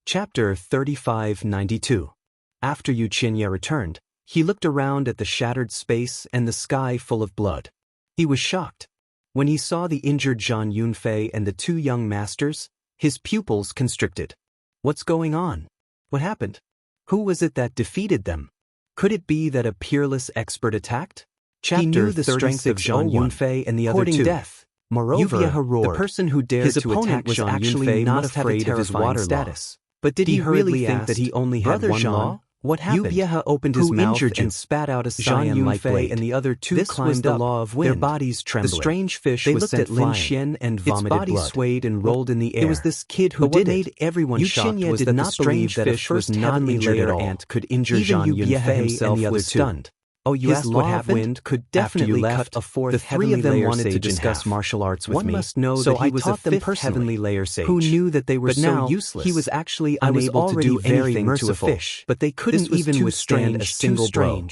Chapter 3592. After Yu Qianye returned, he looked around at the shattered space and the sky full of blood. He was shocked. When he saw the injured Zhang Yunfei and the two young masters, his pupils constricted. What's going on? What happened? Who was it that defeated them? Could it be that a peerless expert attacked? He knew the strength of Zhang Yunfei and the other two. Death. Moreover, the person who dared to attack was actually not afraid of his water status. But did he really think that he only had one law? What happened? Yu Biehe opened his mouth and spat out a cyan-like blade, and the other two climbed up, their bodies trembling. The strange fish was sent Lin Xian and vomited blood. Its body swayed and rolled in the air. It was this kid who did it. What made everyone shocked was that the strange fish was not injured at all. Ant could injure Zhang Yunfei himself and the other stunned. Oh, you asked what happened? Could definitely cut a fourth. The three of them wanted to discuss martial arts with me. One must know that he was a fifth heavenly layer sage who knew that they were so useless. He was actually unable to do anything to a fish, but they couldn't even withstand a single blow.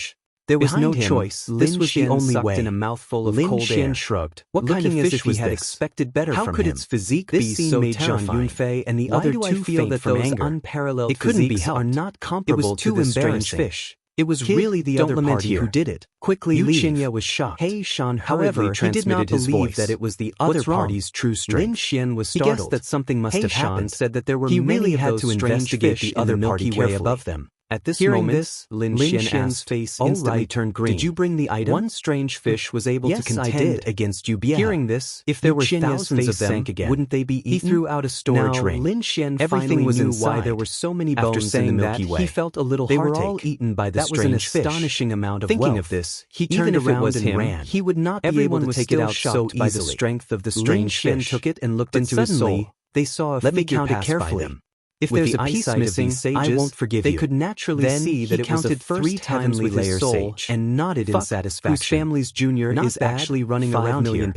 There was no choice. This was the only way. In a mouthful of cold air. Lin Xian shrugged. What kind of fish was this? He had expected better from him. How could its physique be so terrifying? Zhang Yunfei and the other two feel that those unparalleled physiques are not comparable to this strange fish. It was really the other party who did it. Quickly, Yu Qianye was shocked. He did not believe that it was the other party's true strength. Lin Xian was startled. He guessed that something must have happened. Said that there were many of those strange fish the other party way above them. At this moment, Lin Xian's face instantly turned green. Did you bring the item? One strange fish was able to contend against Yu Biehe. Hearing this, if there were thousands of them, wouldn't they be eaten? He threw out a storage ring. Lin Xian everything was knew why there were so many bones in the Milky Way. He felt a little heartache. They were all eaten by the strange fish. That was an astonishing amount of wealth. Thinking of this, he turned around and ran. He would not be able to take it out so easily. By the strength of the strange fish, took it and looked into his soul. They saw a figure pass by them. If there's a piece missing, I won't forgive you. They could naturally see that it was a 3 times with his soul and nodded in satisfaction. Whose family's junior is actually running around £5 million.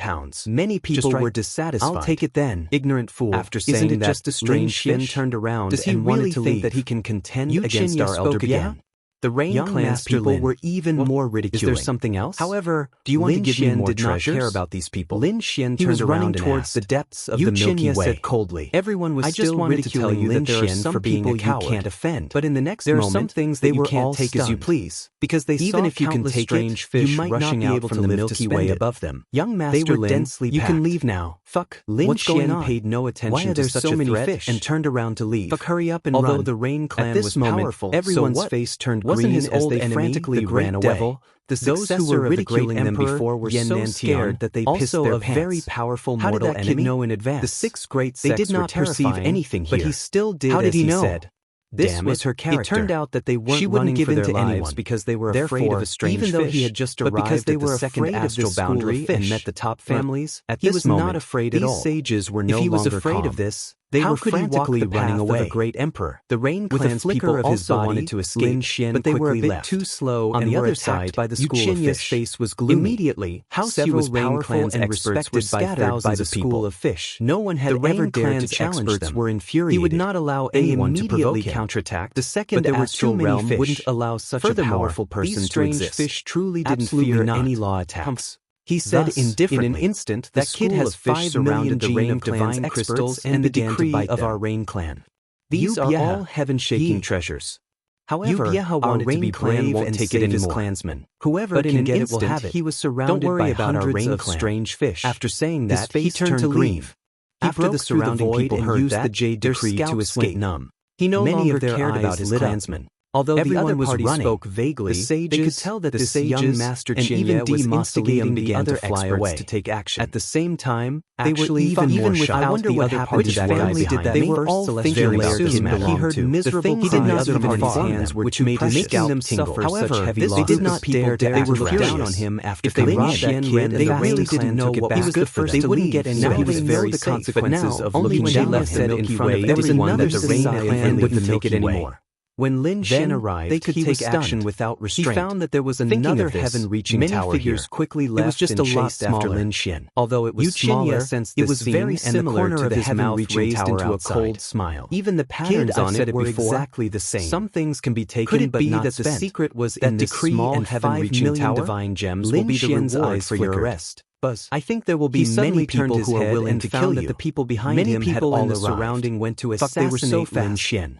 Many people were dissatisfied. I'll take it then, ignorant fool. After saying that, just a strange fish turned around and wanted to think that he can contend against our elder again. The Rain Clan's people were even more ridiculing. Is there something else? However, do you want to give me more treasures? Care about these people. Lin Xian turned around towards the depths of the Milky Way. Said coldly. Everyone was still ridiculing Lin Xian for being a coward. You can't offend. But in the next moment, there are some things that you can't take as you please, because they even if you can take strange fish, you might not be able from the Milky Way above them. Young Master Lin, you can leave now. Fuck. Lin Xian paid no attention to such a threat and turned around to leave. Fuck, hurry up and run. Although the Rain Clan was powerful, everyone's face turned green as they frantically ran away. Those who were ridiculing them before were so scared that they pissed their pants. A very powerful mortal enemy. How did that kid know in advance? The 6 great sects they did not perceive anything here, but he still did. How did he know? Said. This was her character. It turned out that they weren't running for their lives because they were afraid of a strange fish. Even though he had just arrived at the second astral boundary and met the top families, he was not afraid at all. These sages were no longer calm. If he was afraid of this, they were frantically running away. The great emperor. The Rain Clan's people also wanted to escape, but they were a bit too slow and were attacked by the school of fish. Face was gloomy. Immediately, several Rain Clan's experts were scattered by the school of fish. No one had ever dared to challenge them. Were infuriated. He would not allow anyone to provoke him. Counterattack. The second astral realm wouldn't allow such a powerful person to exist. These strange fish truly didn't fear any law attacks. He said indifferently, in an instant, that kid has 5 million gene of divine crystals and the decree of our Rain Clan. These are all heaven-shaking treasures. However, our Rain Clan won't take it his clansmen. Whoever can get it will have it. He was surrounded by hundreds of strange fish. After saying that, he turned to leave. After the surrounding people heard the Jade decree to escape numb. He no longer cared about his clansmen. Although the other party spoke vaguely, they could tell that this young Master Qianye was instigating the other experts to take action. At the same time, they were even more shocked. I wonder what happened to that guy behind. They were all thinking about him. He heard miserable cries from the party's hands, which made his scalp tingle. However, they did not dare to act down on him after they robbed that kid. They really didn't know what was the first. They wouldn't get any. Now he was very the consequences of looking down at him in front of everyone that the Rain Clan wouldn't make it anymore. When Lin Xian arrived, they could take action without restraint. He found that there was another heaven-reaching tower here. Many figures quickly left. It was just a lot smaller after Lin Xian. Although it was smaller, it was very similar to the heaven-reaching tower into a cold smile. Even the patterns on it were exactly the same. Some things can be taken, but not spent. Could it be that the secret was in this small and heaven-reaching tower? Divine gems will be the reward for your arrest. Buzz. I think there will be many people who are willing to kill you. The people behind him had all the surrounding went to assassinate Lin Xian.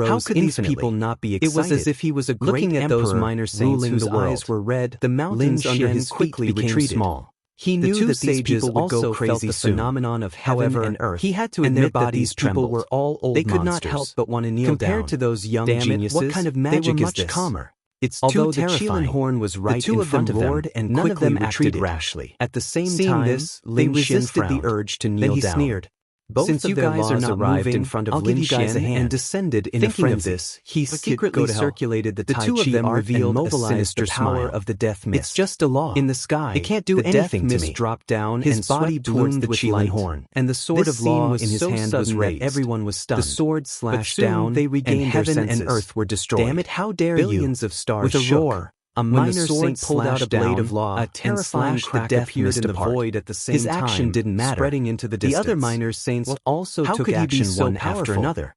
rose How could these infinitely. people not be It was as excited? if he was a great Looking at emperor those minor saints ruling whose the world. eyes were red, The mountains Lin under Xian his feet quickly became retreated. small. He The knew two that these sages people would also go felt crazy the soon. phenomenon of heaven However, and earth, he had to and their admit that these bodies people trembled. were all old They could not monsters. help but want to kneel Compared down. to those young Damn geniuses, it, what kind of they magic were is much this? calmer. It's Although too the terrifying. Qilin horn was right the two in of them front of them, roared and none of quickly them acted retreated. rashly. At the same Seeing time, this, they Lin Xian resisted the frowned. urge to Then kneel he down. sneered. Both Since of you their guys are laws not arrived moving, in front of I'll give Lin you guys a Xian hand. and descended in a Thinking of frenzy. this, he secretly circulated the The Tai two of Chi them art revealed and a mobilized the sinister power smile. of the death mist. It's just a law. In the sky, It can't do the death anything to mist me. dropped down His and body swept towards bloomed the with Qilin light, horn, and the sword this of law scene was in his so hand was sudden raised. that everyone was stunned. The sword slashed But soon down, they regained and their heaven and senses. earth were destroyed. Damn it, how dare Billions you? of stars With a shook. roar, a When minor the sword saint pulled out a slashed blade down, of law, a terrifying and slashed crack the death appeared mist in the apart. void at the same His time, action didn't matter. spreading into the The distance. other minor saints also How took could he be action so one after powerful? another.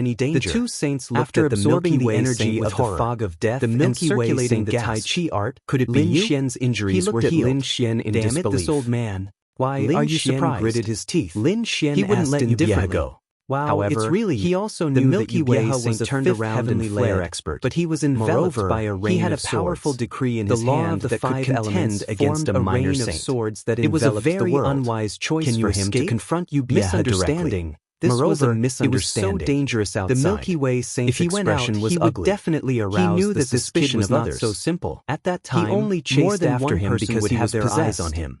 any danger. The two saints looked After at the absorbing Milky the Way energy saint of with the horror. fog of death The Milky and Way circulating saint the Tai gasped. Chi art, Could it be Lin you? Xian's injuries He looked were at healed. Lin Xian in Damn disbelief. it, this old man. Why Lin are you Xian surprised? gritted his teeth. Lin Xian He wouldn't asked let you indifferently. go. Wow, However, it's really he also the knew Milky that Way Yu-Ge-Ha was a turned fifth around heavenly and flare led, expert, but he was enveloped Moreover, by a rain he had of a powerful swords. decree in The his law hand of the that five could elements contend against formed a a minor rain saint. of swords that It was a enveloped the very world. unwise choice Can you for him escape? to confront Yu-Ge-Ha Misunderstanding. This Moreover, was a it was misunderstanding. so dangerous outside. The Milky Way saint's If he went out, expression was he would ugly. definitely arouse He knew the that this kid suspicion was of not others. so simple. At that time, He only more chased than after one him person because would he have was their possessed. eyes on him.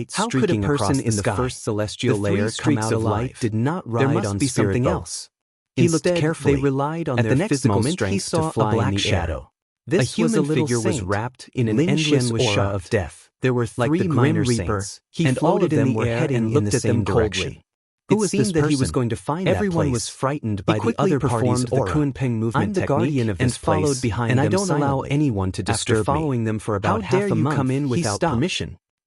light How streaking could a across person the in the sky. first celestial The layer three come streaks out of light alive? did not There ride must on be spirit something boats. else. He looked Instead, carefully. they relied on At their the next physical moment, strength he saw to fly a black in the shadow. air. This A was a human little figure was saint. wrapped in an Lin endless Shen was aura shocked. of death. There were Like three the minor Grim reapers. Reaper, and all of them were air heading and in looked the at them same coldly. direction. Who It was seemed this that he was person? going to find Everyone that was place. frightened He by the quickly other performed party's the aura. Kunpeng movement I'm the technique guardian of and this followed place, behind and I them don't allow silently. anyone to After disturb me. following them for How about dare half a you month, come in he without stopped. permission?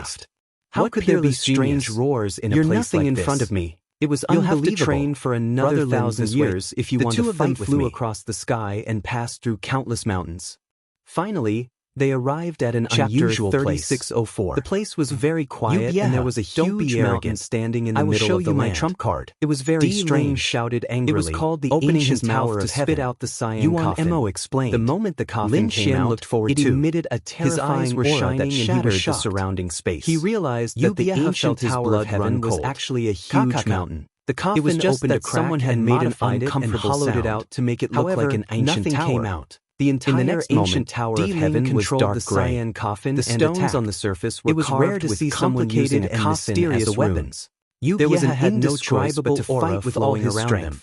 laughed. How could there be strange roars in a place like this? You're nothing in front of me. It was You'll unbelievable. have to train for another 1,000 years if you want to fight with me. The two of them flew across the sky and passed through countless mountains. Finally, they arrived at an unusual place. 3604. The place was very quiet and there was a huge mountain standing in the middle of the land. I will show you my trump card. It was very strange, shouted angrily. It was called the opening ancient his mouth tower to of spit heaven. out the cyan Yuan coffin. Mo explained. The moment the coffin Lin came Xian out, looked forward it too. emitted a His eyes terrifying were aura shining that and he shattered was the shocked. surrounding space. He realized that the ancient tower of heaven was actually a huge mountain. The coffin It was just opened that a crack someone had and made an modified it and uncomfortable hollowed sound. it out to make it look However, like an ancient nothing tower. came out. The entire next ancient moment, tower Di of Ling heaven was controlled dark the gray. cyan coffin The and stones attacked. on the surface were It was carved rare to with see someone complicated using a and coffin mysterious as a weapon. runes. There There was was an an indescribable indescribable aura fight with all flowing his around strength. them.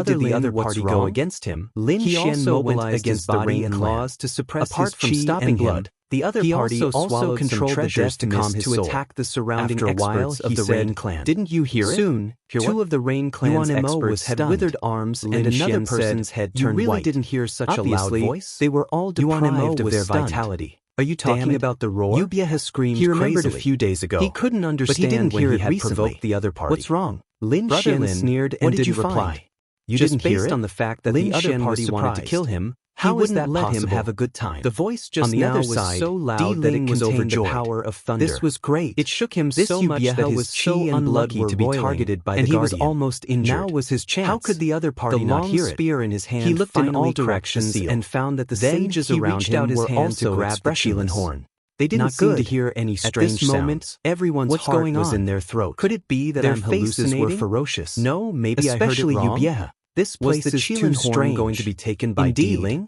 did the other party go against him, he also went against the rain laws to suppress his chi and blood. The other party also controlled the treasures to calm his soul. Attack the surrounding experts of the Rain Clan. Didn't you hear it? Soon, two of the Rain Clan's experts had withered arms, and another person's head turned white. You really didn't hear such a loud voice? They were all deprived of their vitality. Are you talking about the roar? Yubieha screamed crazily. He remembered a few days ago. He couldn't understand, but he didn't hear it recently. Provoked the other party. What's wrong? Lin Xian sneered and didn't reply. You didn't hear it? Based on the fact that the other party wanted to kill him, how wouldn't that let him have a good time? The voice just now was so loud that it contained the power of thunder. This was great. It shook him so much that his chi and blood were to be targeted by the Guardian. And he was almost injured. Now was his chance. How could the other party not hear it? The long spear in his hand, he looked in all directions and found that the sages around him were also expressionless. Horn. They didn't seem to hear any strange sounds. At this moment, everyone's heart was in their throat. Could it be that their faces were ferocious? No, maybe I heard it wrong. Especially Yubieha. This place is too strange. Going to be taken by Dealing?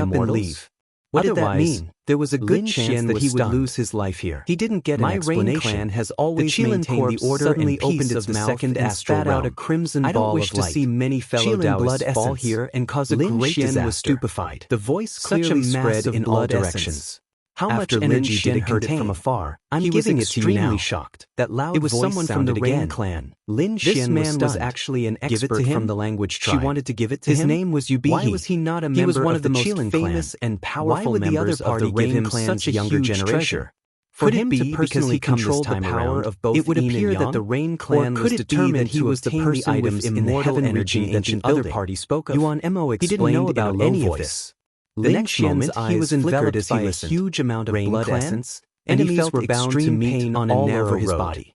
up and immortals? leave. What did that Otherwise, mean? There was a good Lin chance Xian that was he would stunned. lose his life here. He didn't get an My Rain explanation. clan has The always Qilin maintained the corpse order suddenly and peace opened its of the mouth second and astral spat out a realm. crimson I don't ball wish of to light. see many fellow Qilin blood Taoists fall essence. here and cause a Lin great Xian disaster. was stupefied. The voice Such a clearly spread massive in all blood directions. essence. How After much Lin energy did Xian it heard it contain? from afar, I'm he was giving it to you extremely now. shocked. That loud It was voice someone from the sounded Rain again. clan. Lin This Xian man was stunned. actually an Give it expert to him? from the language She tribe. wanted to give it to His him? name was Yubihi. Why was he not a He was member one of the most Qilin famous clan. and powerful Why would the other members of party the give Rain him clan's such a younger huge generation? treasure? For Could him it to be because personally he controlled the come this time power around, of both it would Yin and appear that Yang? the Rain Or clan was could it be that determined he to was the obtain person the items with in the immortal heaven energy region that the ancient other building. party spoke of? Yuan Emo He explained didn't know about in a low any of voice. this. The The next next moment, moment, he was enveloped as by he a listened. huge amount of Rain blood clan? essence, And he enemies felt were bound to extreme meet pain on a all narrow over his road. body.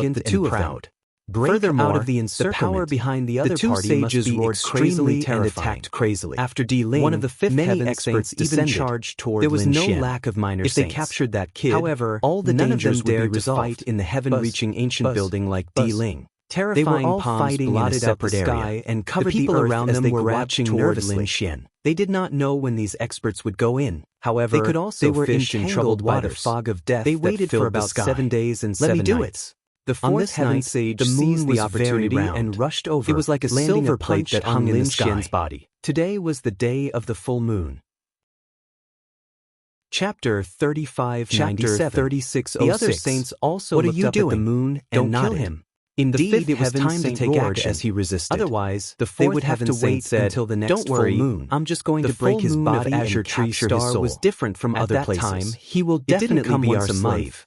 arrogant the two and proud. of them. Break Furthermore, out of the power behind the other two party must sages be roared extremely crazily and attacked crazily. After Di Ling, one of the fifth many heaven experts saints even descended. charged toward There was Lin no Xian. lack of minor If they saints. captured that kid, However, all the none of dangers them would be dared to resolved. fight in the heaven-reaching ancient building like Di Ling. They were Terrifying all palms fighting in a blotted out the separate sky area and covered the people the earth around as them they were grabbed watching toward nervously. Lin Xian. They did not know when these experts would go in. However, They could also they were fish in troubled entangled by the waters. fog of death They that waited for filled about the sky. 7 days and Let 7 me do nights. The On fourth this heaven night, sage the moon seized the was opportunity very round. and rushed over, It was like a landing silver a plate punch that on hung in Lin the sky. Xian's body. Today was the day of the full moon. Chapter 3597. Chapter 3606. The other saints also What are looked you up at the doing? moon Don't and kill nodded. him. Indeed, The fifth it was heaven time to saint take roared action. as he resisted. Otherwise, The they fourth would have to heaven saint wait said, until the next "Don't worry, full moon. I'm just going The to break full his moon body of Azure and Tree capture his Star soul. was different from At other that places. time, he will It didn't definitely come be once our a slave. month,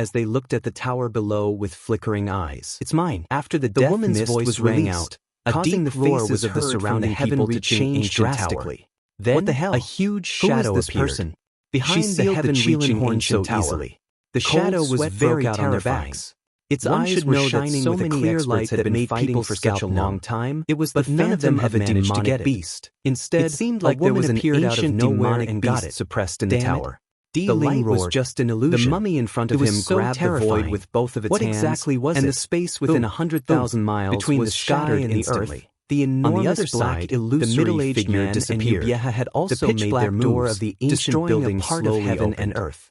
as they looked at the tower below with flickering eyes. It's mine. After the The death woman's mist voice was rang released, out, causing deep the faces faces of the surrounding people to change drastically. Then What the hell? a huge Who is shadow this appeared. person? Behind She the sealed the heaven-reaching horn ancient so tower. easily. The Cold shadow was sweat very broke out on their terrifying. backs. Its One eyes should were know that shining so with a many clear experts light had that been made fighting people for sketch such a along. long time. It was but the none of them phantom had of a managed to demonic get it. beast. Instead, It seemed a like there woman was an appeared out of ancient nowhere demonic and got beast it. suppressed in the Damn it. tower. The The light light was roared. just an illusion. The mummy in front It of was him so grabbed the terrifying. void with both of its What hands, exactly was and it? the space within Boom, 100,000 miles between was the sky shattered and the instantly. earth. The enormous On the other black side, illusory the middle-aged figure man and disappeared. Ubieha had also the pitch made black their door moves, of the ancient destroying building a part of slowly heaven opened. and earth.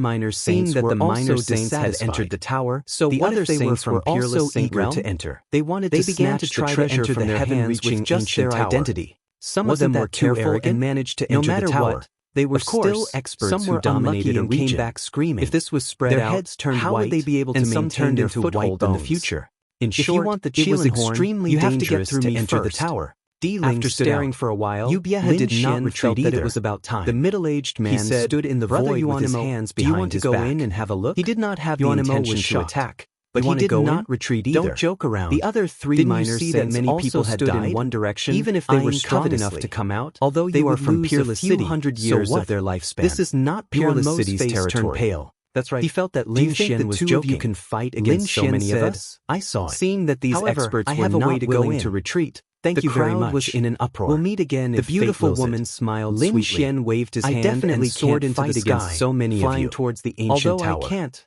minor seeing saints that were the minor also saints had dissatisfied. entered the tower, So the what other if they were saints from were also peerless saint eager realm? to enter. They wanted They to began snatch to try the to treasure enter from the the heaven-reaching heaven-reaching just their ancient tower. identity. Some Wasn't of them were that too careful arrogant? and managed to No enter matter the tower. what, they were Of course, still experts some who were dominated unlucky a and came region. back screaming. If this was spread Their out, heads turned how white, would they be able to and some maintain turned their into foothold white in the bones. future? In If short, you want the it was Chelan horn, extremely you have to get dangerous through to me enter first. the tower. Di Ling After stood staring out. for a while, Yubieha Lin did not Xian retreat felt that either. it was about time. The middle-aged man said, stood in the "Brother void with his Yuanemo, hands do you behind want to his go back. in and have a look?" He did not have the Yuanemo intention was to shocked. attack, But but he he did did not not retreat either. either. Joke around. The other three Didn't you minor see that saints many also people had stood died? in one direction, Even if they were eyeing strong enough covetously. to come out, Although they you were would from lose Peerless a few City. hundred So years what? of their lifespan. This is not Peerless Yuanmo's City's face territory. turned pale. That's right. He felt that Do Lin you think Xian the was two joking. of you can fight Lin against so Xian many of said, us? I saw it. Seeing that these However, experts I were have a way not to go willing in. to retreat, Thank the you very crowd much. was in an uproar. We'll meet again The if fate beautiful wills it. woman smiled Lin sweetly. Xian waved his I hand definitely and soared can't into the fight sky, against so many flying of you. towards the ancient Although tower. I can't,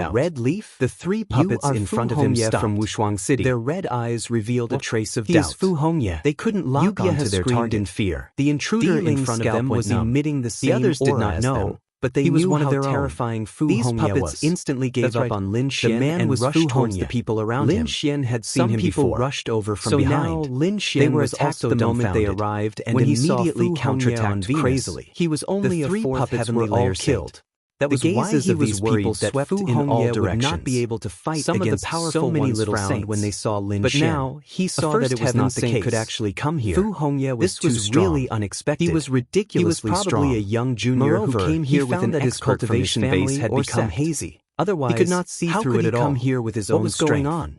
out. Red leaf? The three puppets in front of him stopped. From Wushuang City. Their red eyes revealed a trace of He doubt. is Fu Hongye. They couldn't lock onto their target in fear. The intruder in Dealing's front of scalp them was went numb. emitting the same The others did aura not as know, them, but they he was knew one of how their own. terrifying Fu These Hongye puppets was. instantly gave That's up right. on Lin The Xian man and was rushed Fu towards the Hongye. people around Lin him. Xian had seen Some him people before. rushed over from So behind. now Lin Xian They were was attacked also the moment they dumbfounded. arrived and when he saw immediately Fu Hongye counterattacked on Venus, crazily. He was only The a three fourth puppets heavenly were all layer killed. saint. That The was why gazes he of was these worried people that swept Fu in all Hongye would not directions. be able to fight Some of the against powerful so many ones little frowned saints. when they saw Lin But Xian. now he saw first that it was heaven not the saint case. could actually come here. Fu Hongye was This too was strong. really unexpected. He was ridiculously He was probably strong. a young junior Moreover, who came here he with found an that his expert from his cultivation family base had or become sect. hazy. Otherwise, He could not see how through could it he at all. come here with his What own was going strength? on?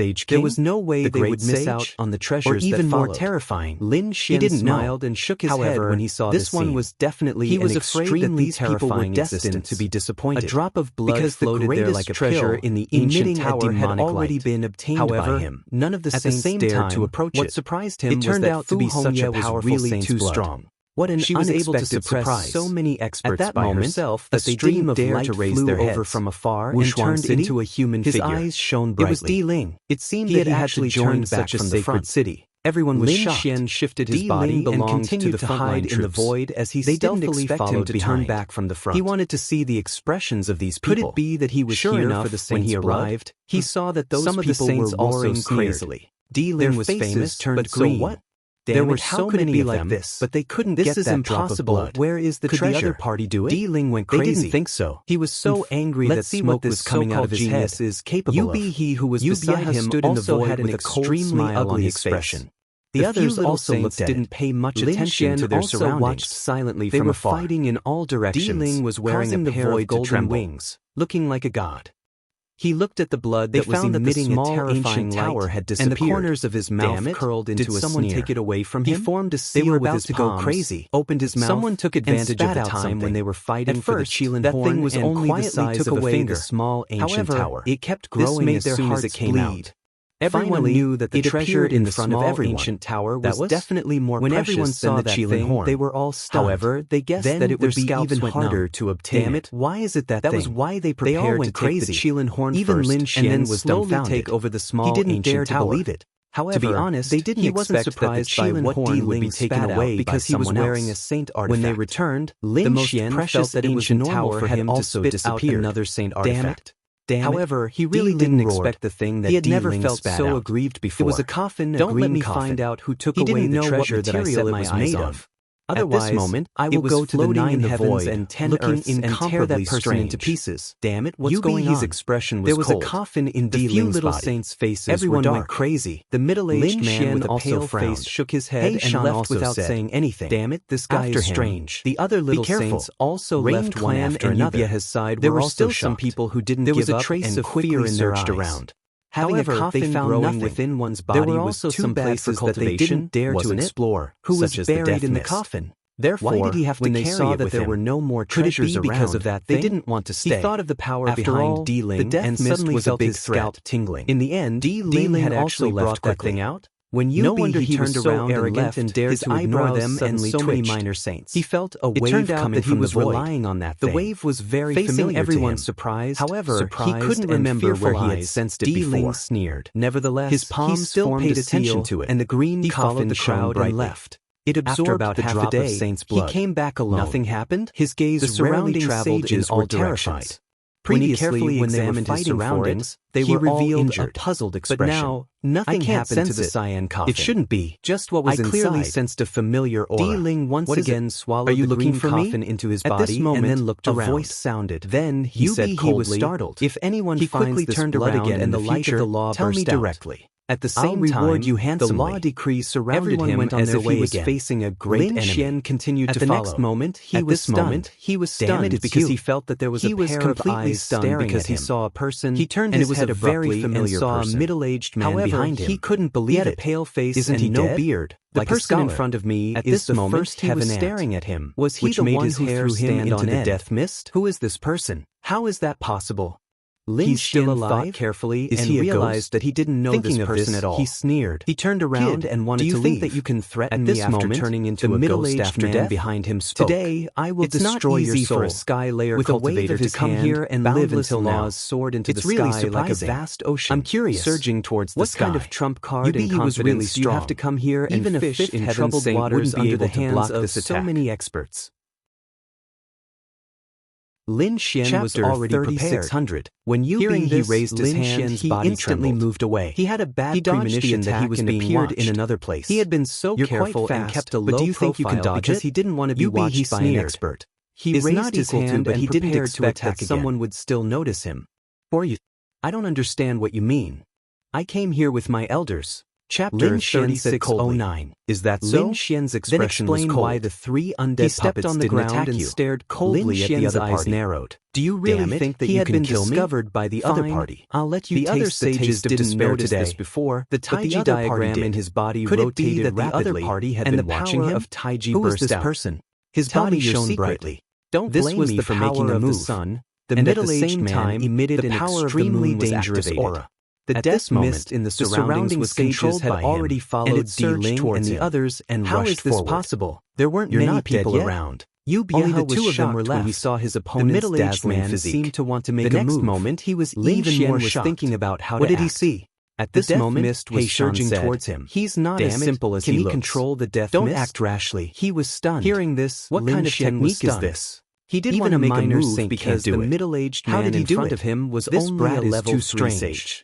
Sage King? There was no way they would miss sage? out on the treasures Or even that more followed. terrifying, Lin he Xian didn't smiled know. and shook his However, head when he saw this one scene. was definitely He was an afraid that extremely these people were terrifying destined existence. to be disappointed. A drop of blood because floated the there greatest like a treasure pill, in the ancient emitting a tower had demonic already light. been obtained However, by him. none of the At the saints same dared time, to approach what it. surprised him It was turned that out to be Fu such a Hongye was powerful really saint's too blood. strong. What an She was able to unexpected suppress surprise. so many experts At that by moment, herself a that they stream didn't of dare light to raise flew their over heads. from afar Wuchuan and turned City? into a human His figure. eyes shone It was brightly. Di Ling. It seemed He that had he actually actually turned joined back such a from the sacred front. city. Everyone was Lin shocked. Xian shifted his Di body Ling and belonged continued to the to hide in the troops. void as he They didn't stealthily expect him followed to behind. turn back from the front. He wanted to see the expressions of these people. Could it be that he was Sure here enough, for the when he saints' blood? arrived, he saw that those Some of the people saints were also roaring sneered. crazily. Di Their Ling was faces famous, turned but green. so what? There were so many of them, but they couldn't get that drop of blood. Where is the treasure? Could the other party do it? Di-Ling went crazy. They didn't think so. He was so angry that smoke was coming out of his head. Is capable of. He who was beside him stood in the void with an extremely ugly expression. The others also didn't pay much attention to their surroundings. Watched silently from afar. They were fighting in all directions. Di-Ling was wearing a pair of golden wings, looking like a god. He looked at the blood that was emitting a terrifying tower had disappeared, and the corners of his mouth curled into a sneer. Did someone take it away from him? He formed a seal with his palms, crazy, opened his mouth, someone took advantage of the time when they were fighting for the Qilin horn, that thing was only the size of a finger. The small ancient tower. It kept growing as soon as it came out. Everyone knew that the treasure in the front of every ancient tower was definitely more precious than the Qilin horn. They were all stunned. However, they guessed that it would be even harder to obtain. Damn it! Why is it that was why they prepared to take the Qilin horn first, even Lin Xian was slowly take over the small ancient tower. He didn't dare to believe it. However, to be honest, they didn't expect that the Qilin horn would be taken away because he was wearing a saint artifact. When they returned, Lin Xian felt that it was normal for him to spit out another saint artifact. However, he really didn't expect the thing that he had never felt so aggrieved before. It was a coffin, a green coffin. Find out who took away the treasure that I set my eyes on. Otherwise, at this moment, I will go to the 9 heavens and 10 earths and tear that person into pieces. Damn it, what's going on? His expression was cold. There was a coffin in the few little saints' faces. Everyone went crazy. The middle-aged man with a pale face shook his head and left without saying anything. Damn it, this guy is strange. The other little saints also left one after another. Yubia's side there were still some people who didn't give up. There was a trace of fear in their eyes. Around. Having a coffin growing within one's body, there were also some places that they didn't dare to explore, who was buried in the coffin. Therefore, why did he have to when they saw that there were no more treasures around, because of that they didn't want to stay. He thought of the power behind Di-Ling and suddenly felt his scalp tingling. In the end, Di-Ling had actually brought that thing out. When no wonder he turned around and left, and dared to ignore them and so many minor saints. He felt a wave coming from the void. Relying on that thing. The wave was very familiar everyone's surprise. However, he couldn't remember where he had sensed it before. Di-Ling sneered. Nevertheless, his palms still paid attention to it, and the green coffin the crowd and left. It absorbed about half a day. Saint's blood. He came back alone. Nothing happened. His gaze rarely traveled in all directions. Previously, when they were fighting surroundings, they were revealed a puzzled expression. But now, nothing happened to the cyan coffin. It shouldn't be. Just what was inside. I clearly sensed a familiar aura. Di-Ling once again swallowed the green coffin into his body and then looked around. A voice sounded. Then he said coldly, he was startled. If anyone finds this blood again in the light of the law, tell me directly. At the same time, the law decree surrounded him as if he was facing a great enemy. Lin Xian continued to follow. At the next moment, he was stunned because he felt that there was a pair of eyes staring because he saw a person. He turned his head abruptly and saw a middle-aged man behind him. He couldn't believe it. He had a pale face and no beard. The person in front of me at this moment he was staring at him. Was he the one who threw him into the death mist? Who is this person? How is that possible? Lin Xian thought carefully and realized that he didn't know this person at all. He sneered. He turned around and wanted to leave. Do you think that you can threaten me after turning into a middle-aged man behind him spoke? Today, I will destroy your soul for a sky layer cultivator to come here and live until laws soared into the sky like a vast ocean. I'm curious, surging towards the sky. What kind of trump card and confidence do you have to come here and fish in troubled waters under the hands of so many experts? Lin Xian was already prepared. When he raised his hand, he instantly moved away. He had a bad premonition that he was being watched in another place. He had been so careful and kept a low profile because he didn't want to be watched by an expert. He raised his hand, but he didn't expect that someone would still notice him. I don't understand what you mean. I came here with my elders. Chapter 3609. Is that so? Lin Xian's expression was cold. Why the three undead puppets on the ground and stared coldly at the other party. Narrowed. Do you really think that you can kill me? Discovered by the other party. I'll let you. The other sages didn't notice this before. The Taiji diagram in his body rotated rapidly, and the power of Taiji burst out. Person? His body shone brightly. Don't blame me for making a move. The middle-aged man emitted an extremely dangerous aura. The death mist in the surrounding stages had already followed Di-Ling and the others and rushed forward. How is this possible? There weren't many people around. Only the two of them were left. When he saw his opponent's the middle-aged man seemed to want to make a move. The next moment, he was even more shocked. Thinking about how to act. What did he see? At this moment, mist was surging towards him. He's not as simple as he looks. Can he control the death mist? Don't act rashly. He was stunned. Hearing this, what kind of technique is this? He did want to make a move because the middle-aged man in front of him was only a level 3 sage.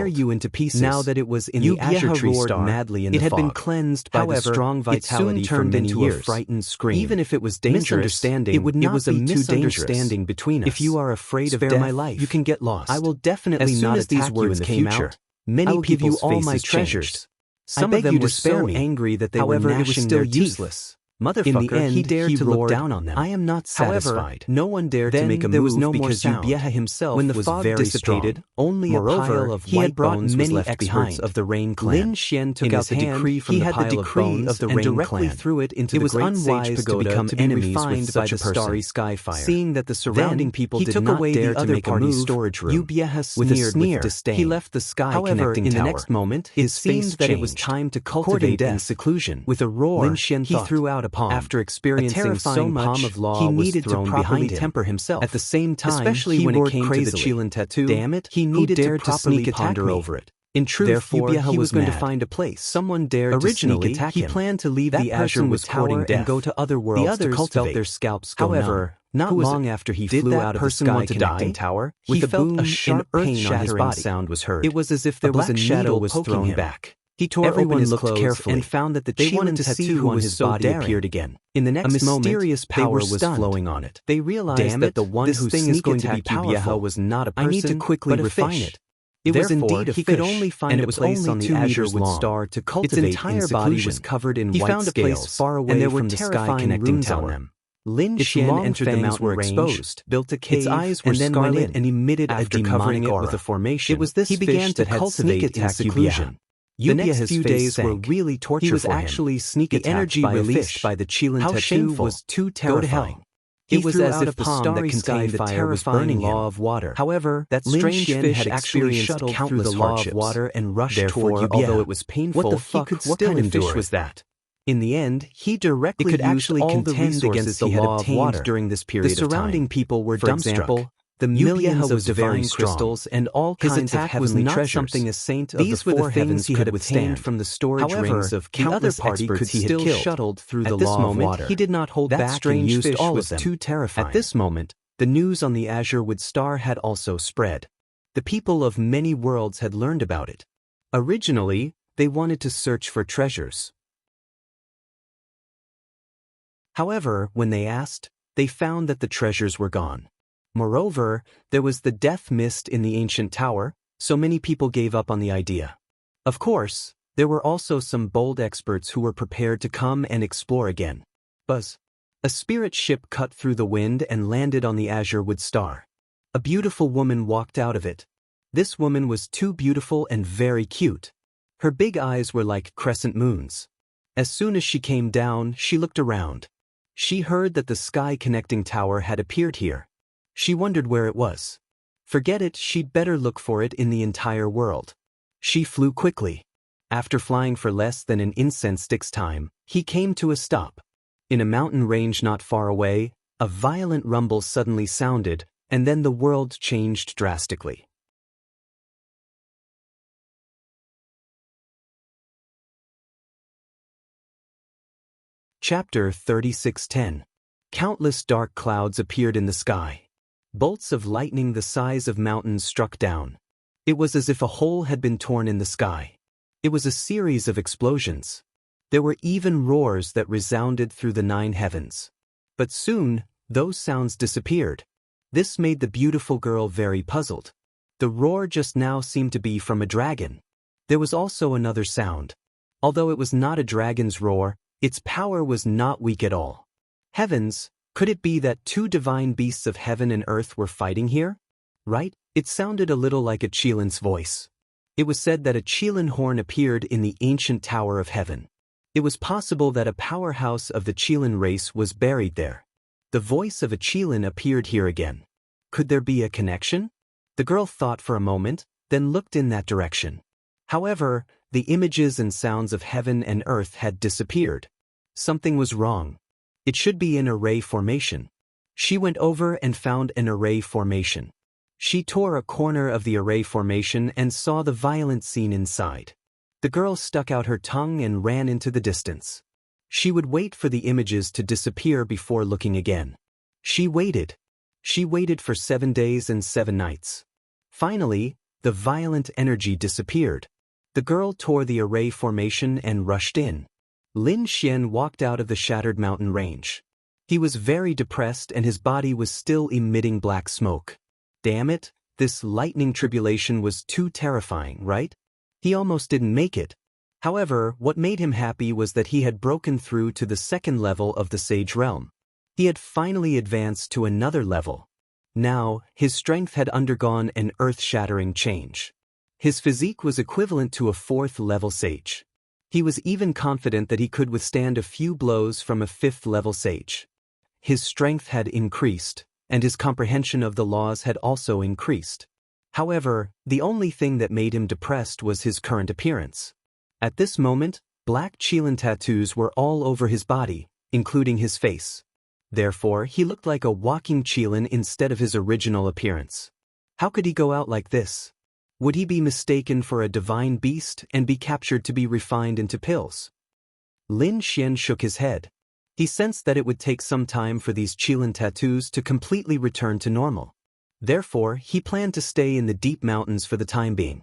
tear you into pieces. Now that it was in Yu the azure tree roared star, madly in it the had been fog. cleansed by the However, strong vitality it soon turned for many into years. a frightened scream. Even if it was dangerous, Misunderstanding, it would not was a be too misunderstanding dangerous. between us. If you are afraid of Spare death, my life. You can get lost. I will definitely as soon not as these attack you words in the came future. out, many I will give you people's all my faces treasures. changed. Some I of beg them you were to spare so me. angry that they However, were it was gnashing still their useless. Motherfucker, In the end, he dared to roared, look down on them. I am not However, satisfied. no one dared to Then make a there move was no more because sound. Yu himself When the was fog very dissipated, strong. only Moreover, a pile of he white had brought bones many was left experts behind. of the Rain clan. Lin Xian took In out his the hand, decree from he the had pile the of decree bones of the and Rain directly clan. threw it into It the was great unwise sage to pagoda become be enemies with refined such by a the starry person. skyfire. Seeing that the surrounding people he did took not away dare the to other make a party's move, storage room. Yu With a sneered sneer, with disdain. he left the sky However, connecting in the tower. next moment, It his seemed face that it was changed. time to Courting cultivate in death. seclusion. With a roar, Lin Xian he thought, threw out a palm. after experiencing so terrifying much, palm of law he was needed to thrown properly behind him. temper himself. At the same time, especially he when it roared came crazily. to the Qilin tattoo, Damn it, he who needed to dared to properly sneak attack ponder me? over it. In truth, Therefore, he was going to mad. find a place. Someone dared Originally, to sneak attack he him. planned to leave That the Azure person with was courting tower death. and go to other worlds The to others cultivate. felt their scalps go However, numb. not long after he Did flew that out of the person sky want to connecting die? tower, He with a felt boom, a sharp an pain on his earth-shattering body. sound was heard. It was as if there a was black a shadow needle was poking thrown him. back. He tore Everyone open his looked clothes carefully and found that the they wanted Cheelan to see tattoo who on was his so body daring. appeared again. In the A next moment, mysterious they power were was stunned. flowing on it. They realized Damn that it, the one this who thing sneak is going to be attacked Ubieha powerful. was not a I need person, to quickly but a refine fish. it. It was Therefore, indeed a he fish, could only find and a it was place only on the 2 Azure meters wood long. star to Its cultivate entire in body seclusion. was covered in He white found a place scales, far away and there were from the sky terrifying connecting runes tower. on them. Lin Its Xian long entered the fangs mountain were range, exposed, built a cave, its eyes were and then scarlet went in and emitted after a covering demonic it aura. with a formation. It was this he began fish to that had cultivate sneak in attack seclusion. The next Ubieha's few face days were sank. really torture He was for him. actually sneak The attacked energy by a released fish. by the Cheelan How tattoo shameful. was too Go to terrifying. hell. He It was threw as out if a the palm starry that sky contained the fire was terrifying burning law him. of water. However, That Lin strange Xian fish had actually experienced shuttled countless through the law of hardships. water and rushed Therefore, toward Ubieha. although it was painful, What the fuck? he could What still kind of endure fish it. was that? In the end, he directly It could used actually all the contend resources against the he had law of obtained water. during this The period of time. surrounding people were For dumbstruck. example, the Ubieha millions was of very divine strong. crystals and all His kinds of attack was heavenly not treasures. something a saint of These the were four the things heavens he could had obtained withstand. from the storage However, rings of the other countless party could experts he had still killed. shuttled through At the this law of moment, water. he did not hold That back and strange used fish all was of them. too terrifying. At this moment, the news on the Azure Wood Star had also spread. The people of many worlds had learned about it. Originally, they wanted to search for treasures. However, when they asked, they found that the treasures were gone. Moreover, there was the death mist in the ancient tower, so many people gave up on the idea. Of course, there were also some bold experts who were prepared to come and explore again. Buzz. A spirit ship cut through the wind and landed on the Azure Wood Star. A beautiful woman walked out of it. This woman was too beautiful and very cute. Her big eyes were like crescent moons. As soon as she came down, she looked around. She heard that the sky connecting tower had appeared here. She wondered where it was. Forget it, she'd better look for it in the entire world. She flew quickly. After flying for less than an incense stick's time, he came to a stop. In a mountain range not far away, a violent rumble suddenly sounded, and then the world changed drastically. Chapter 36:10. Countless dark clouds appeared in the sky. Bolts of lightning the size of mountains struck down. It was as if a hole had been torn in the sky. It was a series of explosions. There were even roars that resounded through the 9 heavens. But soon, those sounds disappeared. This made the beautiful girl very puzzled. The roar just now seemed to be from a dragon. There was also another sound. Although it was not a dragon's roar, its power was not weak at all. Heavens, could it be that 2 divine beasts of heaven and earth were fighting here? Right? It sounded a little like a Cheelan's voice. It was said that a Cheelan horn appeared in the ancient Tower of Heaven. It was possible that a powerhouse of the Cheelan race was buried there. The voice of a Cheelan appeared here again. Could there be a connection? The girl thought for a moment, then looked in that direction. However, the images and sounds of heaven and earth had disappeared. Something was wrong. It should be an array formation. She went over and found an array formation. She tore a corner of the array formation and saw the violent scene inside. The girl stuck out her tongue and ran into the distance. She would wait for the images to disappear before looking again. She waited. She waited for 7 days and 7 nights. Finally, the violent energy disappeared. The girl tore the array formation and rushed in. Lin Xian walked out of the shattered mountain range. He was very depressed and his body was still emitting black smoke. Damn it, this lightning tribulation was too terrifying, right? He almost didn't make it. However, what made him happy was that he had broken through to the 2nd level of the Sage Realm. He had finally advanced to another level. Now, his strength had undergone an earth-shattering change. His physique was equivalent to a 4th level sage. He was even confident that he could withstand a few blows from a 5th level sage. His strength had increased, and his comprehension of the laws had also increased. However, the only thing that made him depressed was his current appearance. At this moment, black Cheelan tattoos were all over his body, including his face. Therefore, he looked like a walking Cheelan instead of his original appearance. How could he go out like this? Would he be mistaken for a divine beast and be captured to be refined into pills? Lin Xian shook his head. He sensed that it would take some time for these Qilin tattoos to completely return to normal. Therefore, he planned to stay in the deep mountains for the time being.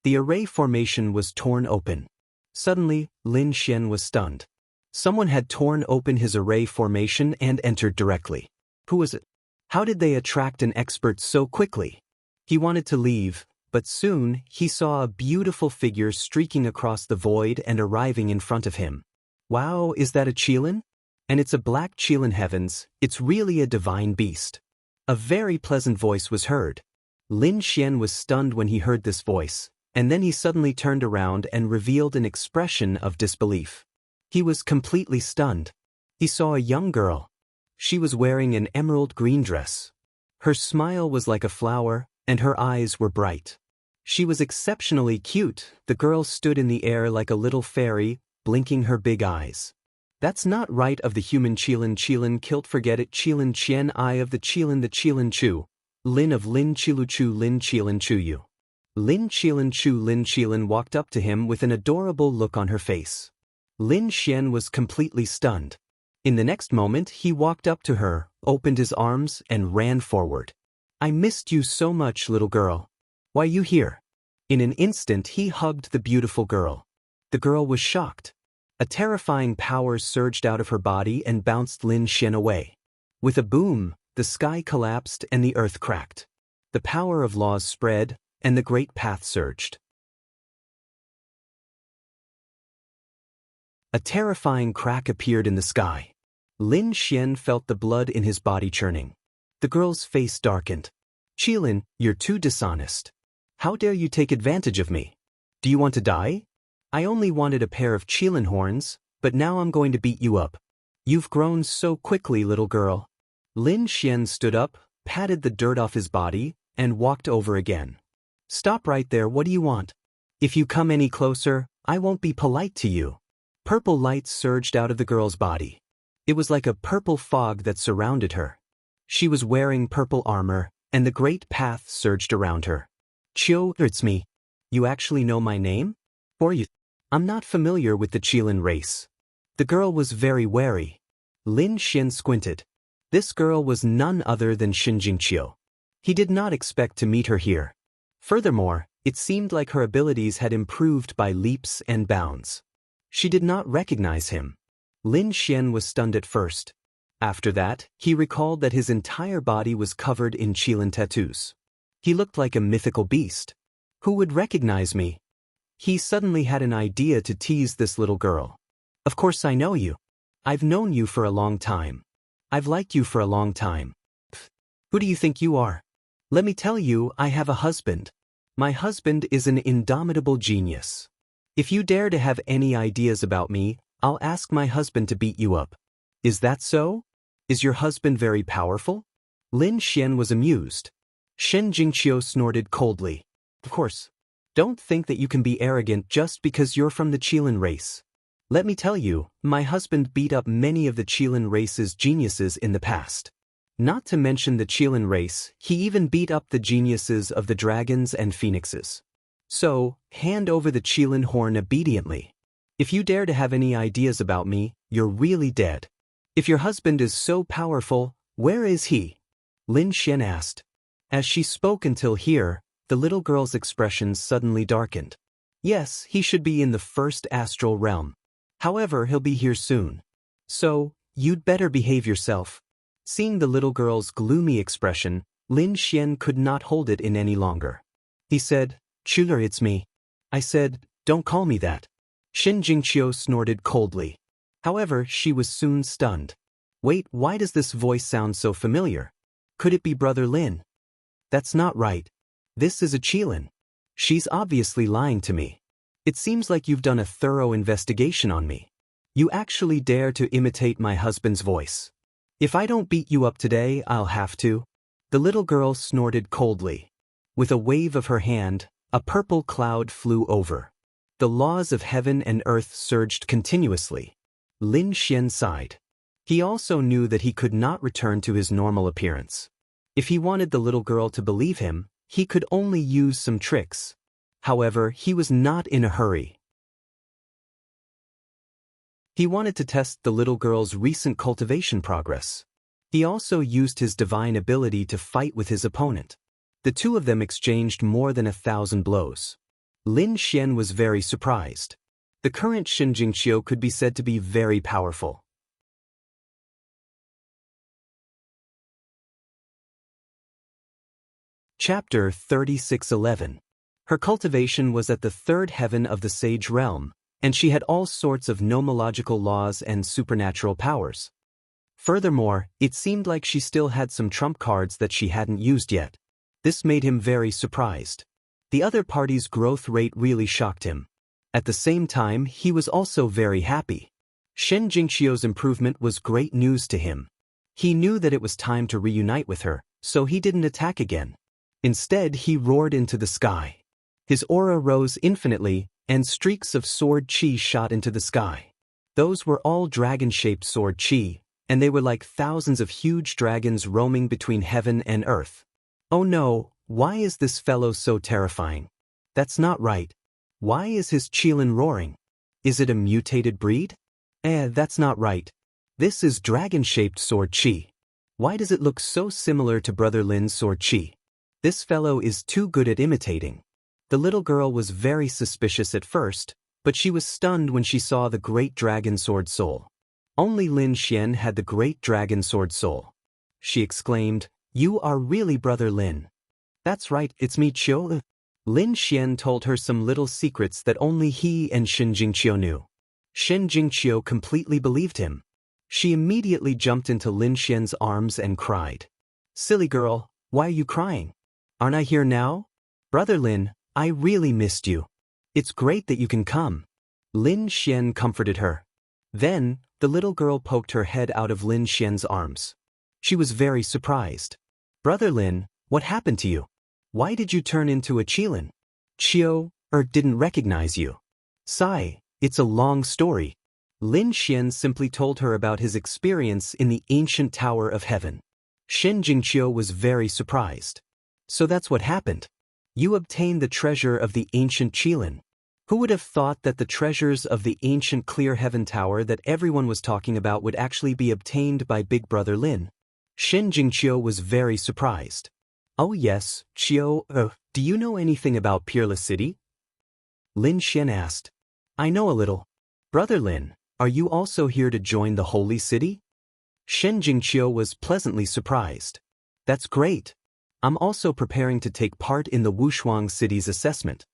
The array formation was torn open. Suddenly, Lin Xian was stunned. Someone had torn open his array formation and entered directly. Who was it? How did they attract an expert so quickly? He wanted to leave, but soon he saw a beautiful figure streaking across the void and arriving in front of him. Wow, is that a Qilin? And it's a black Qilin heavens, it's really a divine beast. A very pleasant voice was heard. Lin Xian was stunned when he heard this voice, and then he suddenly turned around and revealed an expression of disbelief. He was completely stunned. He saw a young girl. She was wearing an emerald green dress. Her smile was like a flower, and her eyes were bright. She was exceptionally cute. The girl stood in the air like a little fairy, blinking her big eyes. That's not right of the human Qilin kilt forget it Qilin Qian I of the Qilin Chu. Lin of Lin Qilu Chu Lin Qilin Chu Yu. Lin Qilin walked up to him with an adorable look on her face. Lin Xian was completely stunned. In the next moment he walked up to her, opened his arms, and ran forward. I missed you so much, little girl. Why you here? In an instant he hugged the beautiful girl. The girl was shocked. A terrifying power surged out of her body and bounced Lin Xian away. With a boom, the sky collapsed and the earth cracked. The power of laws spread, and the great path surged. A terrifying crack appeared in the sky. Lin Xian felt the blood in his body churning. The girl's face darkened. Qilin, you're too dishonest. How dare you take advantage of me? Do you want to die? I only wanted a pair of Qilin horns, but now I'm going to beat you up. You've grown so quickly, little girl. Lin Xian stood up, patted the dirt off his body, and walked over again. Stop right there, what do you want? If you come any closer, I won't be polite to you. Purple light surged out of the girl's body. It was like a purple fog that surrounded her. She was wearing purple armor, and the great path surged around her. Chiu, it's me. You actually know my name? Or you? I'm not familiar with the Qilin race. The girl was very wary. Lin Xian squinted. This girl was none other than Xinjingqiu. He did not expect to meet her here. Furthermore, it seemed like her abilities had improved by leaps and bounds. She did not recognize him. Lin Xian was stunned at first. After that, he recalled that his entire body was covered in Qilin tattoos. He looked like a mythical beast. Who would recognize me? He suddenly had an idea to tease this little girl. Of course I know you. I've known you for a long time. I've liked you for a long time. Pfft, who do you think you are? Let me tell you, I have a husband. My husband is an indomitable genius. If you dare to have any ideas about me, I'll ask my husband to beat you up. Is that so? Is your husband very powerful? Lin Xian was amused. Shen Jingqiu snorted coldly. Of course. Don't think that you can be arrogant just because you're from the Qilin race. Let me tell you, my husband beat up many of the Qilin race's geniuses in the past. Not to mention the Qilin race, he even beat up the geniuses of the dragons and phoenixes. So, hand over the Qilin horn obediently. If you dare to have any ideas about me, you're really dead. If your husband is so powerful, where is he? Lin Xian asked. As she spoke until here, the little girl's expression suddenly darkened. Yes, he should be in the first astral realm. However, he'll be here soon. So, you'd better behave yourself. Seeing the little girl's gloomy expression, Lin Xian could not hold it in any longer. He said, Chuler, it's me. I said, don't call me that. Shen Jingqiu snorted coldly. However, she was soon stunned. Wait, why does this voice sound so familiar? Could it be Brother Lin? That's not right. This is a Qilin. She's obviously lying to me. It seems like you've done a thorough investigation on me. You actually dare to imitate my husband's voice. If I don't beat you up today, I'll have to. The little girl snorted coldly. With a wave of her hand, a purple cloud flew over. The laws of heaven and earth surged continuously. Lin Xian sighed. He also knew that he could not return to his normal appearance. If he wanted the little girl to believe him, He could only use some tricks. However, he was not in a hurry. He wanted to test the little girl's recent cultivation progress. He also used his divine ability to fight with his opponent. The two of them exchanged more than 1,000 blows. Lin Xian was very surprised. The current Shen Jingqiu could be said to be very powerful. Chapter 36:11. Her cultivation was at the third heaven of the sage realm, and she had all sorts of nomological laws and supernatural powers. Furthermore, it seemed like she still had some trump cards that she hadn't used yet. This made him very surprised. The other party's growth rate really shocked him. At the same time, he was also very happy. Shen Jingqiu's improvement was great news to him. He knew that it was time to reunite with her, so he didn't attack again. Instead, he roared into the sky. His aura rose infinitely, and streaks of sword chi shot into the sky. Those were all dragon-shaped sword chi, and they were like thousands of huge dragons roaming between heaven and earth. Oh no, why is this fellow so terrifying? That's not right. Why is his qilin roaring? Is it a mutated breed? That's not right. This is dragon-shaped sword chi. Why does it look so similar to Brother Lin's sword chi? This fellow is too good at imitating. The little girl was very suspicious at first, but she was stunned when she saw the great dragon sword soul. Only Lin Xian had the great dragon sword soul. She exclaimed, "You are really Brother Lin." "That's right, it's me, Qiu." Lin Xian told her some little secrets that only he and Shen Jingqiu knew. Shen Jingqiu completely believed him. She immediately jumped into Lin Xian's arms and cried. "Silly girl, why are you crying? Aren't I here now? Brother Lin, I really missed you. It's great that you can come." Lin Xian comforted her. Then, the little girl poked her head out of Lin Xian's arms. She was very surprised. "Brother Lin, what happened to you? Why did you turn into a qilin? Qiu, didn't recognize you." "Sigh, it's a long story." Lin Xian simply told her about his experience in the ancient Tower of Heaven. Shen Jingqiu was very surprised. "So that's what happened. You obtained the treasure of the ancient qilin. Who would have thought that the treasures of the ancient Clear Heaven Tower that everyone was talking about would actually be obtained by Big Brother Lin?" Shen Jingqiu was very surprised. "Oh yes, Qiu, do you know anything about Peerless City?" Lin Xian asked. "I know a little. Brother Lin, are you also here to join the Holy City?" Shen Jingqiu was pleasantly surprised. "That's great. I'm also preparing to take part in the Wushuang City's assessment."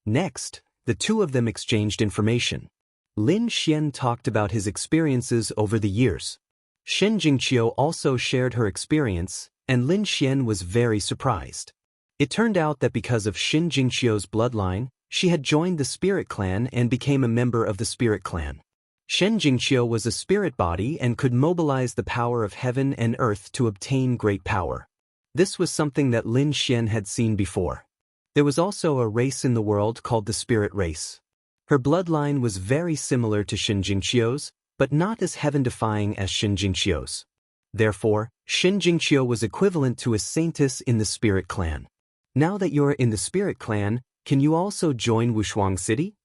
Next, the two of them exchanged information. Lin Xian talked about his experiences over the years. Shen Jingqiu also shared her experience, and Lin Xian was very surprised. It turned out that because of Shen Jingqiu's bloodline, she had joined the Spirit Clan and became a member of the Spirit Clan. Shen Jingqiu was a spirit body and could mobilize the power of heaven and earth to obtain great power. This was something that Lin Xian had seen before. There was also a race in the world called the Spirit Race. Her bloodline was very similar to Shen Jingqiu's, but not as heaven-defying as Shen Jingqiu's. Therefore, Shen Jingqiu was equivalent to a saintess in the Spirit Clan. "Now that you're in the Spirit Clan, can you also join Wushuang City?"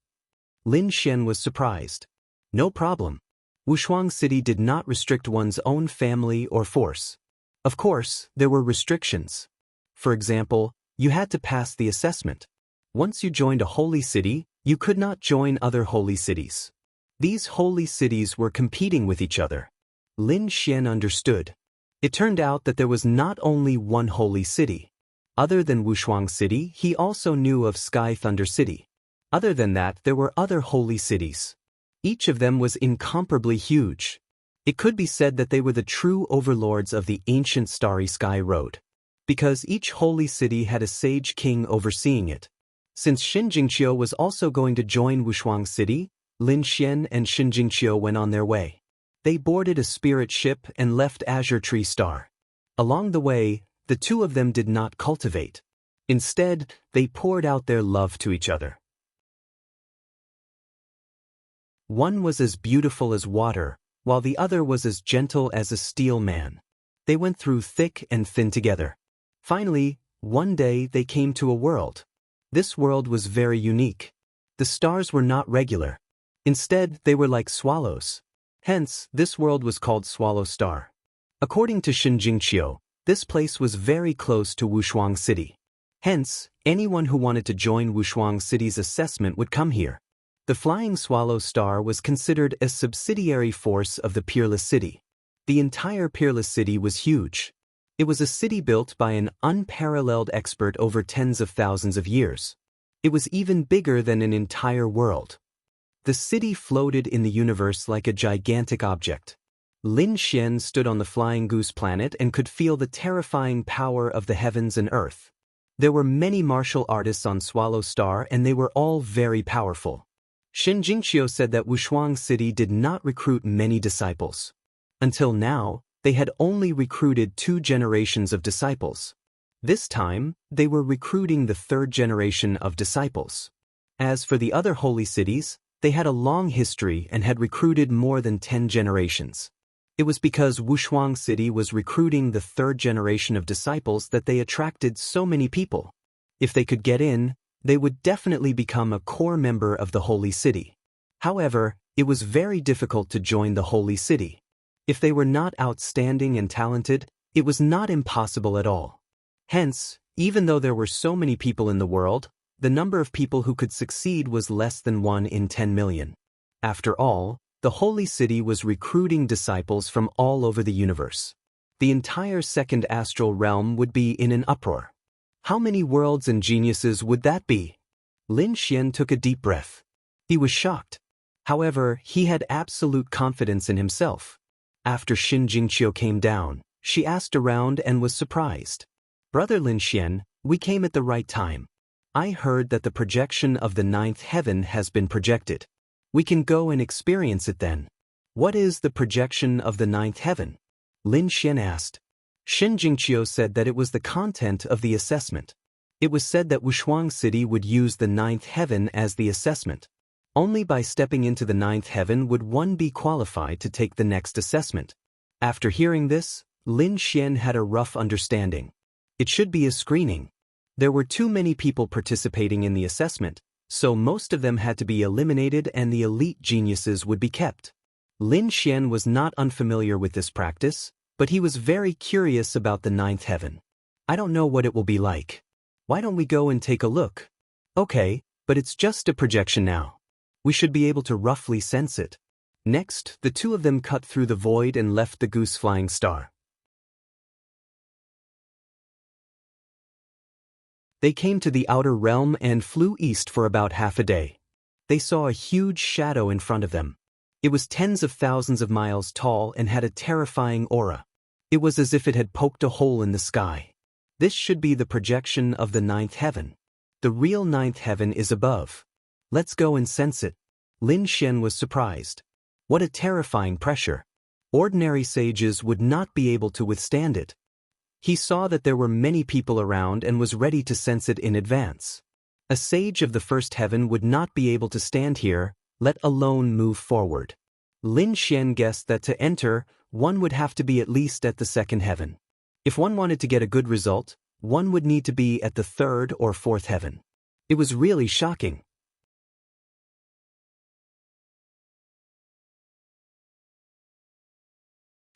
Lin Xian was surprised. "No problem. Wushuang City did not restrict one's own family or force. Of course, there were restrictions. For example, you had to pass the assessment. Once you joined a holy city, you could not join other holy cities. These holy cities were competing with each other." Lin Xian understood. It turned out that there was not only one holy city. Other than Wushuang City, he also knew of Sky Thunder City. Other than that, there were other holy cities. Each of them was incomparably huge. It could be said that they were the true overlords of the ancient Starry Sky Road, because each holy city had a sage king overseeing it. Since Shen Jingqiu was also going to join Wushuang City, Lin Xian and Shen Jingqiu went on their way. They boarded a spirit ship and left Azure Tree Star. Along the way, the two of them did not cultivate. Instead, they poured out their love to each other. One was as beautiful as water, while the other was as gentle as a steel man. They went through thick and thin together. Finally, One day they came to a world. This world was very unique. The stars were not regular. Instead, they were like swallows. Hence, this world was called Swallow Star. According to Shinjingqiu, this place was very close to Wushuang City. Hence, anyone who wanted to join Wushuang City's assessment would come here. The Flying Swallow Star was considered a subsidiary force of the Peerless City. The entire Peerless City was huge. It was a city built by an unparalleled expert over tens of thousands of years. It was even bigger than an entire world. The city floated in the universe like a gigantic object. Lin Xian stood on the Flying Goose Planet and could feel the terrifying power of the heavens and earth. There were many martial artists on Swallow Star and they were all very powerful. Shinjingqiu said that Wushuang City did not recruit many disciples. Until now, they had only recruited 2 generations of disciples. This time, they were recruiting the 3rd generation of disciples. As for the other holy cities, they had a long history and had recruited more than 10 generations. It was because Wushuang City was recruiting the 3rd generation of disciples that they attracted so many people. If they could get in, they would definitely become a core member of the holy city. However, it was very difficult to join the holy city. If they were not outstanding and talented, it was not impossible at all. Hence, even though there were so many people in the world, the number of people who could succeed was less than 1 in 10 million. After all, the holy city was recruiting disciples from all over the universe. The entire 2nd astral realm would be in an uproar. How many worlds and geniuses would that be? Lin Xian took a deep breath. He was shocked. However, he had absolute confidence in himself. After Shinjingqiu came down, she asked around and was surprised. Brother Lin Xian, we came at the right time. I heard that the projection of the 9th heaven has been projected. We can go and experience it then. What is the projection of the 9th heaven? Lin Xian asked. Shinjingqiu said that it was the content of the assessment. It was said that Wushuang City would use the 9th heaven as the assessment. Only by stepping into the 9th heaven would one be qualified to take the next assessment. After hearing this, Lin Xian had a rough understanding. It should be a screening. There were too many people participating in the assessment, so most of them had to be eliminated and the elite geniuses would be kept. Lin Xian was not unfamiliar with this practice, but he was very curious about the 9th heaven. I don't know what it will be like. Why don't we go and take a look? Okay, but it's just a projection now. We should be able to roughly sense it. Next, the 2 of them cut through the void and left the Goose Flying Star. They came to the outer realm and flew east for about half a day. They saw a huge shadow in front of them. It was tens of thousands of miles tall and had a terrifying aura. It was as if it had poked a hole in the sky. This should be the projection of the 9th heaven. The real 9th heaven is above. Let's go and sense it. Lin Xian was surprised. What a terrifying pressure. Ordinary sages would not be able to withstand it. He saw that there were many people around and was ready to sense it in advance. A sage of the 1st heaven would not be able to stand here, let alone move forward. Lin Xian guessed that to enter, one would have to be at least at the 2nd heaven. If one wanted to get a good result, one would need to be at the 3rd or 4th heaven. It was really shocking.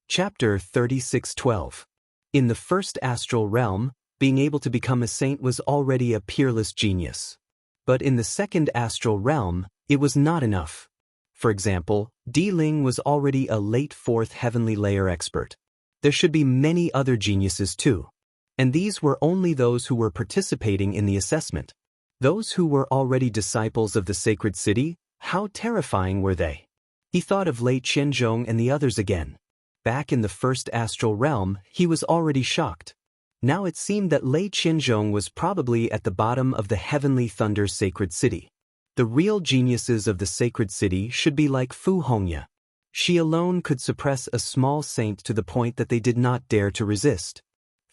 Chapter 36:12. In the 1st astral realm, being able to become a saint was already a peerless genius. But in the 2nd astral realm, it was not enough. For example, Di Ling was already a late 4th heavenly layer expert. There should be many other geniuses too. And these were only those who were participating in the assessment. Those who were already disciples of the sacred city, how terrifying were they? He thought of Lei Qianzhong and the others again. Back in the 1st astral realm, he was already shocked. Now it seemed that Lei Qianzhong was probably at the bottom of the Heavenly Thunder's sacred city. The real geniuses of the sacred city should be like Fu Hongya. She alone could suppress a small saint to the point that they did not dare to resist.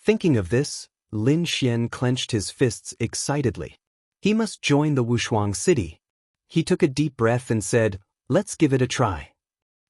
Thinking of this, Lin Xian clenched his fists excitedly. He must join the Wushuang City. He took a deep breath and said, "Let's give it a try."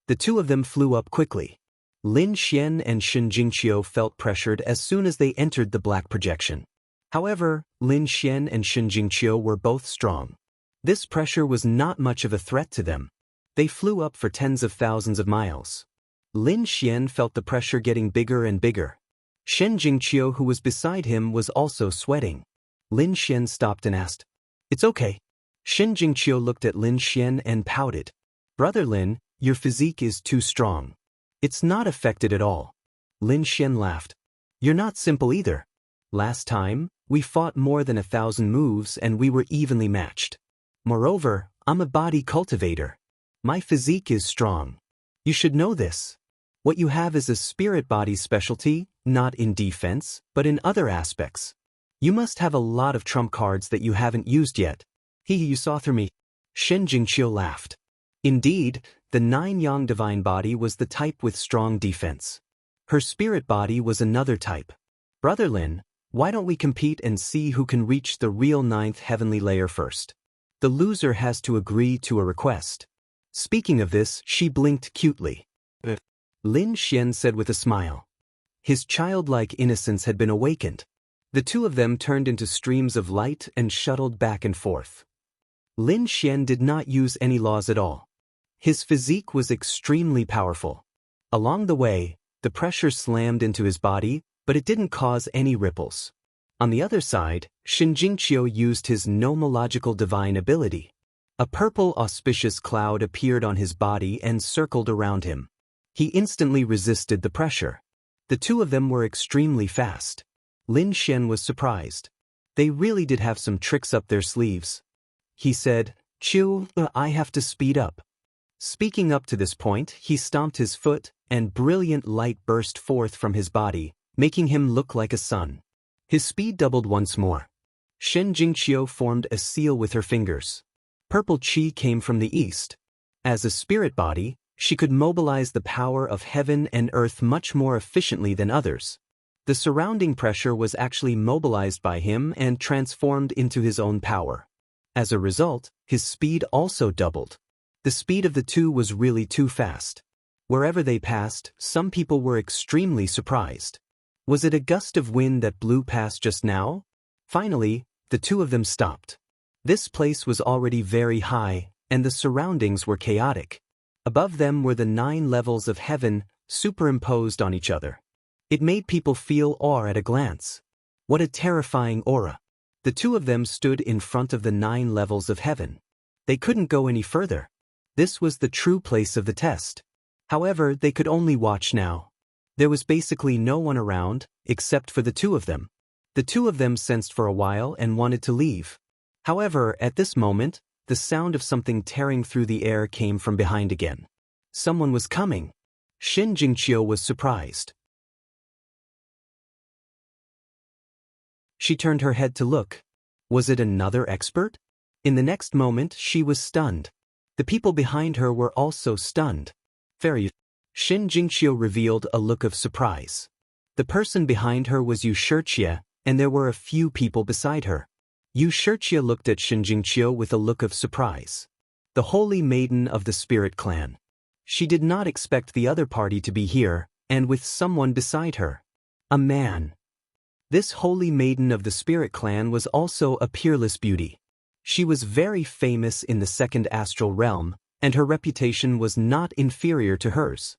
The 2 of them flew up quickly. Lin Xian and Shinjingqiu felt pressured as soon as they entered the black projection. However, Lin Xian and Shen Jingqiu were both strong. This pressure was not much of a threat to them. They flew up for tens of thousands of miles. Lin Xian felt the pressure getting bigger and bigger. Shen Jingqiu, who was beside him, was also sweating. Lin Xian stopped and asked, "It's okay." Shen Jingqiu looked at Lin Xian and pouted. "Brother Lin, your physique is too strong. It's not affected at all." Lin Xian laughed. "You're not simple either. Last time, we fought more than 1,000 moves and we were evenly matched. Moreover, I'm a body cultivator. My physique is strong. You should know this. What you have is a spirit body specialty, not in defense, but in other aspects. You must have a lot of trump cards that you haven't used yet. You saw through me." Shen Jingqiu laughed. Indeed, the 9-yang divine body was the type with strong defense. Her spirit body was another type. "Brother Lin, why don't we compete and see who can reach the real 9th heavenly layer first? The loser has to agree to a request." Speaking of this, she blinked cutely. Lin Xian said with a smile. His childlike innocence had been awakened. The two of them turned into streams of light and shuttled back and forth. Lin Xian did not use any laws at all. His physique was extremely powerful. Along the way, the pressure slammed into his body, but it didn't cause any ripples. On the other side, Shen Jingqiu used his nomological divine ability. A purple auspicious cloud appeared on his body and circled around him. He instantly resisted the pressure. The two of them were extremely fast. Lin Xian was surprised. They really did have some tricks up their sleeves. He said, "Qiu, I have to speed up." Speaking up to this point, he stomped his foot, and brilliant light burst forth from his body, making him look like a sun. His speed doubled once more. Shen Jingqiu formed a seal with her fingers. Purple qi came from the east. As a spirit body, she could mobilize the power of heaven and earth much more efficiently than others. The surrounding pressure was actually mobilized by him and transformed into his own power. As a result, his speed also doubled. The speed of the two was really too fast. Wherever they passed, some people were extremely surprised. Was it a gust of wind that blew past just now? Finally, the two of them stopped. This place was already very high, and the surroundings were chaotic. Above them were the 9 levels of heaven, superimposed on each other. It made people feel awe at a glance. What a terrifying aura. The two of them stood in front of the 9 levels of heaven. They couldn't go any further. This was the true place of the test. However, they could only watch now. There was basically no one around, except for the two of them. The two of them sensed for a while and wanted to leave. However, at this moment, the sound of something tearing through the air came from behind again. Someone was coming. Shen Jingqiu was surprised. She turned her head to look. Was it another expert? In the next moment, she was stunned. The people behind her were also stunned. Very. Shen Jingqiu revealed a look of surprise. The person behind her was Yu Shijie, and there were a few people beside her. Yu Shijie looked at Shen Jingqiu with a look of surprise. The holy maiden of the spirit clan. She did not expect the other party to be here, and with someone beside her. A man. This holy maiden of the spirit clan was also a peerless beauty. She was very famous in the second astral realm, and her reputation was not inferior to hers.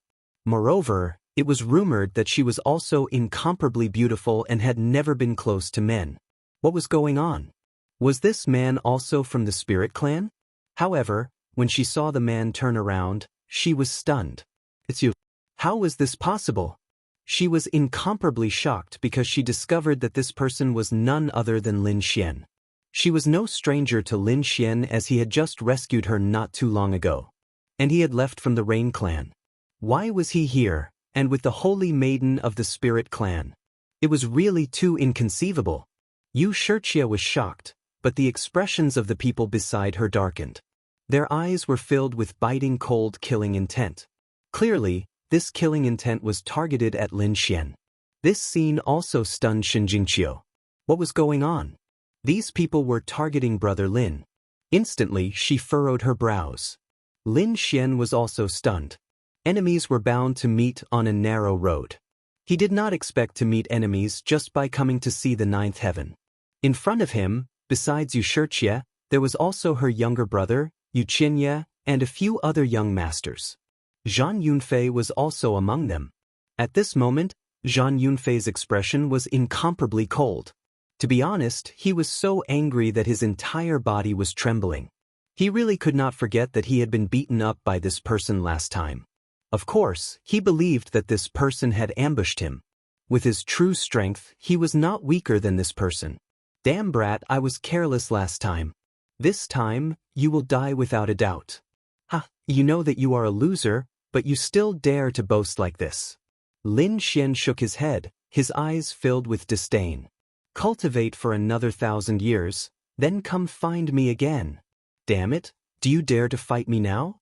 Moreover, it was rumored that she was also incomparably beautiful and had never been close to men. What was going on? Was this man also from the spirit clan? However, when she saw the man turn around, she was stunned. "It's you. How was this possible?" She was incomparably shocked because she discovered that this person was none other than Lin Xian. She was no stranger to Lin Xian as he had just rescued her not too long ago. And he had left from the Rain clan. Why was he here, and with the holy maiden of the spirit clan? It was really too inconceivable. Yu Shijie was shocked, but the expressions of the people beside her darkened. Their eyes were filled with biting cold killing intent. Clearly, this killing intent was targeted at Lin Xian. This scene also stunned Shen Jingqiu. What was going on? These people were targeting Brother Lin. Instantly, she furrowed her brows. Lin Xian was also stunned. Enemies were bound to meet on a narrow road. He did not expect to meet enemies just by coming to see the 9th heaven. In front of him, besides Yushirchia, there was also her younger brother, Yuchinya, and a few other young masters. Zhang Yunfei was also among them. At this moment, Zhang Yunfei's expression was incomparably cold. To be honest, he was so angry that his entire body was trembling. He really could not forget that he had been beaten up by this person last time. Of course, he believed that this person had ambushed him. With his true strength, he was not weaker than this person. Damn brat, I was careless last time. This time, you will die without a doubt. Ha, you know that you are a loser, but you still dare to boast like this. Lin Xian shook his head, his eyes filled with disdain. Cultivate for another 1,000 years, then come find me again. Damn it, do you dare to fight me now?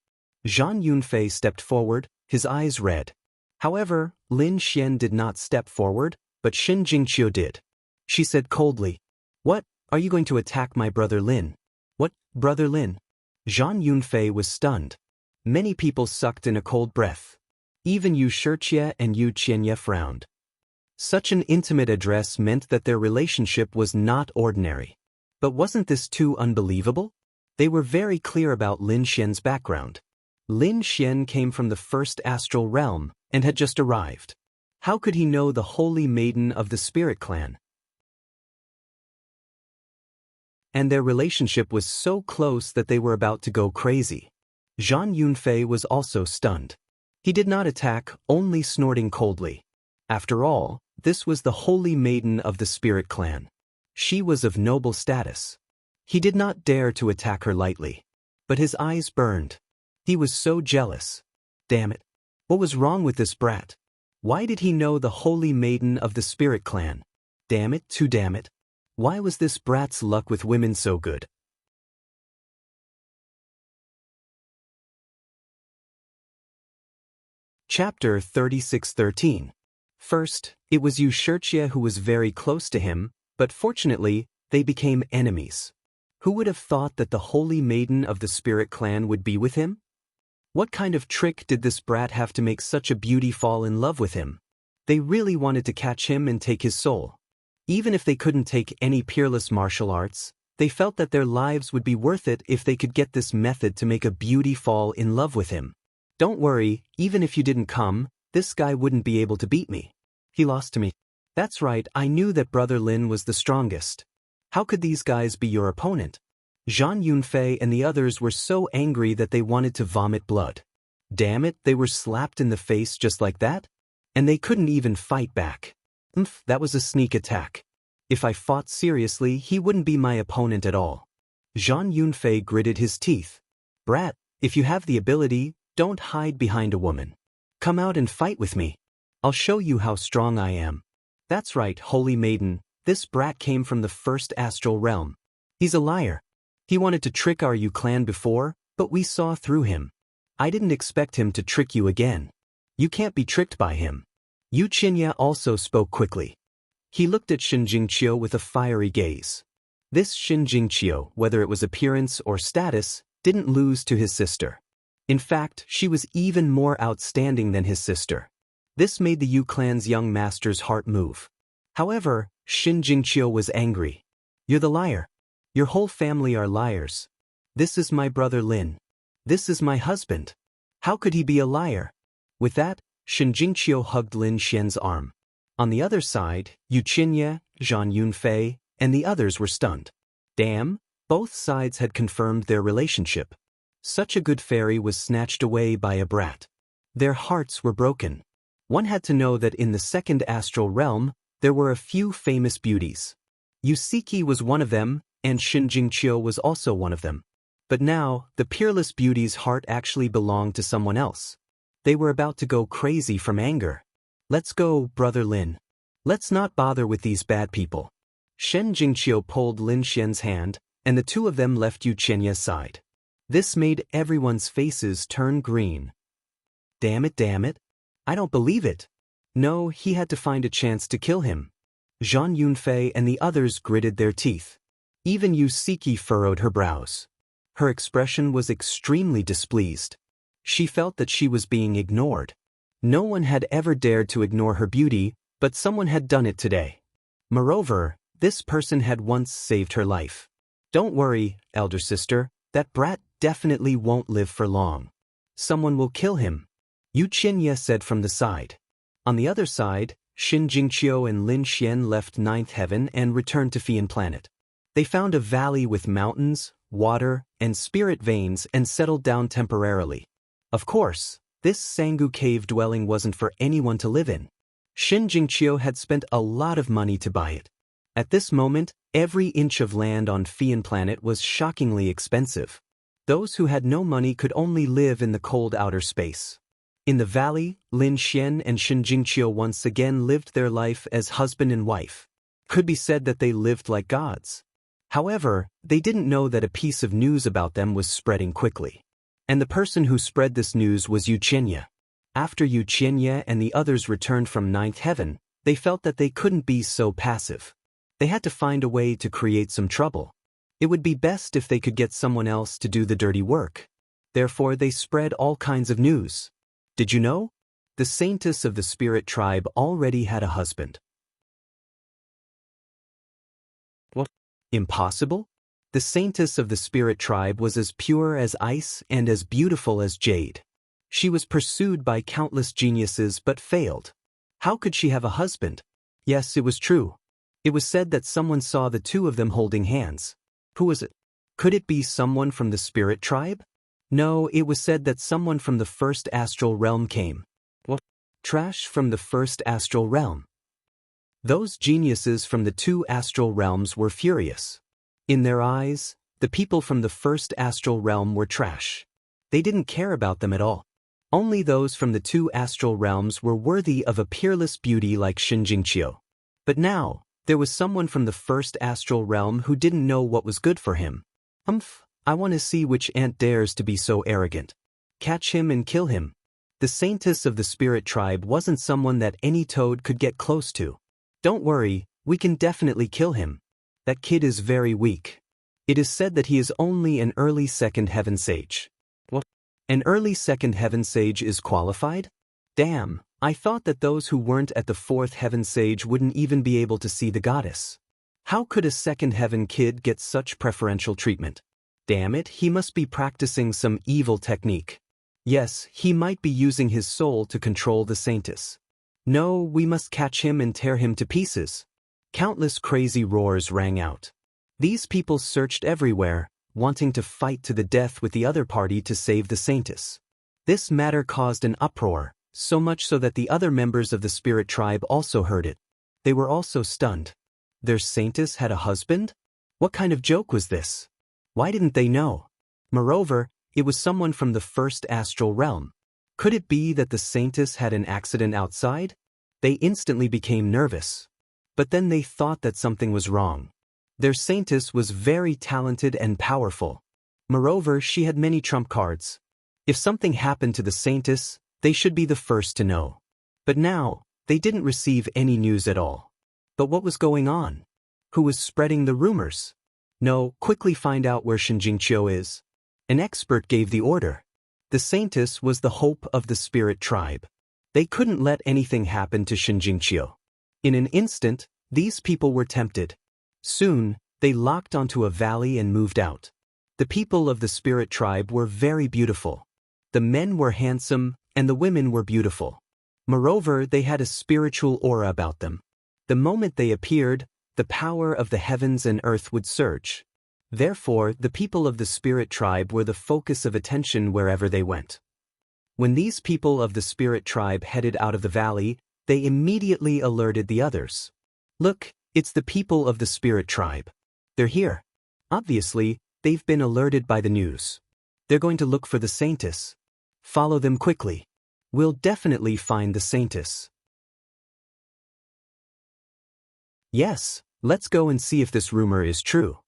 Zhang Yunfei stepped forward, his eyes red. However, Lin Xian did not step forward, but Xin Jingqiu did. She said coldly, "What, are you going to attack my brother Lin?" "What, brother Lin?" Zhang Yunfei was stunned. Many people sucked in a cold breath. Even Yu Shirchie and Yu Qianye frowned. Such an intimate address meant that their relationship was not ordinary. But wasn't this too unbelievable? They were very clear about Lin Xian's background. Lin Xian came from the first astral realm and had just arrived. How could he know the holy maiden of the spirit clan? And their relationship was so close that they were about to go crazy. Zhang Yunfei was also stunned. He did not attack, only snorting coldly. After all, this was the holy maiden of the spirit clan. She was of noble status. He did not dare to attack her lightly. But his eyes burned. He was so jealous. Damn it. What was wrong with this brat? Why did he know the holy maiden of the spirit clan? Damn it, too damn it. Why was this brat's luck with women so good? Chapter 36:13. First, it was Yu Shirchie who was very close to him, but fortunately, they became enemies. Who would have thought that the holy maiden of the spirit clan would be with him? What kind of trick did this brat have to make such a beauty fall in love with him? They really wanted to catch him and take his soul. Even if they couldn't take any peerless martial arts, they felt that their lives would be worth it if they could get this method to make a beauty fall in love with him. Don't worry, even if you didn't come, this guy wouldn't be able to beat me. He lost to me. That's right, I knew that brother Lin was the strongest. How could these guys be your opponent? Zhang Yunfei and the others were so angry that they wanted to vomit blood. Damn it, they were slapped in the face just like that? And they couldn't even fight back. That was a sneak attack. If I fought seriously, he wouldn't be my opponent at all. Zhang Yunfei gritted his teeth. Brat, if you have the ability, don't hide behind a woman. Come out and fight with me. I'll show you how strong I am. That's right, holy maiden, this brat came from the first astral realm. He's a liar. He wanted to trick our Yu clan before, but we saw through him. I didn't expect him to trick you again. You can't be tricked by him. Yu Qianye also spoke quickly. He looked at Xin Jingqiu with a fiery gaze. This Xin Jingqiu, whether it was appearance or status, didn't lose to his sister. In fact, she was even more outstanding than his sister. This made the Yu clan's young master's heart move. However, Xin Jingqiu was angry. You're the liar. Your whole family are liars. This is my brother Lin. This is my husband. How could he be a liar? With that, Xin Jingqiu hugged Lin Xian's arm. On the other side, Yu Qianye, Zhang Yunfei, and the others were stunned. Damn, both sides had confirmed their relationship. Such a good fairy was snatched away by a brat. Their hearts were broken. One had to know that in the second astral realm, there were a few famous beauties. Yusiki was one of them, and Xin Jingqiu was also one of them. But now, the peerless beauty's heart actually belonged to someone else. They were about to go crazy from anger. Let's go, brother Lin. Let's not bother with these bad people. Shen Jingqiu pulled Lin Xian's hand, and the two of them left Yu Qianye's side. This made everyone's faces turn green. Damn it, I don't believe it. No, he had to find a chance to kill him. Zhang Yunfei and the others gritted their teeth. Even Yusiki furrowed her brows. Her expression was extremely displeased. She felt that she was being ignored. No one had ever dared to ignore her beauty, but someone had done it today. Moreover, This person had once saved her life. Don't worry, elder sister, that brat definitely won't live for long. Someone will kill him, Yu Qianye said from the side. On the other side, Xin Jingqiu and Lin Xian left Ninth Heaven and returned to Fian Planet. They found a valley with mountains, water, and spirit veins and settled down temporarily. Of course, this Sangu cave dwelling wasn't for anyone to live in. Xin Jingqiu had spent a lot of money to buy it. At this moment, every inch of land on Fian Planet was shockingly expensive. Those who had no money could only live in the cold outer space. In the valley, Lin Xian and Xin Jingqiu once again lived their life as husband and wife. Could be said that they lived like gods. However, they didn't know that a piece of news about them was spreading quickly. And the person who spread this news was Yu Qianye. After Yu Qianye and the others returned from Ninth Heaven, they felt that they couldn't be so passive. They had to find a way to create some trouble. It would be best if they could get someone else to do the dirty work. Therefore, they spread all kinds of news. Did you know? The saintess of the spirit tribe already had a husband. What? Impossible? The saintess of the spirit tribe was as pure as ice and as beautiful as jade. She was pursued by countless geniuses but failed. How could she have a husband? Yes, it was true. It was said that someone saw the two of them holding hands. Who was it? Could it be someone from the spirit tribe? No, it was said that someone from the first astral realm came. What? Trash from the first astral realm. Those geniuses from the two astral realms were furious. In their eyes, the people from the first astral realm were trash. They didn't care about them at all. Only those from the two astral realms were worthy of a peerless beauty like Xin Jingqiu. But now, there was someone from the first astral realm who didn't know what was good for him. I want to see which ant dares to be so arrogant. Catch him and kill him. The saintess of the spirit tribe wasn't someone that any toad could get close to. Don't worry, we can definitely kill him. That kid is very weak. It is said that he is only an early second heaven sage. What? An early second heaven sage is qualified? Damn, I thought that those who weren't at the fourth heaven sage wouldn't even be able to see the goddess. How could a second heaven kid get such preferential treatment? Damn it, he must be practicing some evil technique. Yes, he might be using his soul to control the saintess. No, we must catch him and tear him to pieces. Countless crazy roars rang out. These people searched everywhere, wanting to fight to the death with the other party to save the saintess. This matter caused an uproar, so much so that the other members of the spirit tribe also heard it. They were also stunned. Their saintess had a husband? What kind of joke was this? Why didn't they know? Moreover, it was someone from the first astral realm. Could it be that the saintess had an accident outside? They instantly became nervous. But then they thought that something was wrong. Their saintess was very talented and powerful. Moreover, she had many trump cards. If something happened to the saintess, they should be the first to know. But now, they didn't receive any news at all. But what was going on? Who was spreading the rumors? No, quickly find out where Xin Jingqiu is. An expert gave the order. The saintess was the hope of the spirit tribe. They couldn't let anything happen to Xin Jingqiu. In an instant, these people were tempted. Soon, they locked onto a valley and moved out. The people of the spirit tribe were very beautiful. The men were handsome, and the women were beautiful. Moreover, they had a spiritual aura about them. The moment they appeared, the power of the heavens and earth would surge. Therefore, the people of the spirit tribe were the focus of attention wherever they went. When these people of the spirit tribe headed out of the valley, they immediately alerted the others. Look, it's the people of the spirit tribe. They're here. Obviously, they've been alerted by the news. They're going to look for the saintess. Follow them quickly. We'll definitely find the saintess. Yes, let's go and see if this rumor is true.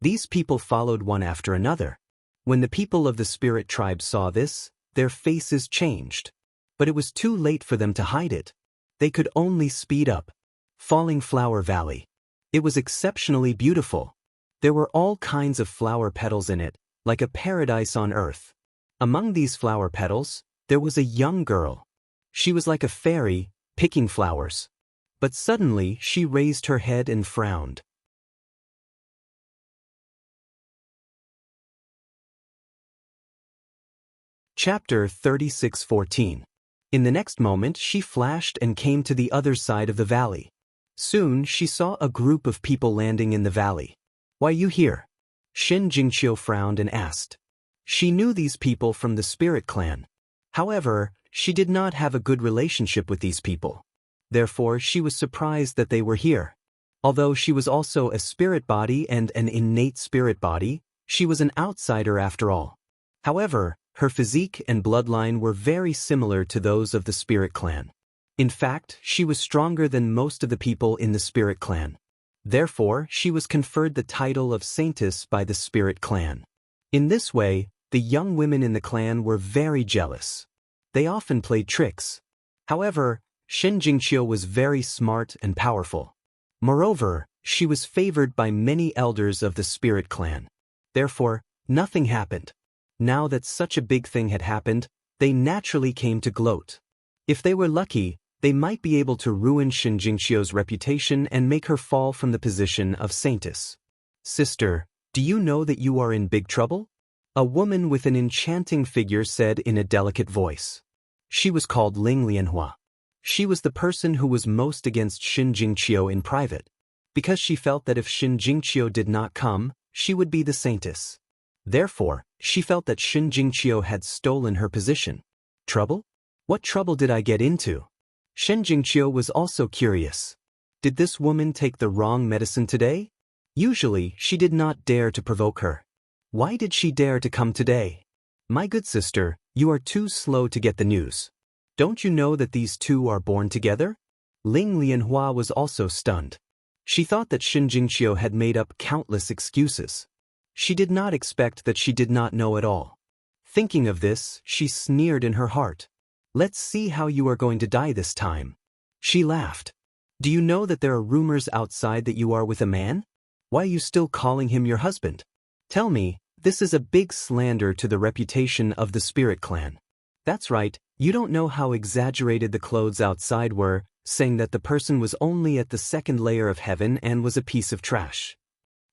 These people followed one after another. When the people of the spirit tribe saw this, their faces changed. But it was too late for them to hide it. They could only speed up. Falling Flower Valley. It was exceptionally beautiful. There were all kinds of flower petals in it, like a paradise on earth. Among these flower petals, there was a young girl. She was like a fairy, picking flowers. But suddenly she raised her head and frowned. Chapter 36:14. In the next moment she flashed and came to the other side of the valley. Soon she saw a group of people landing in the valley. "Why you here?" Shin Jingqiu frowned and asked. She knew these people from the spirit clan. However, she did not have a good relationship with these people. Therefore, she was surprised that they were here. Although she was also a spirit body and an innate spirit body, she was an outsider after all. However, her physique and bloodline were very similar to those of the spirit clan. In fact, she was stronger than most of the people in the spirit clan. Therefore, she was conferred the title of Saintess by the spirit clan. In this way, the young women in the clan were very jealous. They often played tricks. However, Shin Jingqiu was very smart and powerful. Moreover, she was favored by many elders of the spirit clan. Therefore, nothing happened. Now that such a big thing had happened, they naturally came to gloat. If they were lucky, they might be able to ruin Shin Jingqiu's reputation and make her fall from the position of saintess. "Sister, do you know that you are in big trouble?" A woman with an enchanting figure said in a delicate voice. She was called Ling Lianhua. She was the person who was most against Shin Jingqiu in private, because she felt that if Shin Jingqiu did not come, she would be the saintess. Therefore, she felt that Shin Jingqiu had stolen her position. Trouble? What trouble did I get into? Shin Jingqiu was also curious. Did this woman take the wrong medicine today? Usually, she did not dare to provoke her. Why did she dare to come today? "My good sister, you are too slow to get the news. Don't you know that these two are born together?" Ling Lianhua was also stunned. She thought that Shin Jingqiu had made up countless excuses. She did not expect that she did not know at all. Thinking of this, she sneered in her heart. "Let's see how you are going to die this time." She laughed. "Do you know that there are rumors outside that you are with a man? Why are you still calling him your husband? Tell me, this is a big slander to the reputation of the spirit clan." "That's right, you don't know how exaggerated the clothes outside were, saying that the person was only at the second layer of heaven and was a piece of trash.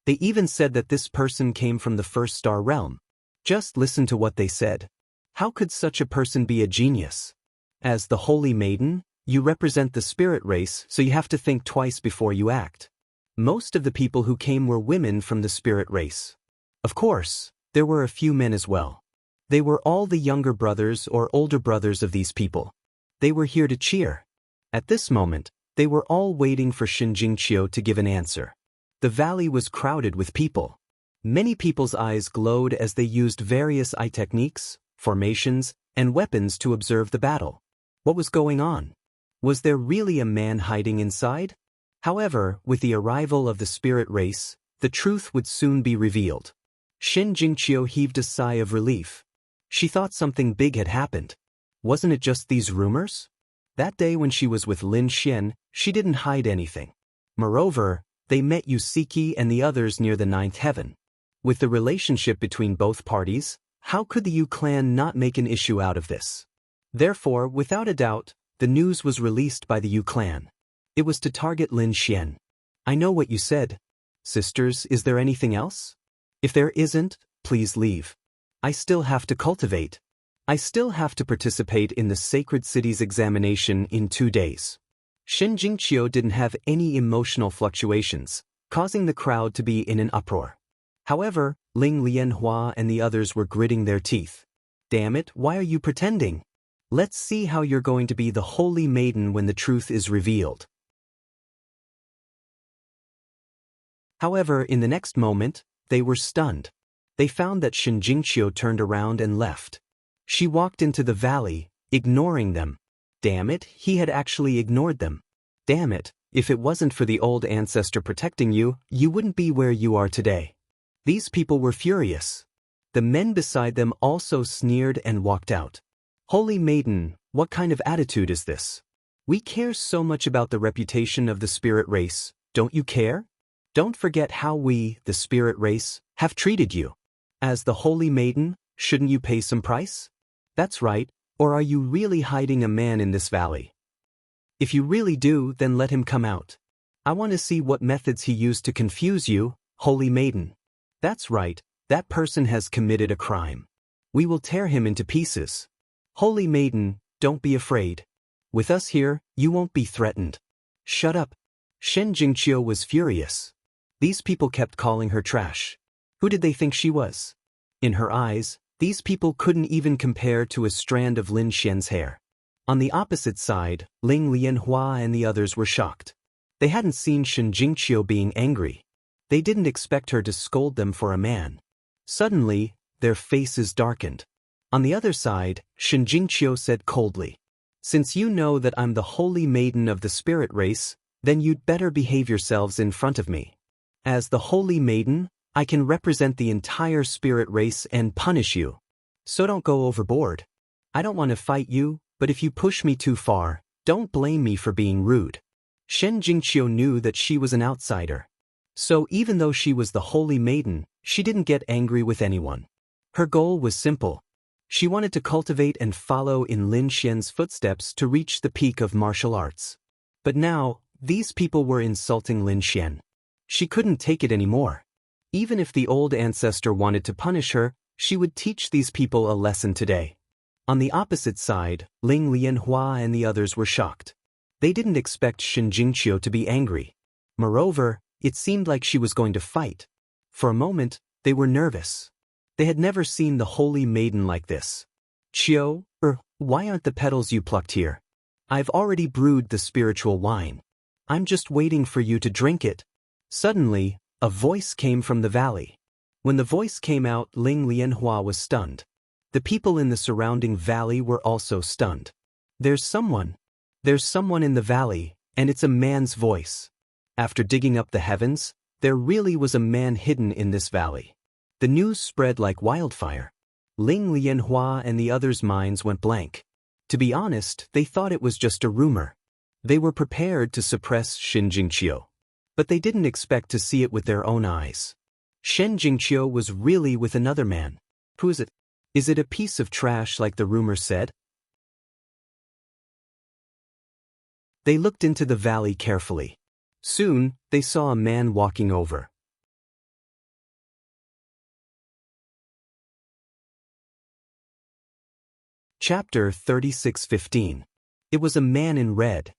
They even said that this person came from the first star realm. Just listen to what they said. How could such a person be a genius? As the holy maiden, you represent the spirit race, so you have to think twice before you act. Most of the people who came were women from the spirit race. Of course, there were a few men as well. They were all the younger brothers or older brothers of these people. They were here to cheer." At this moment, they were all waiting for Shin Jingqiu to give an answer. The valley was crowded with people. Many people's eyes glowed as they used various eye techniques, formations, and weapons to observe the battle. What was going on? Was there really a man hiding inside? However, with the arrival of the spirit race, the truth would soon be revealed. Shin Jingqiu heaved a sigh of relief. She thought something big had happened. Wasn't it just these rumors? That day when she was with Lin Xian, she didn't hide anything. Moreover, they met Yusiki and the others near the ninth heaven. With the relationship between both parties, how could the Yu clan not make an issue out of this? Therefore, without a doubt, the news was released by the Yu clan. It was to target Lin Xian. "I know what you said. Sisters, is there anything else? If there isn't, please leave. I still have to cultivate. I still have to participate in the sacred city's examination in 2 days." Shin Jingqiu didn't have any emotional fluctuations, causing the crowd to be in an uproar. However, Ling Lianhua and the others were gritting their teeth. "Damn it, why are you pretending? Let's see how you're going to be the holy maiden when the truth is revealed." However, in the next moment, they were stunned. They found that Shin Jingqiu turned around and left. She walked into the valley, ignoring them. Damn it, he had actually ignored them. Damn it, if it wasn't for the old ancestor protecting you, you wouldn't be where you are today. These people were furious. The men beside them also sneered and walked out. "Holy maiden, what kind of attitude is this? We care so much about the reputation of the spirit race, don't you care? Don't forget how we, the spirit race, have treated you. As the holy maiden, shouldn't you pay some price? That's right. Or are you really hiding a man in this valley? If you really do, then let him come out. I want to see what methods he used to confuse you, holy maiden. That's right, that person has committed a crime. We will tear him into pieces. Holy maiden, don't be afraid. With us here, you won't be threatened. Shut up. Shen Jingqiu was furious. These people kept calling her trash. Who did they think she was? In her eyes, these people couldn't even compare to a strand of Lin Xian's hair. On the opposite side, Ling Lianhua and the others were shocked. They hadn't seen Shen Jingqiu being angry. They didn't expect her to scold them for a man. Suddenly, their faces darkened. On the other side, Shen Jingqiu said coldly, "Since you know that I'm the holy maiden of the spirit race, then you'd better behave yourselves in front of me. As the holy maiden, I can represent the entire spirit race and punish you. So don't go overboard. I don't want to fight you, but if you push me too far, don't blame me for being rude." Shen Jingqiu knew that she was an outsider. So even though she was the holy maiden, she didn't get angry with anyone. Her goal was simple. She wanted to cultivate and follow in Lin Xian's footsteps to reach the peak of martial arts. But now, these people were insulting Lin Xian. She couldn't take it anymore. Even if the old ancestor wanted to punish her, she would teach these people a lesson today. On the opposite side, Ling Lianhua and the others were shocked. They didn't expect Shen Jingqiu to be angry. Moreover, it seemed like she was going to fight. For a moment, they were nervous. They had never seen the holy maiden like this. "Qiu, why aren't the petals you plucked here? I've already brewed the spiritual wine. I'm just waiting for you to drink it." Suddenly, a voice came from the valley. When the voice came out, Ling Lianhua was stunned. The people in the surrounding valley were also stunned. There's someone in the valley, and it's a man's voice. After digging up the heavens, there really was a man hidden in this valley. The news spread like wildfire. Ling Lianhua and the others' minds went blank. To be honest, they thought it was just a rumor. They were prepared to suppress Shen Jingqiu. But they didn't expect to see it with their own eyes. Shen Jingqiu was really with another man. Who is it? Is it a piece of trash like the rumor said? They looked into the valley carefully. Soon, they saw a man walking over. Chapter 36:15. It was a man in red.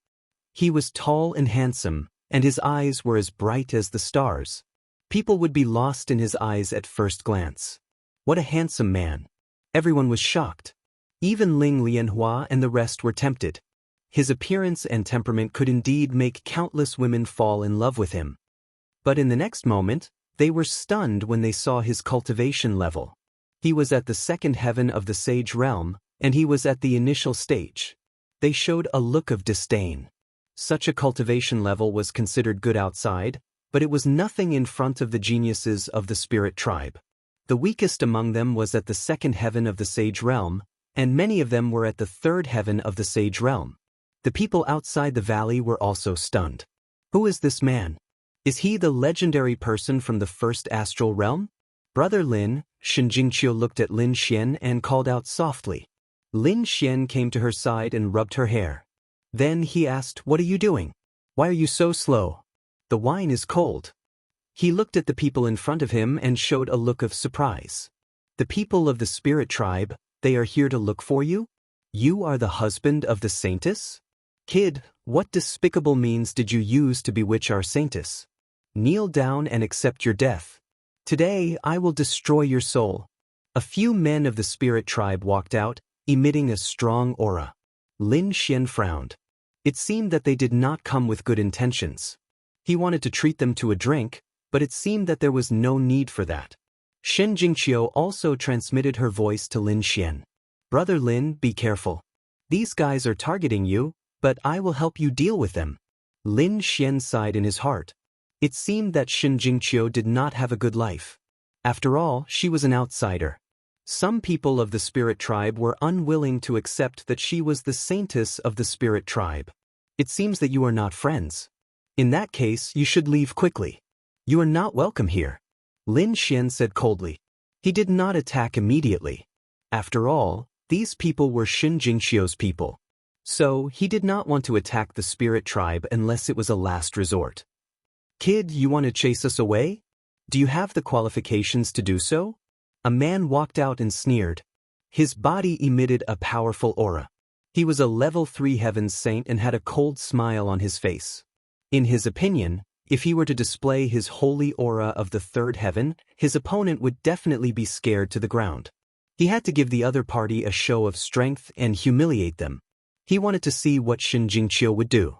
He was tall and handsome, and his eyes were as bright as the stars. People would be lost in his eyes at first glance. What a handsome man. Everyone was shocked. Even Ling Lianhua and the rest were tempted. His appearance and temperament could indeed make countless women fall in love with him. But in the next moment, they were stunned when they saw his cultivation level. He was at the second heaven of the sage realm, and he was at the initial stage. They showed a look of disdain. Such a cultivation level was considered good outside, but it was nothing in front of the geniuses of the spirit tribe. The weakest among them was at the second heaven of the sage realm, and many of them were at the third heaven of the sage realm. The people outside the valley were also stunned. Who is this man? Is he the legendary person from the first astral realm? Brother Lin, Shen Jingqiu looked at Lin Xian and called out softly. Lin Xian came to her side and rubbed her hair. Then he asked, "What are you doing? Why are you so slow? The wine is cold." He looked at the people in front of him and showed a look of surprise. "The people of the spirit tribe, they are here to look for you? You are the husband of the saintess? Kid, what despicable means did you use to bewitch our saintess? Kneel down and accept your death. Today I will destroy your soul." A few men of the spirit tribe walked out, emitting a strong aura. Lin Xian frowned. It seemed that they did not come with good intentions. He wanted to treat them to a drink, but it seemed that there was no need for that. Shen Jingqiu also transmitted her voice to Lin Xian. "Brother Lin, be careful. These guys are targeting you, but I will help you deal with them." Lin Xian sighed in his heart. It seemed that Shen Jingqiu did not have a good life. After all, she was an outsider. Some people of the spirit tribe were unwilling to accept that she was the saintess of the spirit tribe. "It seems that you are not friends. In that case, you should leave quickly. You are not welcome here," Lin Xian said coldly. He did not attack immediately. After all, these people were Shen Jingqiu's people. So, he did not want to attack the spirit tribe unless it was a last resort. "Kid, you want to chase us away? Do you have the qualifications to do so?" A man walked out and sneered. His body emitted a powerful aura. He was a level 3 heavens saint and had a cold smile on his face. In his opinion, if he were to display his holy aura of the third heaven, his opponent would definitely be scared to the ground. He had to give the other party a show of strength and humiliate them. He wanted to see what Shin Jingqiu would do.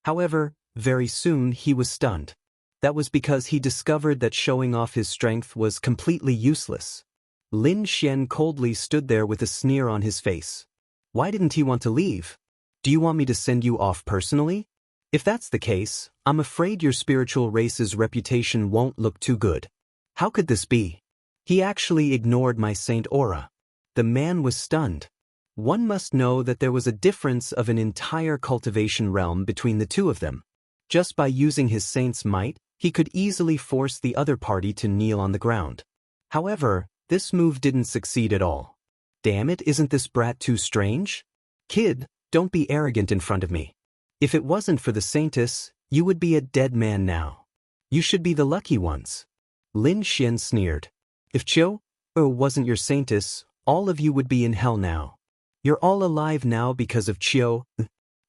However, very soon he was stunned. That was because he discovered that showing off his strength was completely useless. Lin Xian coldly stood there with a sneer on his face. Why didn't he want to leave? Do you want me to send you off personally? If that's the case, I'm afraid your spiritual race's reputation won't look too good. How could this be? He actually ignored my saint aura. The man was stunned. One must know that there was a difference of an entire cultivation realm between the two of them. Just by using his saint's might, he could easily force the other party to kneel on the ground. However, this move didn't succeed at all. Damn it, isn't this brat too strange? Kid, don't be arrogant in front of me. If it wasn't for the saintess, you would be a dead man now. You should be the lucky ones. Lin Xian sneered. If Chiu wasn't your saintess, all of you would be in hell now. You're all alive now because of Chiu.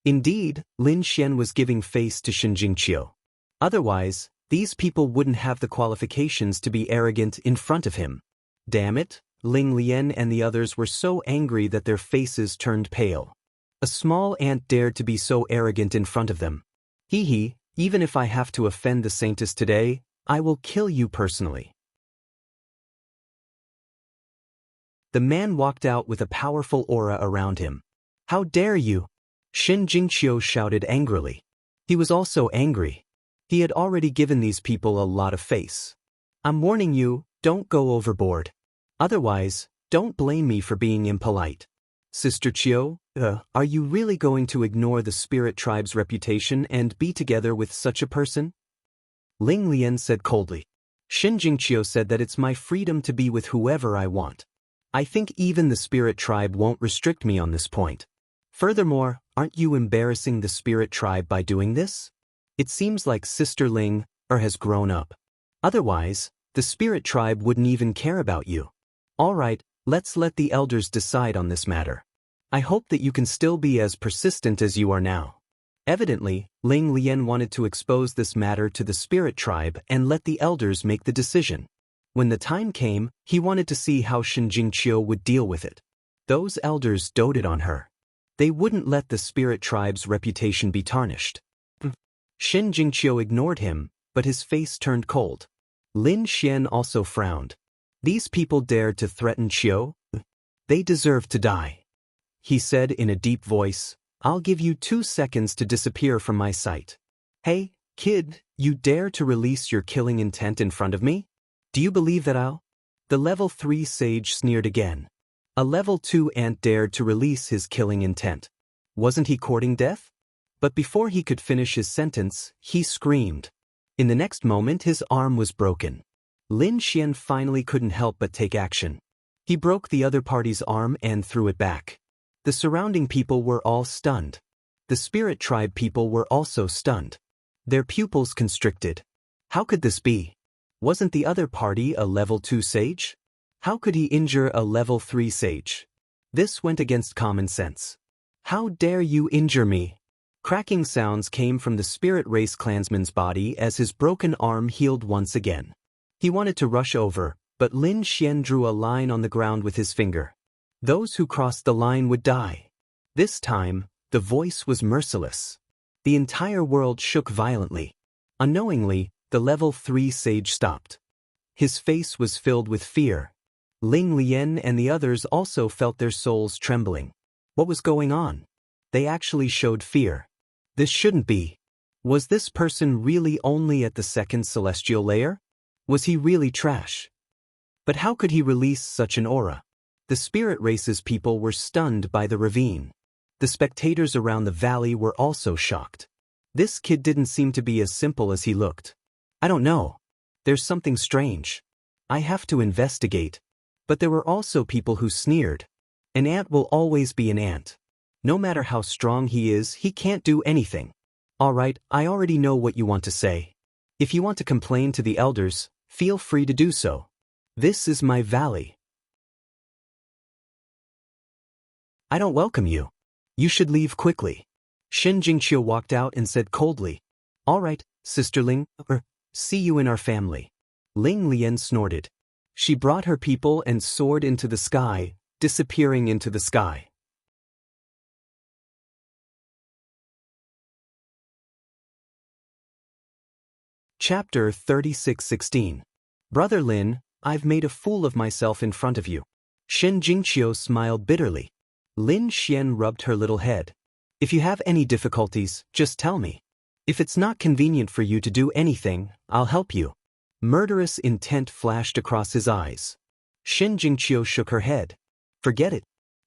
Indeed, Lin Xian was giving face to Shin Jingqiu. Otherwise, these people wouldn't have the qualifications to be arrogant in front of him. Damn it, Ling Lian and the others were so angry that their faces turned pale. A small ant dared to be so arrogant in front of them. Hee hee, even if I have to offend the saintess today, I will kill you personally. The man walked out with a powerful aura around him. How dare you? Shin Jingqiu shouted angrily. He was also angry. He had already given these people a lot of face. I'm warning you, don't go overboard. Otherwise, don't blame me for being impolite. Sister Chiu, are you really going to ignore the spirit tribe's reputation and be together with such a person? Ling Lian said coldly. Shin Jingqiu said that it's my freedom to be with whoever I want. I think even the spirit tribe won't restrict me on this point. Furthermore, aren't you embarrassing the spirit tribe by doing this? It seems like Sister Ling has grown up. Otherwise, the spirit tribe wouldn't even care about you. All right, let's let the elders decide on this matter. I hope that you can still be as persistent as you are now. Evidently, Ling Lian wanted to expose this matter to the spirit tribe and let the elders make the decision. When the time came, he wanted to see how Shin Jingqiu would deal with it. Those elders doted on her. They wouldn't let the spirit tribe's reputation be tarnished. Shin Jingqiu ignored him, but his face turned cold. Lin Xian also frowned. These people dared to threaten Chiu? They deserve to die. He said in a deep voice, I'll give you 2 seconds to disappear from my sight. Hey, kid, you dare to release your killing intent in front of me? Do you believe that I'll? The level 3 sage sneered again. A level 2 ant dared to release his killing intent. Wasn't he courting death? But before he could finish his sentence, he screamed. In the next moment his arm was broken. Lin Xian finally couldn't help but take action. He broke the other party's arm and threw it back. The surrounding people were all stunned. The spirit tribe people were also stunned. Their pupils constricted. How could this be? Wasn't the other party a level 2 sage? How could he injure a level 3 sage? This went against common sense. How dare you injure me? Cracking sounds came from the spirit race clansman's body as his broken arm healed once again. He wanted to rush over, but Lin Xian drew a line on the ground with his finger. Those who crossed the line would die. This time, the voice was merciless. The entire world shook violently. Unknowingly, the level 3 sage stopped. His face was filled with fear. Ling Lian and the others also felt their souls trembling. What was going on? They actually showed fear. This shouldn't be. Was this person really only at the 2nd celestial layer? Was he really trash? But how could he release such an aura? The spirit race's people were stunned by the ravine. The spectators around the valley were also shocked. This kid didn't seem to be as simple as he looked. I don't know. There's something strange. I have to investigate. But there were also people who sneered. An ant will always be an ant. No matter how strong he is, he can't do anything. All right, I already know what you want to say. If you want to complain to the elders, feel free to do so. This is my valley. I don't welcome you. You should leave quickly. Shen Jingqiu walked out and said coldly, All right, Sister Ling, see you in our family. Ling Lian snorted. She brought her people and soared into the sky, disappearing into the sky. Chapter 36:16. Brother Lin, I've made a fool of myself in front of you. Shen Jingqiu smiled bitterly. Lin Xian rubbed her little head. If you have any difficulties, just tell me. If it's not convenient for you to do anything, I'll help you. Murderous intent flashed across his eyes. Shen Jingqiu shook her head. Forget it.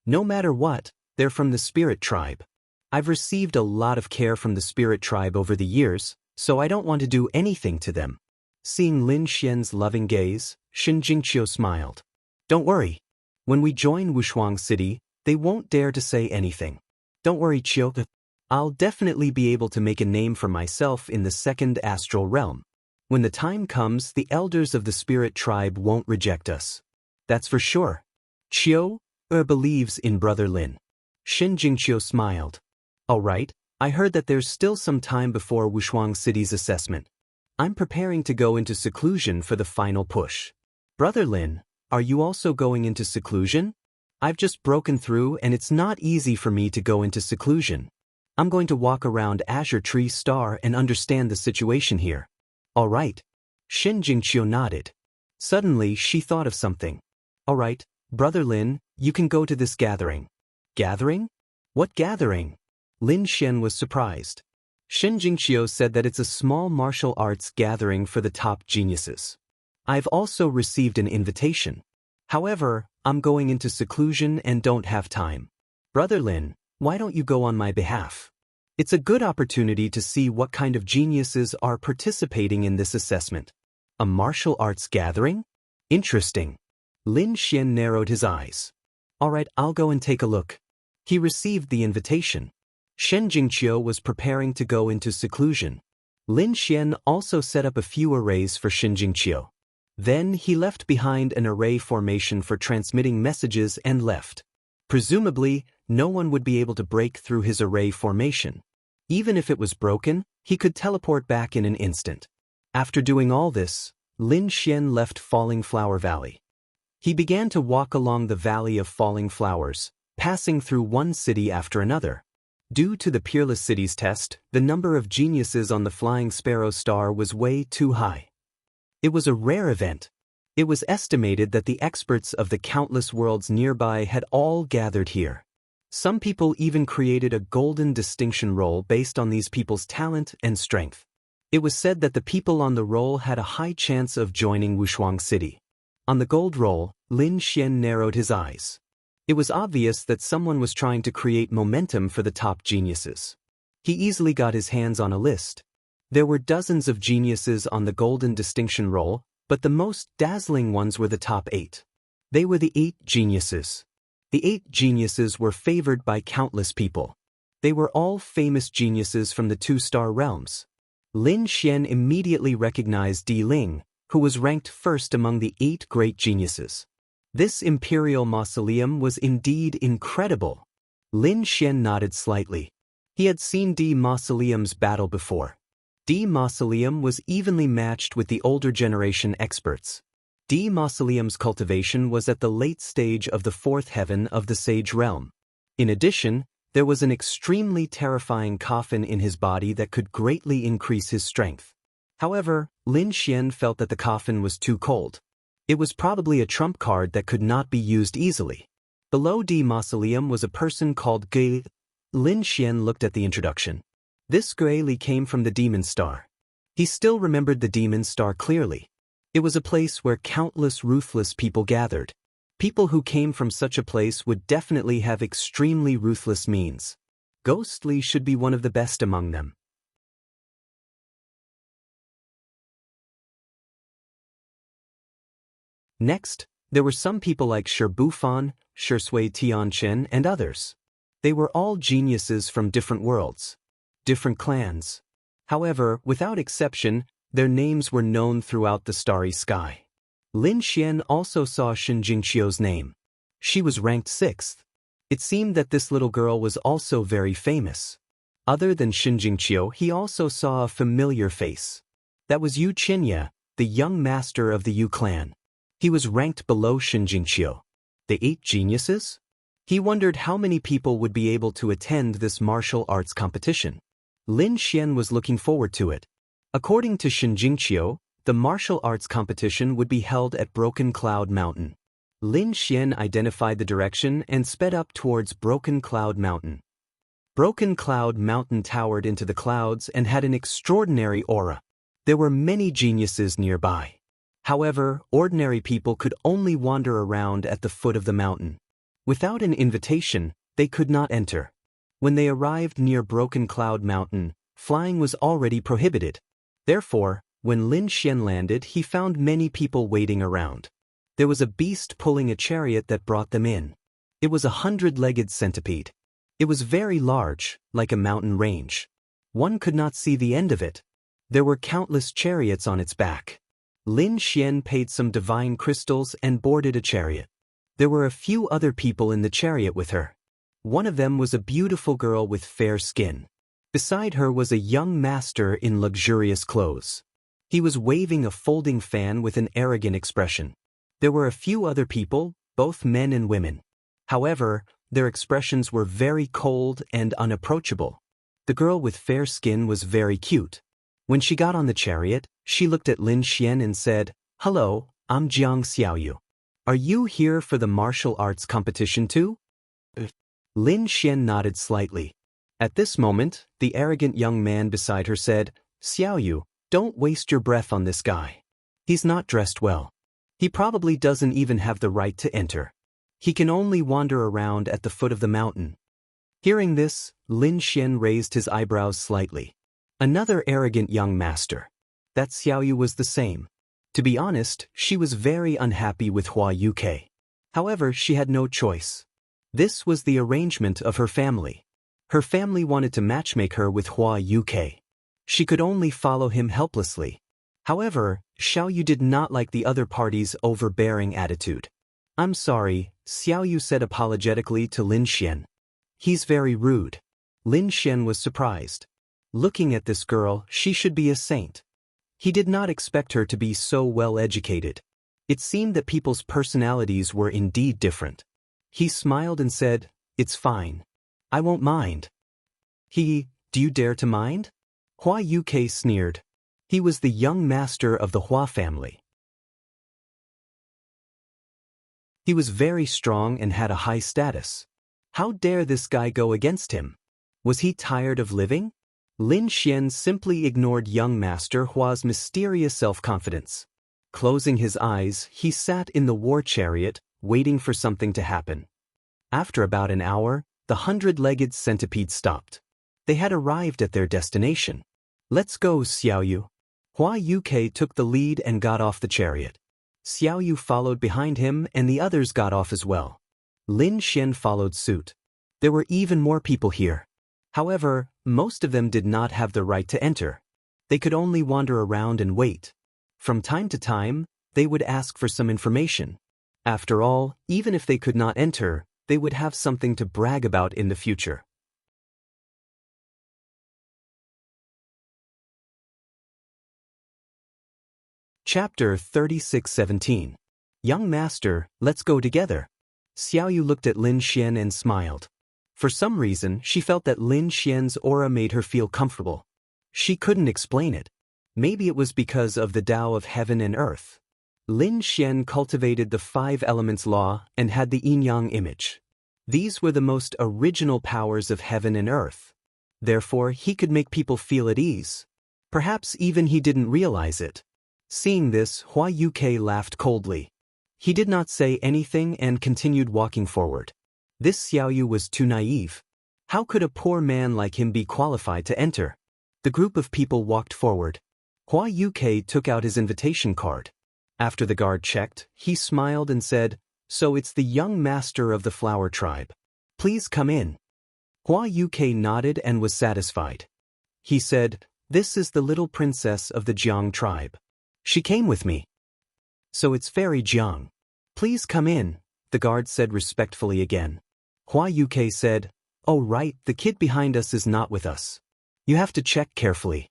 No matter what, they're from the spirit tribe. I've received a lot of care from the spirit tribe over the years, so I don't want to do anything to them. Seeing Lin Xian's loving gaze, Shen Jingqiu smiled. Don't worry. When we join Wushuang City, they won't dare to say anything. Don't worry, Qiu. I'll definitely be able to make a name for myself in the second astral realm. When the time comes, the elders of the spirit tribe won't reject us. That's for sure. Qiu believes in Brother Lin. Shen Jingqiu smiled. All right, I heard that there's still some time before Wushuang City's assessment. I'm preparing to go into seclusion for the final push. Brother Lin, are you also going into seclusion? I've just broken through and it's not easy for me to go into seclusion. I'm going to walk around Azure Tree Star and understand the situation here. All right. Shen Jingqiu nodded. Suddenly, she thought of something. All right, Brother Lin, you can go to this gathering. Gathering? What gathering? Lin Xian was surprised. Shen Jingqiu said that it's a small martial arts gathering for the top geniuses. I've also received an invitation. However, I'm going into seclusion and don't have time. Brother Lin, why don't you go on my behalf? It's a good opportunity to see what kind of geniuses are participating in this assessment. A martial arts gathering? Interesting. Lin Xian narrowed his eyes. All right, I'll go and take a look. He received the invitation. Shen Jingqiu was preparing to go into seclusion. Lin Xian also set up a few arrays for Shen Jingqiu. Then he left behind an array formation for transmitting messages and left. Presumably, no one would be able to break through his array formation. Even if it was broken, he could teleport back in an instant. After doing all this, Lin Xian left Falling Flower Valley. He began to walk along the Valley of Falling Flowers, passing through one city after another. Due to the Peerless Cities test, the number of geniuses on the Flying Sparrow Star was way too high. It was a rare event. It was estimated that the experts of the countless worlds nearby had all gathered here. Some people even created a golden distinction roll based on these people's talent and strength. It was said that the people on the roll had a high chance of joining Wushuang City. On the gold roll, Lin Xian narrowed his eyes. It was obvious that someone was trying to create momentum for the top geniuses. He easily got his hands on a list. There were dozens of geniuses on the golden distinction roll, but the most dazzling ones were the top 8. They were the 8 geniuses. The 8 geniuses were favored by countless people. They were all famous geniuses from the 2-star realms. Lin Xian immediately recognized Di Ling, who was ranked first among the 8 great geniuses. This imperial mausoleum was indeed incredible. Lin Xian nodded slightly. He had seen Di Mausoleum's battle before. Di Mausoleum was evenly matched with the older generation experts. Di Mausoleum's cultivation was at the late stage of the 4th heaven of the Sage realm. In addition, there was an extremely terrifying coffin in his body that could greatly increase his strength. However, Lin Xian felt that the coffin was too cold. It was probably a trump card that could not be used easily. Below Di Mausoleum was a person called Gui. Lin Xian looked at the introduction. This Gui Li came from the Demon Star. He still remembered the Demon Star clearly. It was a place where countless ruthless people gathered. People who came from such a place would definitely have extremely ruthless means. Ghost Li should be one of the best among them. Next, there were some people like Shi Bufan, Shi Sui Tianchen, and others. They were all geniuses from different worlds, different clans. However, without exception, their names were known throughout the starry sky. Lin Xian also saw Shen Jingqiu's name. She was ranked 6th. It seemed that this little girl was also very famous. Other than Shinjingqiu, he also saw a familiar face. That was Yu Qinya, the young master of the Yu clan. He was ranked below Shinjingqiu. The 8 geniuses? He wondered how many people would be able to attend this martial arts competition. Lin Xian was looking forward to it. According to Shinjingqiu, the martial arts competition would be held at Broken Cloud Mountain. Lin Xian identified the direction and sped up towards Broken Cloud Mountain. Broken Cloud Mountain towered into the clouds and had an extraordinary aura. There were many geniuses nearby. However, ordinary people could only wander around at the foot of the mountain. Without an invitation, they could not enter. When they arrived near Broken Cloud Mountain, flying was already prohibited. Therefore, when Lin Xian landed, he found many people waiting around. There was a beast pulling a chariot that brought them in. It was a 100-legged centipede. It was very large, like a mountain range. One could not see the end of it. There were countless chariots on its back. Lin Xian paid some divine crystals and boarded a chariot. There were a few other people in the chariot with her. One of them was a beautiful girl with fair skin. Beside her was a young master in luxurious clothes. He was waving a folding fan with an arrogant expression. There were a few other people, both men and women. However, their expressions were very cold and unapproachable. The girl with fair skin was very cute. When she got on the chariot, she looked at Lin Xian and said, "Hello, I'm Jiang Xiaoyu. Are you here for the martial arts competition too?" Lin Xian nodded slightly. At this moment, the arrogant young man beside her said, "Xiaoyu, don't waste your breath on this guy. He's not dressed well. He probably doesn't even have the right to enter. He can only wander around at the foot of the mountain." Hearing this, Lin Xian raised his eyebrows slightly. Another arrogant young master. That Xiaoyu was the same. To be honest, she was very unhappy with Hua Yuke. However, she had no choice. This was the arrangement of her family. Her family wanted to matchmake her with Hua Yuke. She could only follow him helplessly. However, Xiaoyu did not like the other party's overbearing attitude. "I'm sorry," Xiaoyu said apologetically to Lin Xian. "He's very rude." Lin Xian was surprised. Looking at this girl, she should be a saint. He did not expect her to be so well educated. It seemed that people's personalities were indeed different. He smiled and said, "It's fine. I won't mind." Do you dare to mind?" Hua Yuke sneered. He was the young master of the Hua family. He was very strong and had a high status. How dare this guy go against him? Was he tired of living? Lin Xian simply ignored young master Hua's mysterious self-confidence. Closing his eyes, he sat in the war chariot, waiting for something to happen. After about an hour, the 100-legged centipede stopped. They had arrived at their destination. "Let's go, Xiaoyu." Hua Yuke took the lead and got off the chariot. Xiaoyu followed behind him and the others got off as well. Lin Xian followed suit. There were even more people here. However, most of them did not have the right to enter. They could only wander around and wait. From time to time, they would ask for some information. After all, even if they could not enter, they would have something to brag about in the future. Chapter 36:17. Young Master, let's go together. Xiaoyu looked at Lin Xian and smiled. For some reason, she felt that Lin Xian's aura made her feel comfortable. She couldn't explain it. Maybe it was because of the Tao of heaven and earth. Lin Xian cultivated the 5 elements law and had the yin-yang image. These were the most original powers of heaven and earth. Therefore, he could make people feel at ease. Perhaps even he didn't realize it. Seeing this, Hua Yuke laughed coldly. He did not say anything and continued walking forward. This Xiaoyu was too naive. How could a poor man like him be qualified to enter? The group of people walked forward. Hua Yuke took out his invitation card. After the guard checked, he smiled and said, "So it's the young master of the flower tribe. Please come in." Hua Yuke nodded and was satisfied. He said, "This is the little princess of the Jiang tribe. She came with me." "So it's Fairy Jiang. Please come in," the guard said respectfully again. Hua Yuke said, "Oh right, the kid behind us is not with us. You have to check carefully."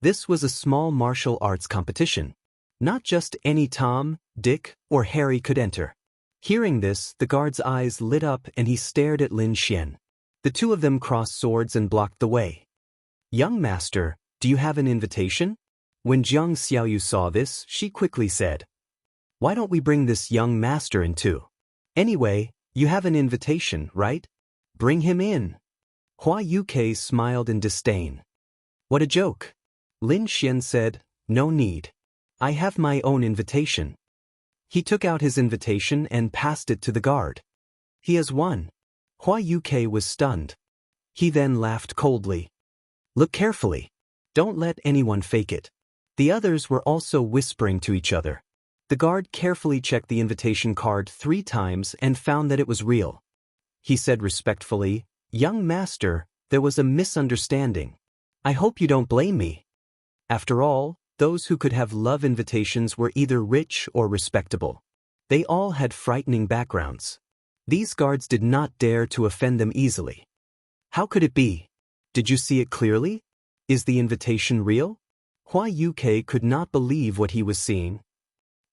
This was a small martial arts competition. Not just any Tom, Dick, or Harry could enter. Hearing this, the guard's eyes lit up and he stared at Lin Xian. The two of them crossed swords and blocked the way. "Young master, do you have an invitation?" When Jiang Xiaoyu saw this, she quickly said, "Why don't we bring this young master in too? Anyway, you have an invitation, right? Bring him in." Hua Yuke smiled in disdain. "What a joke." Lin Xian said, "No need. I have my own invitation." He took out his invitation and passed it to the guard. "He has won." Hua Yuke was stunned. He then laughed coldly. "Look carefully. Don't let anyone fake it." The others were also whispering to each other. The guard carefully checked the invitation card 3 times and found that it was real. He said respectfully, "Young master, there was a misunderstanding. I hope you don't blame me." After all, those who could have love invitations were either rich or respectable. They all had frightening backgrounds. These guards did not dare to offend them easily. How could it be? Did you see it clearly? Is the invitation real? Hua Yuke could not believe what he was seeing.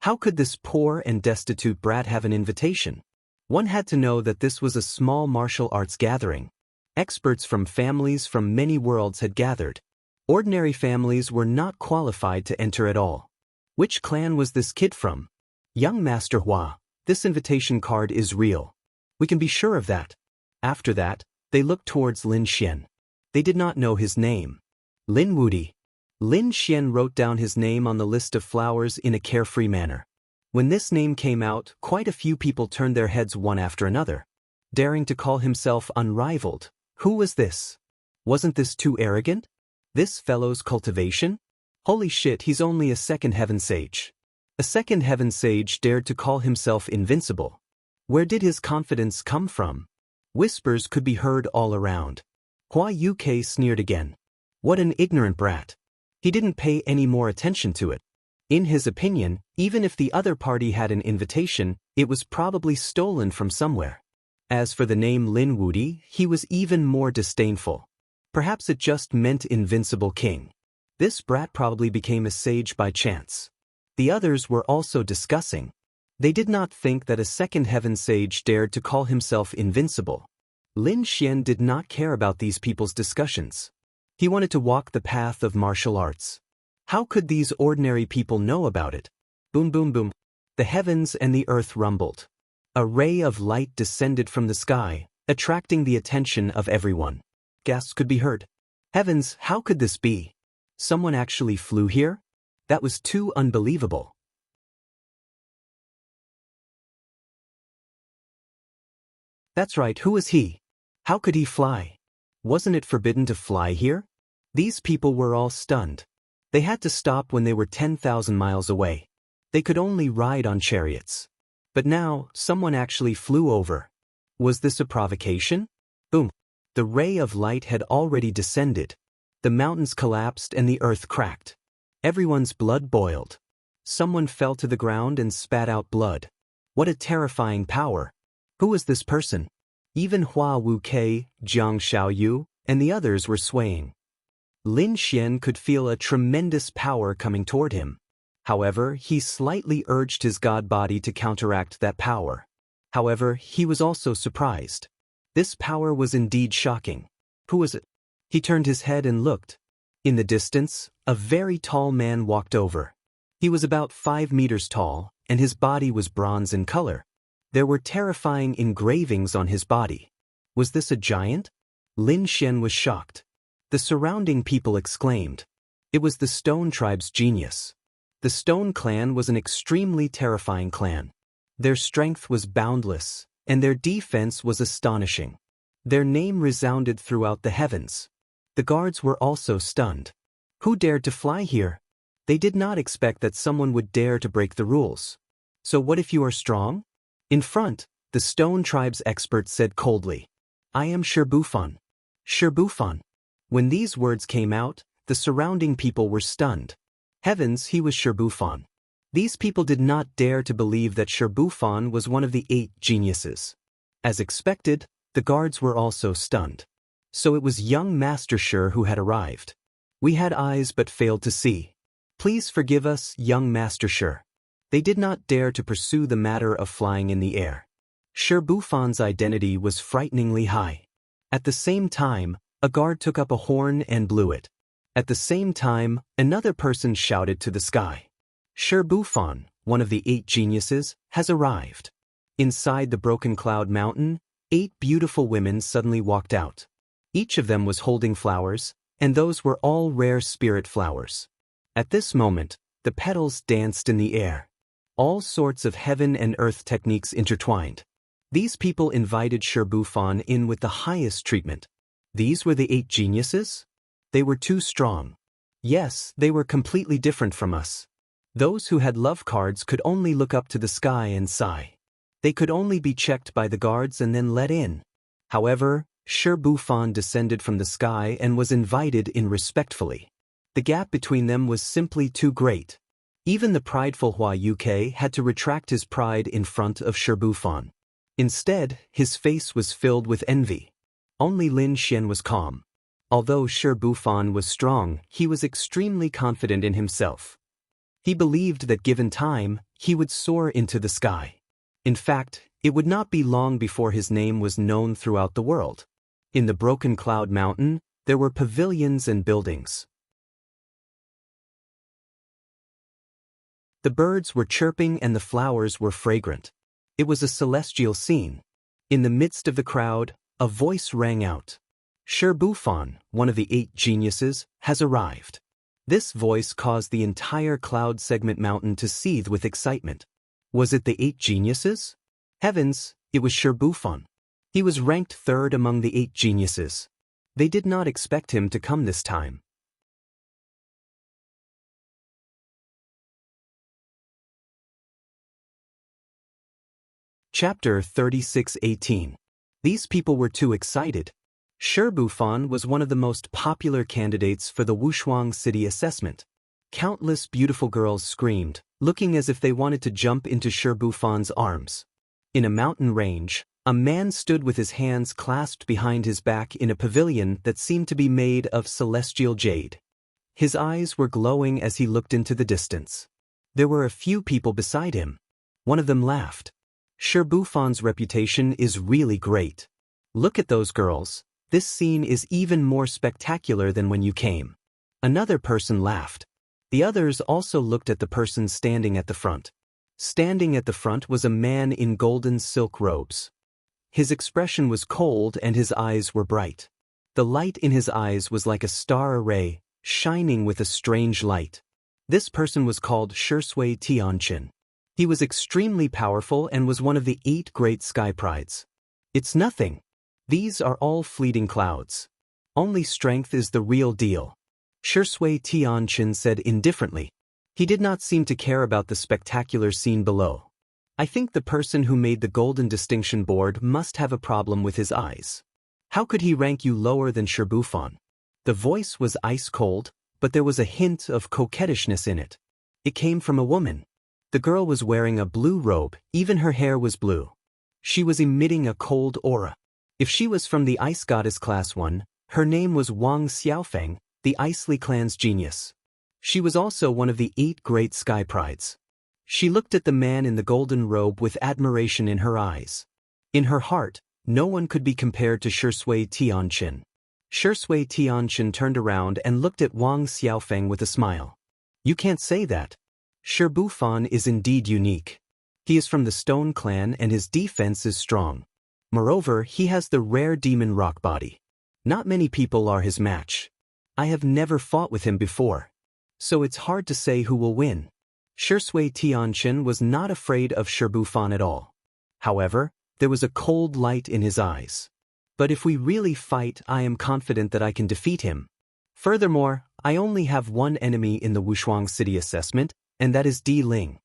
How could this poor and destitute brat have an invitation? One had to know that this was a small martial arts gathering. Experts from families from many worlds had gathered. Ordinary families were not qualified to enter at all. Which clan was this kid from? "Young Master Hua, this invitation card is real. We can be sure of that." After that, they looked towards Lin Xian. They did not know his name. Lin Wudi. Lin Xian wrote down his name on the list of flowers in a carefree manner. When this name came out, quite a few people turned their heads one after another. Daring to call himself unrivaled. Who was this? Wasn't this too arrogant? This fellow's cultivation? Holy shit, he's only a second heaven sage. A second heaven sage dared to call himself invincible. Where did his confidence come from? Whispers could be heard all around. Hua Yuke sneered again. What an ignorant brat. He didn't pay any more attention to it. In his opinion, even if the other party had an invitation, it was probably stolen from somewhere. As for the name Lin Wudi, he was even more disdainful. Perhaps it just meant invincible king. This brat probably became a sage by chance. The others were also discussing. They did not think that a second heaven sage dared to call himself invincible. Lin Xian did not care about these people's discussions. He wanted to walk the path of martial arts. How could these ordinary people know about it? Boom boom boom. The heavens and the earth rumbled. A ray of light descended from the sky, attracting the attention of everyone. Gasps could be heard. Heavens, how could this be? Someone actually flew here? That was too unbelievable. That's right, who is he? How could he fly? Wasn't it forbidden to fly here? These people were all stunned. They had to stop when they were 10,000 miles away. They could only ride on chariots. But now, someone actually flew over. Was this a provocation? Boom. The ray of light had already descended. The mountains collapsed and the earth cracked. Everyone's blood boiled. Someone fell to the ground and spat out blood. What a terrifying power. Who was this person? Even Hua Wuke, Jiang Xiaoyu, and the others were swaying. Lin Xian could feel a tremendous power coming toward him. However, he slightly urged his god body to counteract that power. However, he was also surprised. This power was indeed shocking. Who was it? He turned his head and looked. In the distance, a very tall man walked over. He was about 5 meters tall, and his body was bronze in color. There were terrifying engravings on his body. Was this a giant? Lin Xian was shocked. The surrounding people exclaimed. It was the Stone Tribe's genius. The Stone Clan was an extremely terrifying clan. Their strength was boundless, and their defense was astonishing. Their name resounded throughout the heavens. The guards were also stunned. Who dared to fly here? They did not expect that someone would dare to break the rules. So what if you are strong? In front, the Stone Tribe's expert said coldly, I am Shirbufan. Shirbufan. When these words came out, the surrounding people were stunned. Heavens, he was Shirbufan. These people did not dare to believe that Shirbufan was one of the 8 geniuses. As expected, The guards were also stunned. So it was young Master Shi who had arrived. We had eyes but failed to see. Please forgive us, young Master Shi. They did not dare to pursue the matter of flying in the air. Shi Bufan's identity was frighteningly high. At the same time, a guard took up a horn and blew it. At the same time, another person shouted to the sky. Shi Bufan, one of the 8 geniuses, has arrived. Inside the broken cloud mountain, 8 beautiful women suddenly walked out. Each of them was holding flowers, and those were all rare spirit flowers. At this moment, the petals danced in the air. All sorts of heaven and earth techniques intertwined. These people invited Shi Bufan in with the highest treatment. These were the 8 geniuses? They were too strong. Yes, they were completely different from us. Those who had love cards could only look up to the sky and sigh. They could only be checked by the guards and then let in. However, Shi Bufan descended from the sky and was invited in respectfully. The gap between them was simply too great. Even the prideful Hua Uk had to retract his pride in front of Shi Bufan. Instead, his face was filled with envy. Only Lin Xian was calm. Although Shi Bufan was strong, he was extremely confident in himself. He believed that given time, he would soar into the sky. In fact, it would not be long before his name was known throughout the world. In the broken cloud mountain, there were pavilions and buildings. The birds were chirping and the flowers were fragrant. It was a celestial scene. In the midst of the crowd, a voice rang out. Shi Bufan, one of the 8 geniuses, has arrived. This voice caused the entire cloud segment mountain to seethe with excitement. Was it the 8 geniuses? Heavens, it was Shi Bufan. He was ranked 3rd among the 8 geniuses. They did not expect him to come this time. Chapter 36:18. These people were too excited. Shi Bufan was one of the most popular candidates for the Wushuang City assessment. Countless beautiful girls screamed, looking as if they wanted to jump into Shi Bufan's arms. In a mountain range, a man stood with his hands clasped behind his back in a pavilion that seemed to be made of celestial jade. His eyes were glowing as he looked into the distance. There were a few people beside him. One of them laughed. Shi Bufan's reputation is really great. Look at those girls. This scene is even more spectacular than when you came. Another person laughed. The others also looked at the person standing at the front. Standing at the front was a man in golden silk robes. His expression was cold and his eyes were bright. The light in his eyes was like a star array, shining with a strange light. This person was called Shi Tianqin. He was extremely powerful and was one of the 8 great sky prides. It's nothing. These are all fleeting clouds. Only strength is the real deal. Shi Tianqin said indifferently. He did not seem to care about the spectacular scene below. I think the person who made the golden distinction board must have a problem with his eyes. How could he rank you lower than Shi Bufan? The voice was ice cold, but there was a hint of coquettishness in it. It came from a woman. The girl was wearing a blue robe, even her hair was blue. She was emitting a cold aura. If she was from the Ice Goddess Class 1, her name was Wang Xiaofeng, the Icely Clan's genius. She was also one of the 8 great sky prides. She looked at the man in the golden robe with admiration in her eyes. In her heart, no one could be compared to Shi Tianqin. Shi Tianqin turned around and looked at Wang Xiaofeng with a smile. You can't say that. Shi Bufan is indeed unique. He is from the Stone Clan and his defense is strong. Moreover, he has the rare demon rock body. Not many people are his match. I have never fought with him before. So it's hard to say who will win. Shi Tianqin was not afraid of Shi Bufan at all. However, there was a cold light in his eyes. But if we really fight, I am confident that I can defeat him. Furthermore, I only have one enemy in the Wushuang City assessment, and that is Di Ling.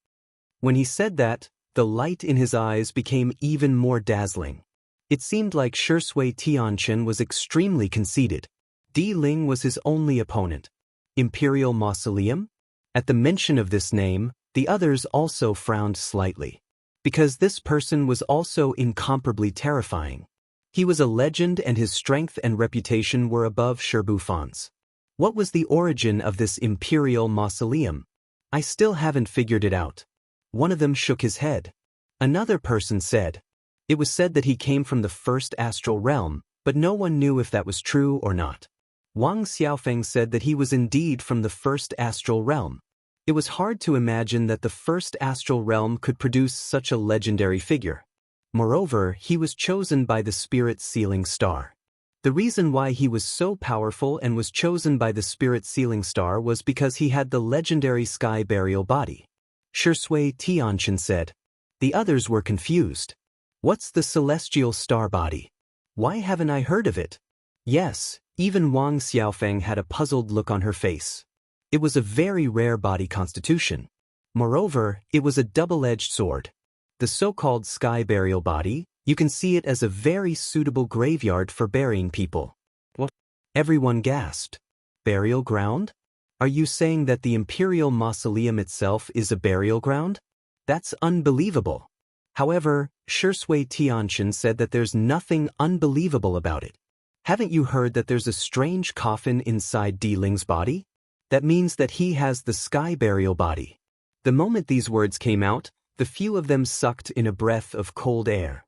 When he said that, the light in his eyes became even more dazzling. It seemed like Shi Tianqin was extremely conceited. Di Ling was his only opponent. Imperial Mausoleum? At the mention of this name, the others also frowned slightly. Because this person was also incomparably terrifying. He was a legend and his strength and reputation were above Sherbufon's. What was the origin of this imperial mausoleum? I still haven't figured it out. One of them shook his head. Another person said. It was said that he came from the first astral realm, but no one knew if that was true or not. Wang Xiaofeng said that he was indeed from the first astral realm. It was hard to imagine that the first astral realm could produce such a legendary figure. Moreover, he was chosen by the spirit sealing star. The reason why he was so powerful and was chosen by the spirit sealing star was because he had the legendary sky burial body. Shui Tianchen said. The others were confused. What's the celestial star body? Why haven't I heard of it? Yes, even Wang Xiaofeng had a puzzled look on her face. It was a very rare body constitution. Moreover, it was a double-edged sword. The so-called sky burial body, you can see it as a very suitable graveyard for burying people. What? Everyone gasped. Burial ground? Are you saying that the imperial mausoleum itself is a burial ground? That's unbelievable. However, Shui Tianchen said that there's nothing unbelievable about it. Haven't you heard that there's a strange coffin inside Di Ling's body? That means that he has the sky burial body. The moment these words came out, the few of them sucked in a breath of cold air.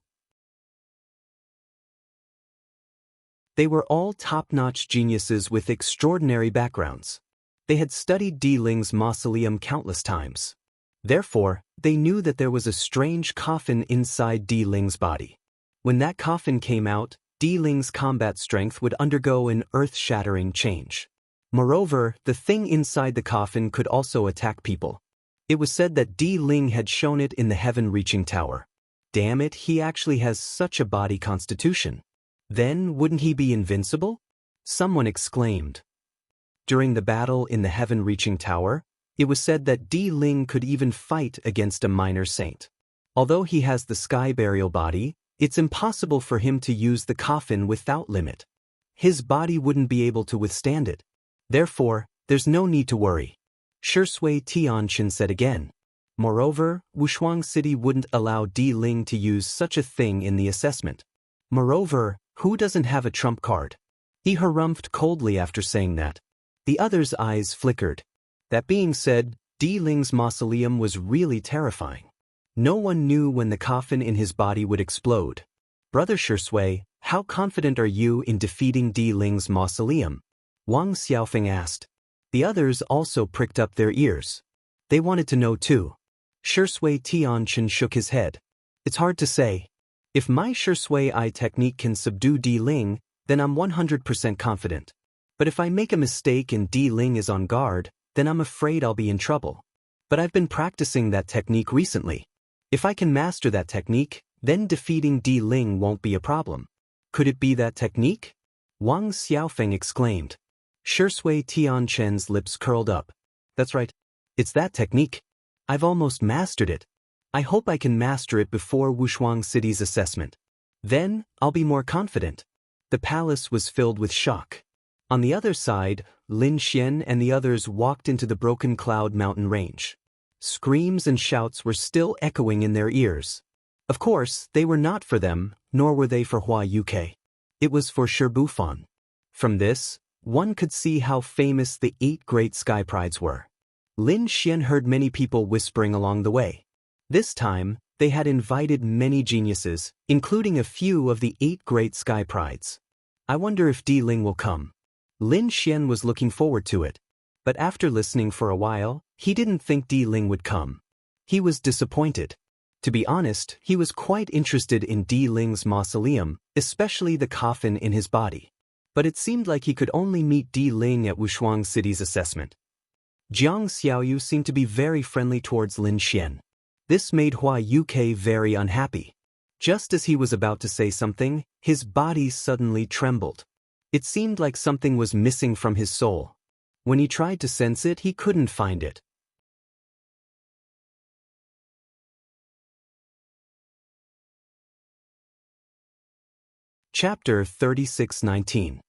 They were all top-notch geniuses with extraordinary backgrounds. They had studied Di Ling's mausoleum countless times. Therefore, they knew that there was a strange coffin inside Di Ling's body. When that coffin came out, Di Ling's combat strength would undergo an earth-shattering change. Moreover, the thing inside the coffin could also attack people. It was said that Di Ling had shown it in the heaven-reaching tower. Damn it, he actually has such a body constitution. Then, wouldn't he be invincible? Someone exclaimed. During the battle in the heaven-reaching tower, it was said that Di Ling could even fight against a minor saint. Although he has the sky burial body, it's impossible for him to use the coffin without limit. His body wouldn't be able to withstand it. Therefore, there's no need to worry. Shui Tianchen said again. Moreover, Wushuang City wouldn't allow Di Ling to use such a thing in the assessment. Moreover, who doesn't have a trump card? He harumphed coldly after saying that. The other's eyes flickered. That being said, Di Ling's mausoleum was really terrifying. No one knew when the coffin in his body would explode. Brother Shui, how confident are you in defeating Di Ling's mausoleum? Wang Xiaofeng asked. The others also pricked up their ears. They wanted to know too. Shui Tianchen shook his head. It's hard to say. If my Shui eye technique can subdue Di Ling, then I'm 100% confident. But if I make a mistake and Di Ling is on guard, then I'm afraid I'll be in trouble. But I've been practicing that technique recently. If I can master that technique, then defeating Di Ling won't be a problem. Could it be that technique? Wang Xiaofeng exclaimed. Shui Tianchen's lips curled up. That's right. It's that technique. I've almost mastered it. I hope I can master it before Wushuang City's assessment. Then, I'll be more confident. The palace was filled with shock. On the other side, Lin Xian and the others walked into the Broken Cloud mountain range. Screams and shouts were still echoing in their ears. Of course, they were not for them, nor were they for Hua Yuke. It was for Sherbufan. From this, one could see how famous the 8 great sky prides were. Lin Xian heard many people whispering along the way. This time, they had invited many geniuses, including a few of the 8 great sky prides. I wonder if Di Ling will come. Lin Xian was looking forward to it. But after listening for a while, he didn't think Di Ling would come. He was disappointed. To be honest, he was quite interested in Di Ling's mausoleum, especially the coffin in his body. But it seemed like he could only meet Di Ling at Wushuang City's assessment. Jiang Xiaoyu seemed to be very friendly towards Lin Xian. This made Hua Yuke very unhappy. Just as he was about to say something, his body suddenly trembled. It seemed like something was missing from his soul. When he tried to sense it, he couldn't find it. Chapter 36:19.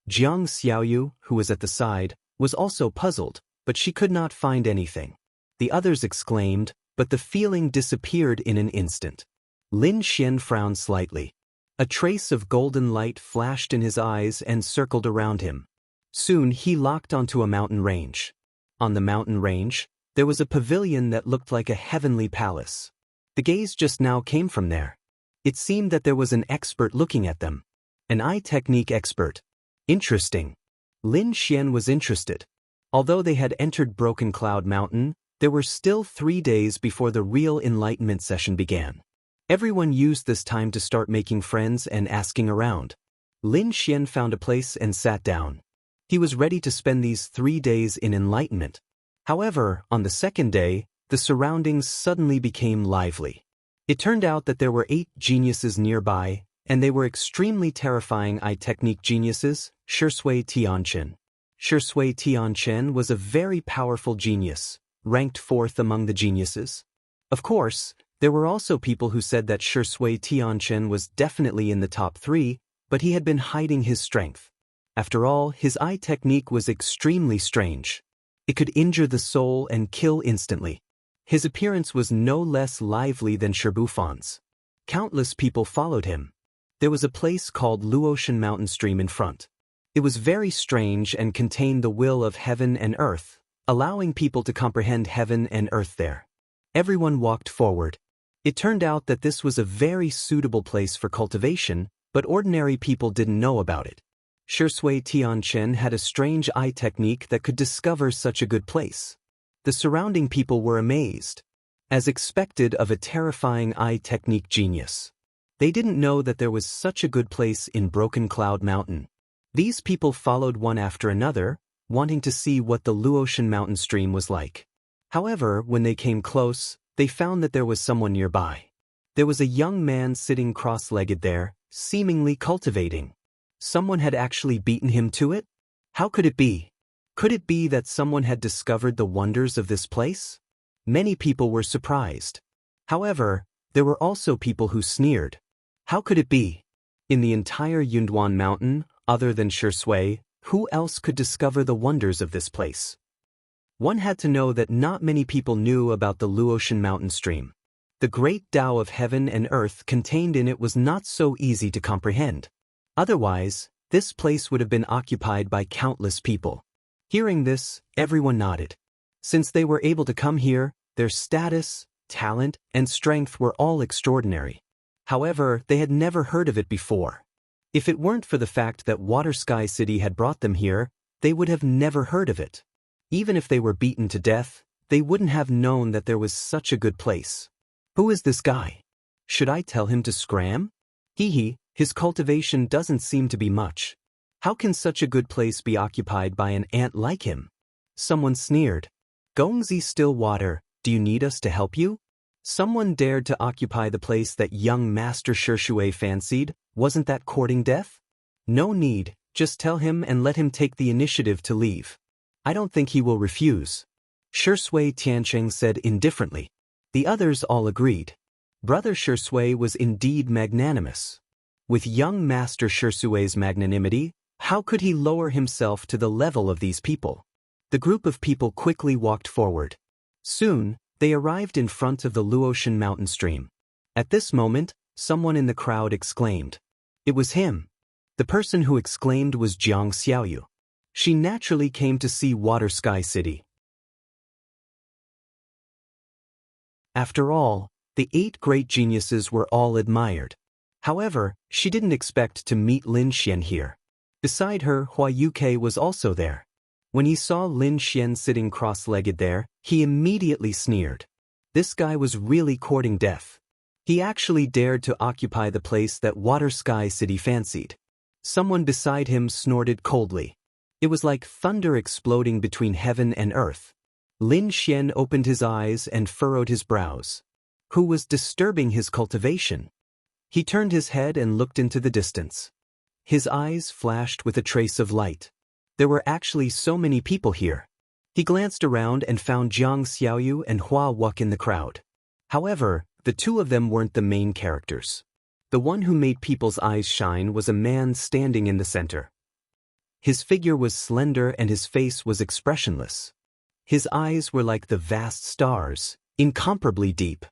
Jiang Xiaoyu, who was at the side, was also puzzled, but she could not find anything. The others exclaimed, but the feeling disappeared in an instant. Lin Xian frowned slightly. A trace of golden light flashed in his eyes and circled around him. Soon he locked onto a mountain range. On the mountain range, there was a pavilion that looked like a heavenly palace. The gaze just now came from there. It seemed that there was an expert looking at them. An eye technique expert. Interesting. Lin Xian was interested. Although they had entered Broken Cloud Mountain, there were still 3 days before the real enlightenment session began. Everyone used this time to start making friends and asking around. Lin Xian found a place and sat down. He was ready to spend these 3 days in enlightenment. However, on the second day, the surroundings suddenly became lively. It turned out that there were 8 geniuses nearby, and they were extremely terrifying eye technique geniuses. Shui Tianchen. Shui Tianchen was a very powerful genius, ranked 4th among the geniuses. Of course, there were also people who said that Shui Tianchen was definitely in the top 3, but he had been hiding his strength. After all, his eye technique was extremely strange. It could injure the soul and kill instantly. His appearance was no less lively than Shibufan's. Countless people followed him. There was a place called Luotian Mountain Stream in front. It was very strange and contained the will of heaven and earth, allowing people to comprehend heaven and earth there. Everyone walked forward. It turned out that this was a very suitable place for cultivation, but ordinary people didn't know about it. Shui Tianchen had a strange eye technique that could discover such a good place. The surrounding people were amazed. As expected of a terrifying eye technique genius. They didn't know that there was such a good place in Broken Cloud Mountain. These people followed one after another, wanting to see what the Luotian Mountain Stream was like. However, when they came close, they found that there was someone nearby. There was a young man sitting cross-legged there, seemingly cultivating. Someone had actually beaten him to it? How could it be? Could it be that someone had discovered the wonders of this place? Many people were surprised. However, there were also people who sneered. How could it be? In the entire Yunduan Mountain, other than Shui, who else could discover the wonders of this place? One had to know that not many people knew about the Luotian Mountain Stream. The great Tao of heaven and earth contained in it was not so easy to comprehend. Otherwise, this place would have been occupied by countless people. Hearing this, everyone nodded. Since they were able to come here, their status, talent, and strength were all extraordinary. However, they had never heard of it before. If it weren't for the fact that Water Sky City had brought them here, they would have never heard of it. Even if they were beaten to death, they wouldn't have known that there was such a good place. Who is this guy? Should I tell him to scram? His cultivation doesn't seem to be much. How can such a good place be occupied by an ant like him? Someone sneered. Gongzi Stillwater, do you need us to help you? Someone dared to occupy the place that young Master Shui fancied. Wasn't that courting death? No need, just tell him and let him take the initiative to leave. I don't think he will refuse. Shui Tiancheng said indifferently. The others all agreed. Brother Shui was indeed magnanimous. With young Master Shui's magnanimity, how could he lower himself to the level of these people? The group of people quickly walked forward. Soon, they arrived in front of the Luotian Mountain Stream. At this moment, someone in the crowd exclaimed. It was him. The person who exclaimed was Jiang Xiaoyu. She naturally came to see Water Sky City. After all, the 8 great geniuses were all admired. However, she didn't expect to meet Lin Xian here. Beside her, Hua Yuke was also there. When he saw Lin Xian sitting cross-legged there, he immediately sneered. This guy was really courting death. He actually dared to occupy the place that Water Sky City fancied. Someone beside him snorted coldly. It was like thunder exploding between heaven and earth. Lin Xian opened his eyes and furrowed his brows. Who was disturbing his cultivation? He turned his head and looked into the distance. His eyes flashed with a trace of light. There were actually so many people here. He glanced around and found Jiang Xiaoyu and Hua Wuk in the crowd. However, the two of them weren't the main characters. The one who made people's eyes shine was a man standing in the center. His figure was slender and his face was expressionless. His eyes were like the vast stars, incomparably deep.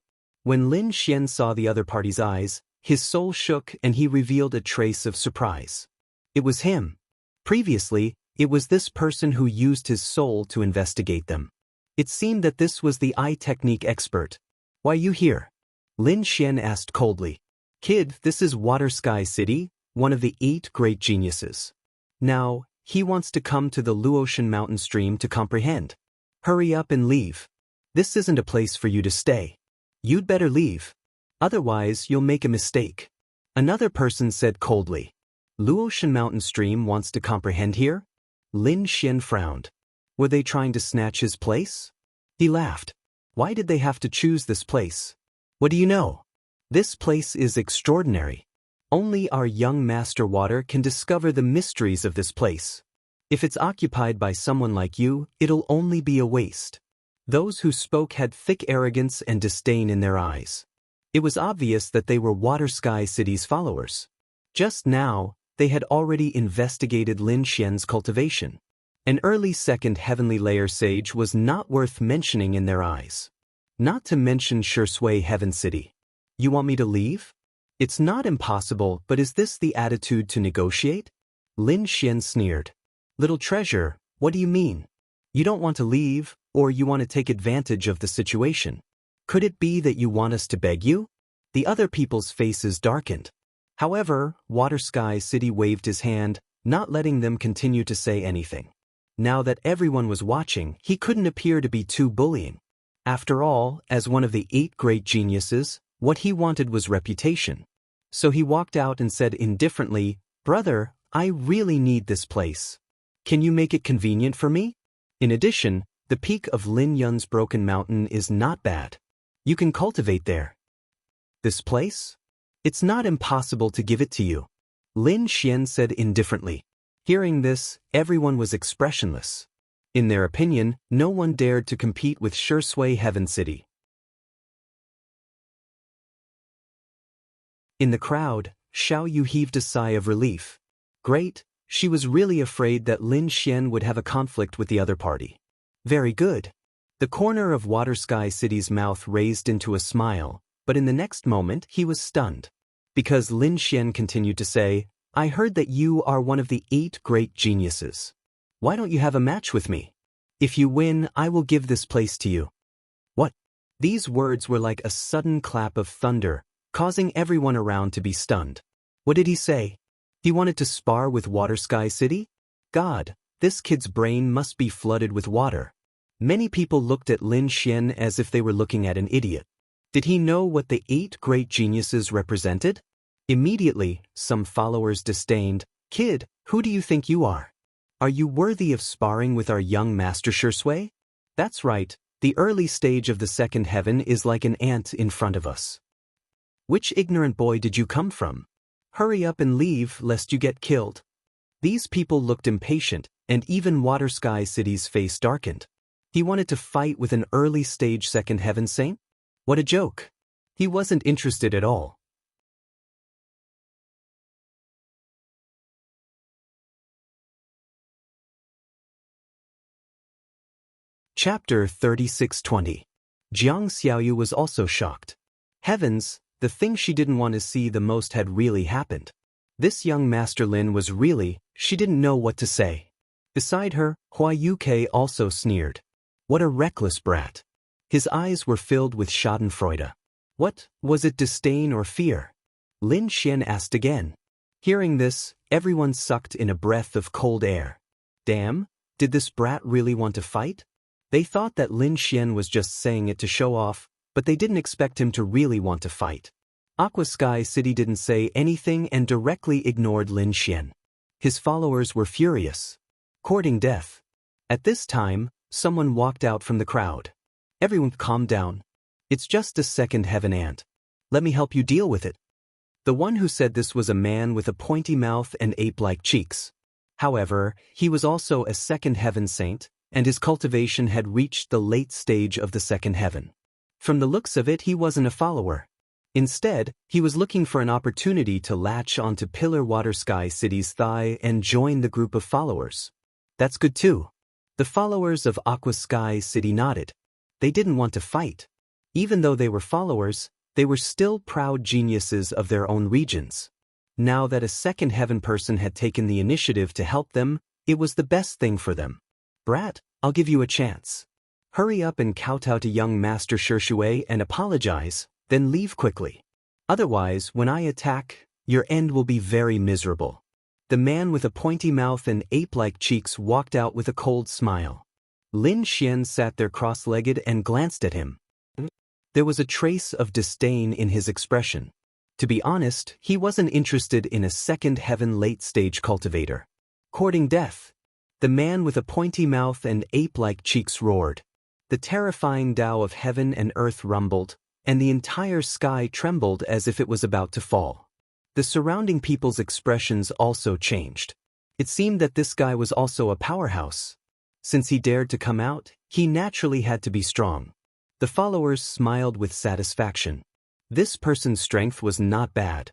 When Lin Xian saw the other party's eyes, His soul shook and he revealed a trace of surprise. It was him. Previously, it was this person who used his soul to investigate them. It seemed that this was the eye technique expert. "Why you here?" Lin Xian asked coldly. "Kid, this is Water Sky City, one of the 8 great geniuses. Now, he wants to come to the Luotian mountain stream to comprehend. Hurry up and leave. This isn't a place for you to stay. You'd better leave. Otherwise, you'll make a mistake." Another person said coldly. "Luotian mountain stream wants to comprehend here?" Lin Xian frowned. Were they trying to snatch his place? He laughed. "Why did they have to choose this place? What do you know? This place is extraordinary. Only our young Master Water can discover the mysteries of this place. If it's occupied by someone like you, it'll only be a waste." Those who spoke had thick arrogance and disdain in their eyes. It was obvious that they were Water Sky City's followers. Just now, they had already investigated Lin Xian's cultivation. An early second heavenly layer sage was not worth mentioning in their eyes. Not to mention Shui Heaven City. "You want me to leave? It's not impossible, but is this the attitude to negotiate?" Lin Xian sneered. "Little treasure, what do you mean? You don't want to leave, or you want to take advantage of the situation? Could it be that you want us to beg you?" The other people's faces darkened. However, Water Sky City waved his hand, not letting them continue to say anything. Now that everyone was watching, he couldn't appear to be too bullying. After all, as one of the 8 great geniuses, what he wanted was reputation. So he walked out and said indifferently, "Brother, I really need this place. Can you make it convenient for me? In addition, the peak of Lin Yun's Broken Mountain is not bad. You can cultivate there." "This place? It's not impossible to give it to you," Lin Xian said indifferently. Hearing this, everyone was expressionless. In their opinion, no one dared to compete with Shui Heaven City. In the crowd, Xiao Yu heaved a sigh of relief. Great, she was really afraid that Lin Xian would have a conflict with the other party. Very good. The corner of Water Sky City's mouth raised into a smile, but in the next moment he was stunned. Because Lin Xian continued to say, "I heard that you are one of the 8 great geniuses. Why don't you have a match with me? If you win, I will give this place to you." What? These words were like a sudden clap of thunder, causing everyone around to be stunned. What did he say? He wanted to spar with Water Sky City? God, this kid's brain must be flooded with water. Many people looked at Lin Xian as if they were looking at an idiot. Did he know what the 8 great geniuses represented? Immediately, some followers disdained, "Kid, who do you think you are? Are you worthy of sparring with our young Master Shui? That's right, the early stage of the second heaven is like an ant in front of us. Which ignorant boy did you come from? Hurry up and leave lest you get killed." These people looked impatient, and even Water Sky City's face darkened. He wanted to fight with an early stage second heaven saint? What a joke. He wasn't interested at all. Chapter 3620. Jiang Xiaoyu was also shocked. Heavens, the thing she didn't want to see the most had really happened. This young Master Lin was really, she didn't know what to say. Beside her, Hua Yuke also sneered. What a reckless brat. His eyes were filled with schadenfreude. What, was it disdain or fear? Lin Xian asked again. Hearing this, everyone sucked in a breath of cold air. Damn, did this brat really want to fight? They thought that Lin Xian was just saying it to show off, but they didn't expect him to really want to fight. Aqua Sky City didn't say anything and directly ignored Lin Xian. His followers were furious. Courting death. At this time, someone walked out from the crowd. Everyone calm down. It's just a second heaven ant. Let me help you deal with it. The one who said this was a man with a pointy mouth and ape-like cheeks. However, he was also a second heaven saint, and his cultivation had reached the late stage of the second heaven. From the looks of it, he wasn't a follower. Instead, he was looking for an opportunity to latch onto Pillar Water Sky City's thigh and join the group of followers. That's good too. The followers of Aqua Sky City nodded. They didn't want to fight. Even though they were followers, They were still proud geniuses of their own regions. Now that a second heaven person had taken the initiative to help them, it was the best thing for them. Brat, I'll give you a chance. Hurry up and kowtow to young Master Shishue and apologize, then leave quickly. Otherwise, when I attack, your end will be very miserable. The man with a pointy mouth and ape-like cheeks walked out with a cold smile. Lin Xian sat there cross-legged and glanced at him. There was a trace of disdain in his expression. To be honest, he wasn't interested in a second heaven late-stage cultivator. Courting death. The man with a pointy mouth and ape-like cheeks roared. The terrifying Tao of heaven and earth rumbled, and the entire sky trembled as if it was about to fall. The surrounding people's expressions also changed. It seemed that this guy was also a powerhouse. Since he dared to come out, he naturally had to be strong. The followers smiled with satisfaction. This person's strength was not bad.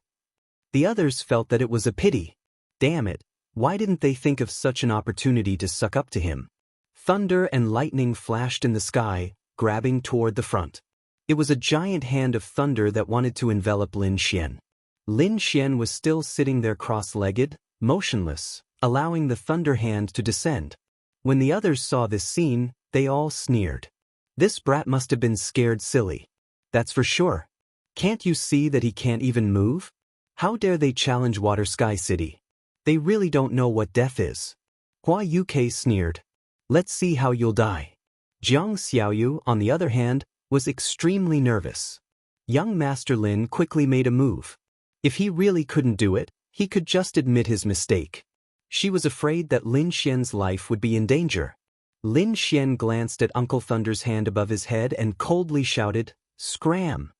The others felt that it was a pity. Damn it, why didn't they think of such an opportunity to suck up to him? Thunder and lightning flashed in the sky, grabbing toward the front. It was a giant hand of thunder that wanted to envelop Lin Xian. Lin Xian was still sitting there cross-legged, motionless, allowing the thunder hand to descend. When the others saw this scene, they all sneered. This brat must have been scared silly. That's for sure. Can't you see that he can't even move? How dare they challenge Water Sky City? They really don't know what death is. Hua Yuke sneered. Let's see how you'll die. Jiang Xiaoyu, on the other hand, was extremely nervous. Young Master Lin quickly made a move. If he really couldn't do it, he could just admit his mistake. She was afraid that Lin Xian's life would be in danger. Lin Xian glanced at Uncle Thunder's hand above his head and coldly shouted, "Scram!"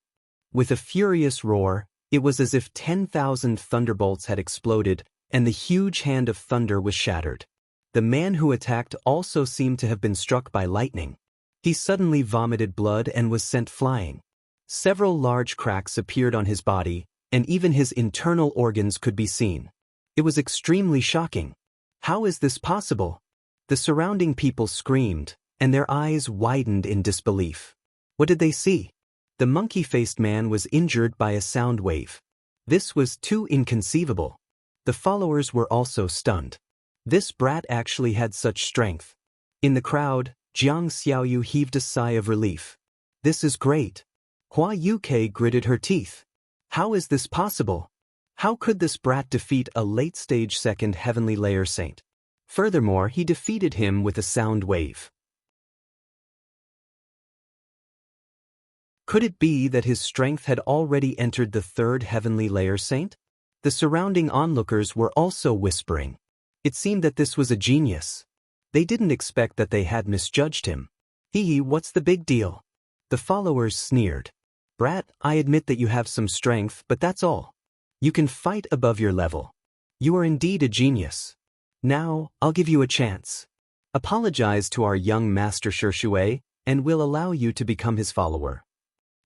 With a furious roar, it was as if 10,000 thunderbolts had exploded, and the huge hand of thunder was shattered. The man who attacked also seemed to have been struck by lightning. He suddenly vomited blood and was sent flying. Several large cracks appeared on his body, and even his internal organs could be seen. It was extremely shocking. How is this possible? The surrounding people screamed, and their eyes widened in disbelief. What did they see? The monkey-faced man was injured by a sound wave. This was too inconceivable. The followers were also stunned. This brat actually had such strength. In the crowd, Jiang Xiaoyu heaved a sigh of relief. This is great. Hua Yuke gritted her teeth. How is this possible? How could this brat defeat a late-stage second heavenly layer saint? Furthermore, he defeated him with a sound wave. Could it be that his strength had already entered the third heavenly layer saint? The surrounding onlookers were also whispering. It seemed that this was a genius. They didn't expect that they had misjudged him. What's the big deal? The followers sneered. Brat, I admit that you have some strength, but that's all. You can fight above your level. You are indeed a genius. Now, I'll give you a chance. Apologize to our young Master Shishue, and we'll allow you to become his follower.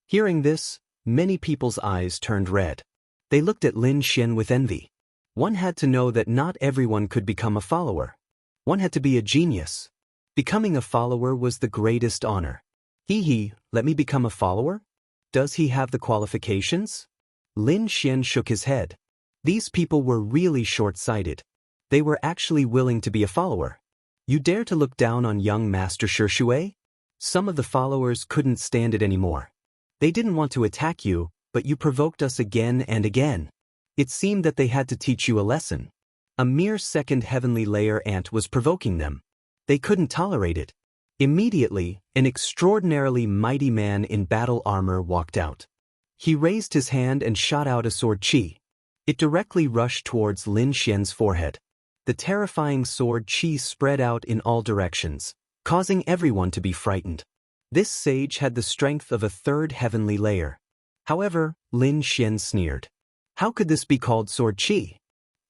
Hearing this, many people's eyes turned red. They looked at Lin Xian with envy. One had to know that not everyone could become a follower. One had to be a genius. Becoming a follower was the greatest honor. Let me become a follower? Does he have the qualifications? Lin Xian shook his head. These people were really short-sighted. They were actually willing to be a follower. You dare to look down on young Master Shishue? Some of the followers couldn't stand it anymore. They didn't want to attack you, but you provoked us again and again. It seemed that they had to teach you a lesson. A mere second heavenly layer ant was provoking them. They couldn't tolerate it. Immediately, an extraordinarily mighty man in battle armor walked out. He raised his hand and shot out a sword chi. It directly rushed towards Lin Xian's forehead. The terrifying sword chi spread out in all directions, causing everyone to be frightened. This sage had the strength of a third heavenly layer. However, Lin Xian sneered. How could this be called sword chi?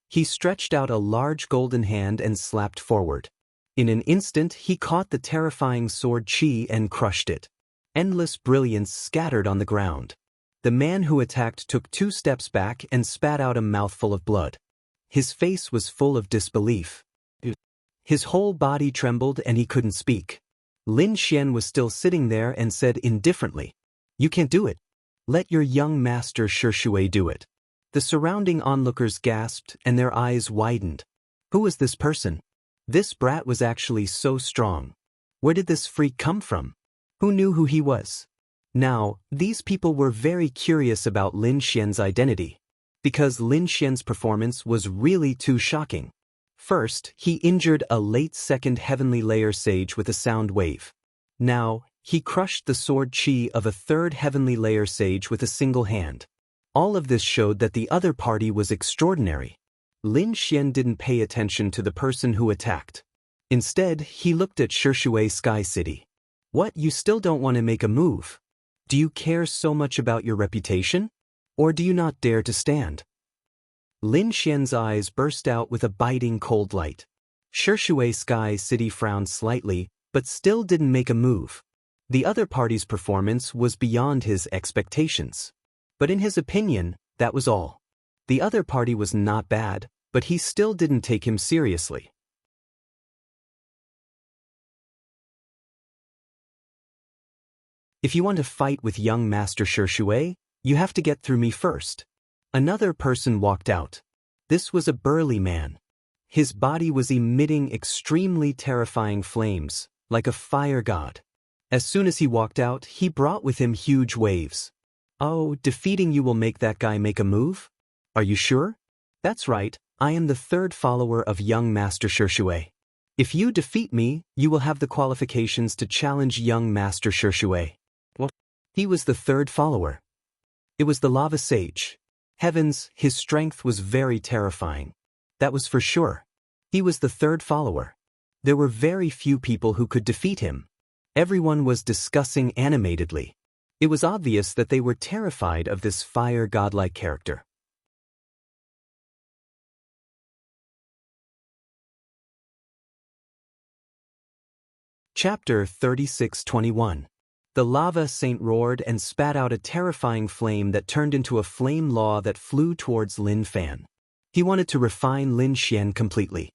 He stretched out a large golden hand and slapped forward. In an instant, he caught the terrifying sword chi and crushed it. Endless brilliance scattered on the ground. The man who attacked took 2 steps back and spat out a mouthful of blood. His face was full of disbelief. His whole body trembled and he couldn't speak. Lin Xian was still sitting there and said indifferently, "You can't do it. Let your young master Shui do it. The surrounding onlookers gasped and their eyes widened. Who was this person? This brat was actually so strong. Where did this freak come from? Who knew who he was? Now, these people were very curious about Lin Xian's identity, because Lin Xian's performance was really too shocking. First, he injured a late-second heavenly layer sage with a sound wave. Now, he crushed the sword chi of a third heavenly layer sage with a single hand. All of this showed that the other party was extraordinary. Lin Xian didn't pay attention to the person who attacked. Instead, he looked at Shui Sky City. What, you still don't want to make a move? Do you care so much about your reputation? Or do you not dare to stand? Lin Xian's eyes burst out with a biting cold light. Shui Sky City frowned slightly, but still didn't make a move. The other party's performance was beyond his expectations. But in his opinion, that was all. The other party was not bad, but he still didn't take him seriously. If you want to fight with young Master Shui, you have to get through me first. Another person walked out. This was a burly man. His body was emitting extremely terrifying flames, like a fire god. As soon as he walked out, he brought with him huge waves. Oh, defeating you will make that guy make a move? Are you sure? That's right, I am the third follower of young Master Shui. If you defeat me, you will have the qualifications to challenge young Master Shui. Well, he was the third follower. It was the lava sage. Heavens, his strength was very terrifying. That was for sure. He was the third follower. There were very few people who could defeat him. Everyone was discussing animatedly. It was obvious that they were terrified of this fire godlike character. Chapter 36:21. The lava saint roared and spat out a terrifying flame that turned into a flame law that flew towards Lin Fan. He wanted to refine Lin Xian completely.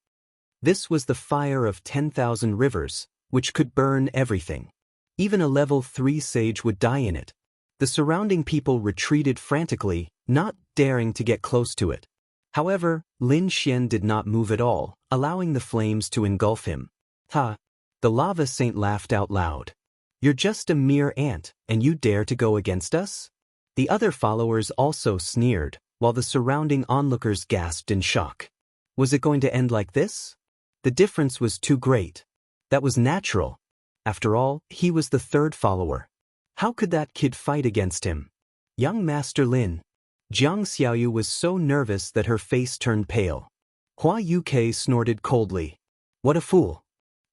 This was the fire of 10,000 rivers, which could burn everything. Even a level 3 sage would die in it. The surrounding people retreated frantically, not daring to get close to it. However, Lin Xian did not move at all, allowing the flames to engulf him. Ha! The lava saint laughed out loud. You're just a mere ant, and you dare to go against us? The other followers also sneered, while the surrounding onlookers gasped in shock. Was it going to end like this? The difference was too great. That was natural. After all, he was the third follower. How could that kid fight against him? Young Master Lin. Jiang Xiaoyu was so nervous that her face turned pale. Hua Yuke snorted coldly. What a fool.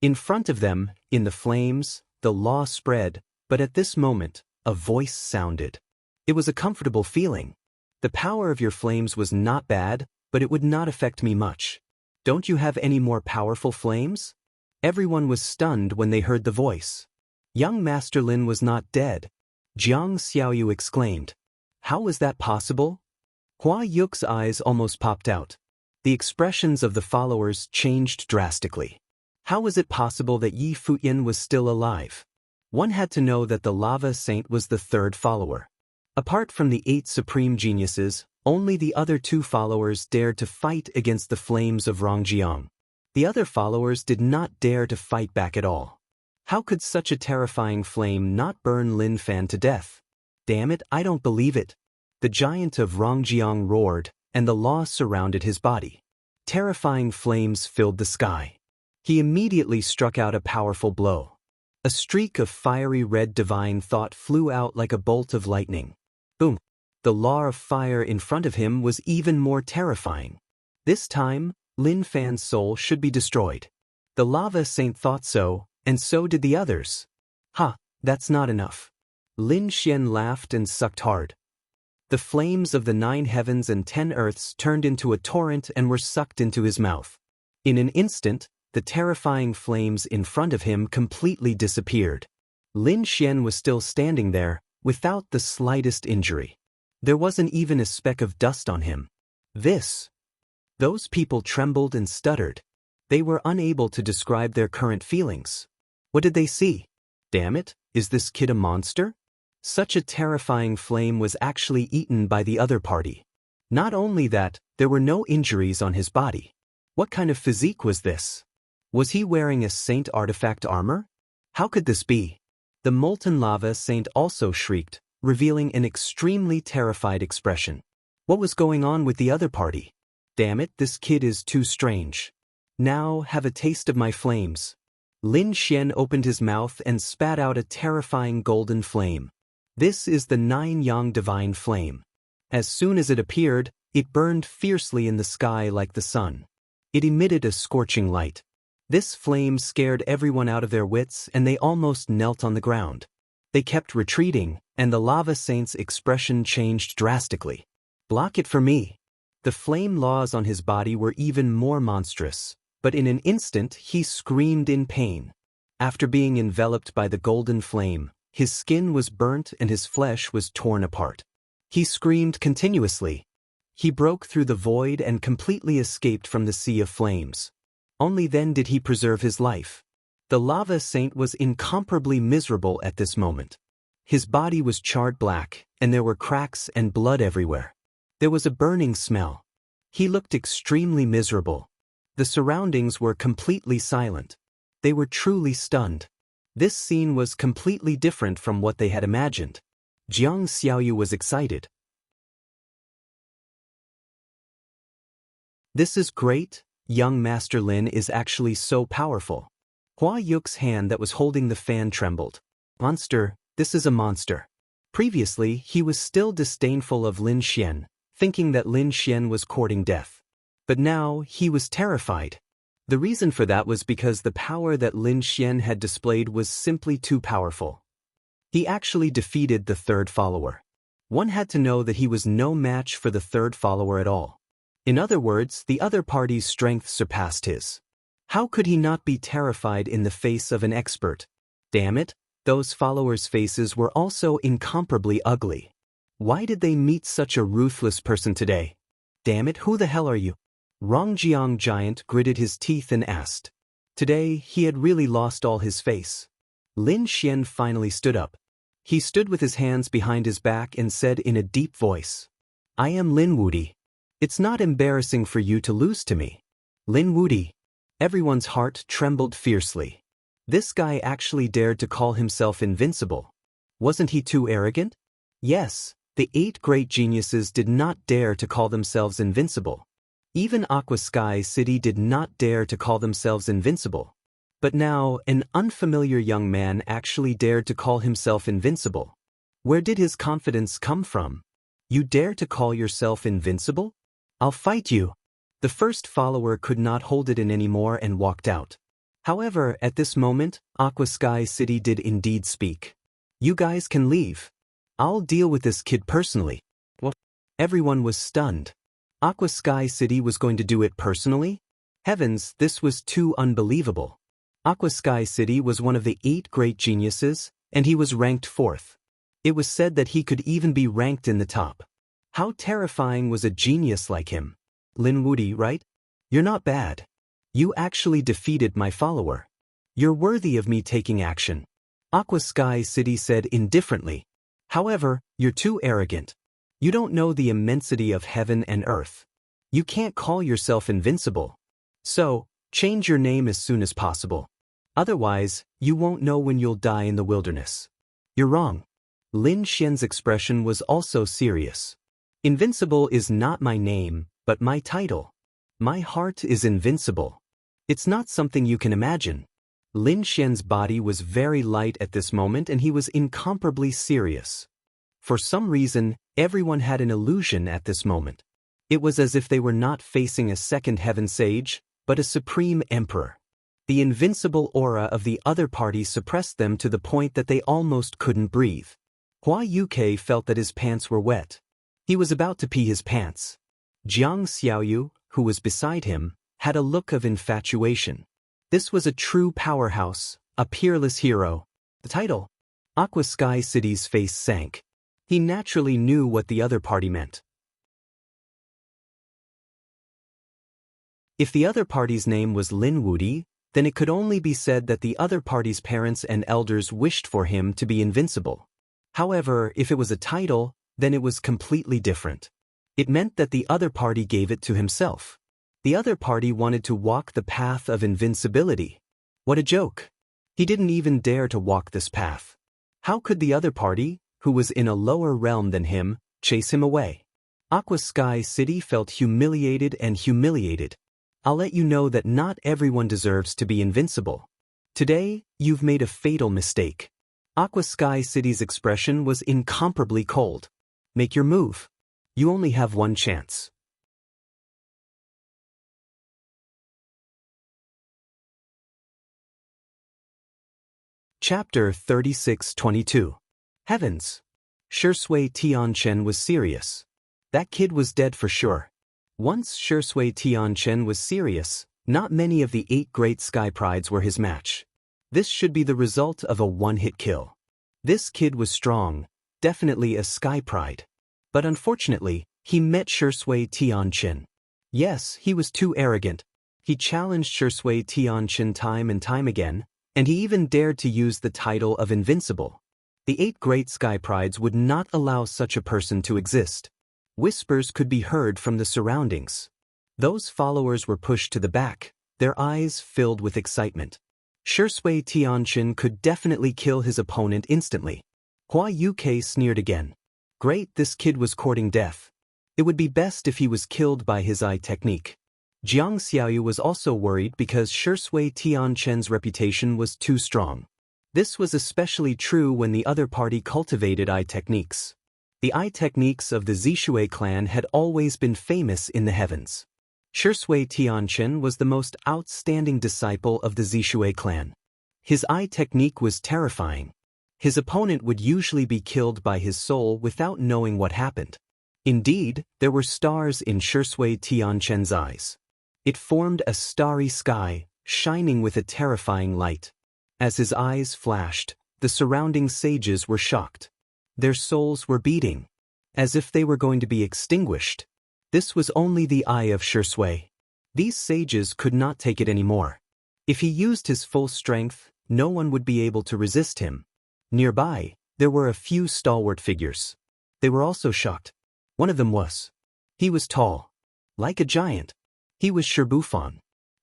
In front of them, in the flames, the law spread, but at this moment, a voice sounded. It was a comfortable feeling. The power of your flames was not bad, but it would not affect me much. Don't you have any more powerful flames? Everyone was stunned when they heard the voice. Young Master Lin was not dead. Jiang Xiaoyu exclaimed. How was that possible? Hua Yuke's eyes almost popped out. The expressions of the followers changed drastically. How was it possible that Yi Fuyan was still alive? One had to know that the lava saint was the third follower. Apart from the 8 supreme geniuses, only the other 2 followers dared to fight against the flames of Rongjiang. The other followers did not dare to fight back at all. How could such a terrifying flame not burn Lin Fan to death? Damn it, I don't believe it. The giant of Rongjiang roared, and the law surrounded his body. Terrifying flames filled the sky. He immediately struck out a powerful blow. A streak of fiery red divine thought flew out like a bolt of lightning. Boom! The law of fire in front of him was even more terrifying. This time, Lin Fan's soul should be destroyed. The lava saint thought so, and so did the others. Ha, that's not enough. Lin Xian laughed and sucked hard. The flames of the 9 heavens and 10 earths turned into a torrent and were sucked into his mouth. In an instant, the terrifying flames in front of him completely disappeared. Lin Xian was still standing there, without the slightest injury. There wasn't even a speck of dust on him. Those people trembled and stuttered. They were unable to describe their current feelings. What did they see? Damn it, is this kid a monster? Such a terrifying flame was actually eaten by the other party. Not only that, there were no injuries on his body. What kind of physique was this? Was he wearing a saint artifact armor? How could this be? The molten lava saint also shrieked, revealing an extremely terrified expression. What was going on with the other party? Damn it, this kid is too strange. Now have a taste of my flames. Lin Xian opened his mouth and spat out a terrifying golden flame. This is the 9-yang divine flame. As soon as it appeared, it burned fiercely in the sky like the sun. It emitted a scorching light. This flame scared everyone out of their wits and they almost knelt on the ground. They kept retreating, and the lava saint's expression changed drastically. Block it for me. The flame laws on his body were even more monstrous, but in an instant he screamed in pain. After being enveloped by the golden flame, his skin was burnt and his flesh was torn apart. He screamed continuously. He broke through the void and completely escaped from the sea of flames. Only then did he preserve his life. The lava saint was incomparably miserable at this moment. His body was charred black, and there were cracks and blood everywhere. There was a burning smell. He looked extremely miserable. The surroundings were completely silent. They were truly stunned. This scene was completely different from what they had imagined. Jiang Xiaoyu was excited. This is great. Young Master Lin is actually so powerful. Hua Yuk's hand that was holding the fan trembled. Monster, this is a monster. Previously, he was still disdainful of Lin Xian, thinking that Lin Xian was courting death. But now, he was terrified. The reason for that was because the power that Lin Xian had displayed was simply too powerful. He actually defeated the third follower. One had to know that he was no match for the third follower at all. In other words, the other party's strength surpassed his. How could he not be terrified in the face of an expert? Damn it, those followers' faces were also incomparably ugly. Why did they meet such a ruthless person today? Damn it, who the hell are you? Rongjiang Giant gritted his teeth and asked. Today, he had really lost all his face. Lin Xian finally stood up. He stood with his hands behind his back and said in a deep voice, I am Lin Wudi. It's not embarrassing for you to lose to me. Lin Wudi. Everyone's heart trembled fiercely. This guy actually dared to call himself invincible. Wasn't he too arrogant? Yes, the 8 great geniuses did not dare to call themselves invincible. Even Aqua Sky City did not dare to call themselves invincible. But now, an unfamiliar young man actually dared to call himself invincible. Where did his confidence come from? You dare to call yourself invincible? I'll fight you. The first follower could not hold it in anymore and walked out. However, at this moment, Aqua Sky City did indeed speak. You guys can leave. I'll deal with this kid personally. What? Everyone was stunned. Aqua Sky City was going to do it personally? Heavens, this was too unbelievable. Aqua Sky City was one of the 8 great geniuses, and he was ranked 4th. It was said that he could even be ranked in the top. How terrifying was a genius like him? Lin Wudi, right? You're not bad. You actually defeated my follower. You're worthy of me taking action. Aqua Sky City said indifferently. However, you're too arrogant. You don't know the immensity of heaven and earth. You can't call yourself invincible. So, change your name as soon as possible. Otherwise, you won't know when you'll die in the wilderness. You're wrong. Lin Xian's expression was also serious. Invincible is not my name, but my title. My heart is invincible. It's not something you can imagine. Lin Xian's body was very light at this moment and he was incomparably serious. For some reason, everyone had an illusion at this moment. It was as if they were not facing a second heaven sage, but a supreme emperor. The invincible aura of the other party suppressed them to the point that they almost couldn't breathe. Hua Yuke felt that his pants were wet. He was about to pee his pants. Jiang Xiaoyu, who was beside him, had a look of infatuation. This was a true powerhouse, a peerless hero. The title. Aqua Sky City's face sank. He naturally knew what the other party meant. If the other party's name was Lin Wudi, then it could only be said that the other party's parents and elders wished for him to be invincible. However, if it was a title, then it was completely different. It meant that the other party gave it to himself. The other party wanted to walk the path of invincibility. What a joke. He didn't even dare to walk this path. How could the other party, who was in a lower realm than him, chase him away? Aqua Sky City felt humiliated and humiliated. I'll let you know that not everyone deserves to be invincible. Today, you've made a fatal mistake. Aqua Sky City's expression was incomparably cold. Make your move. You only have one chance. Chapter 36-22. Heavens! Shui Tianchen was serious. That kid was dead for sure. Once Shui Tianchen was serious, not many of the 8 great sky prides were his match. This should be the result of a one-hit kill. This kid was strong, definitely a sky pride. But unfortunately, he met Shui Tianchen. Yes, he was too arrogant. He challenged Shui Tianchen time and time again, and he even dared to use the title of invincible. The 8 great sky prides would not allow such a person to exist. Whispers could be heard from the surroundings. Those followers were pushed to the back, their eyes filled with excitement. Shui Tianchen could definitely kill his opponent instantly. Hua Yuke sneered again. Great, this kid was courting death. It would be best if he was killed by his eye technique. Jiang Xiaoyu was also worried because Shui Tianchen's reputation was too strong. This was especially true when the other party cultivated eye techniques. The eye techniques of the Zishui clan had always been famous in the heavens. Shui Tianchen was the most outstanding disciple of the Zishui clan. His eye technique was terrifying. His opponent would usually be killed by his soul without knowing what happened. Indeed, there were stars in Shui Tianchen's eyes. It formed a starry sky, shining with a terrifying light. As his eyes flashed, the surrounding sages were shocked. Their souls were beating, as if they were going to be extinguished. This was only the eye of Shui. These sages could not take it anymore. If he used his full strength, no one would be able to resist him. Nearby, there were a few stalwart figures. They were also shocked. One of them was. He was tall, like a giant. He was Shirbufan.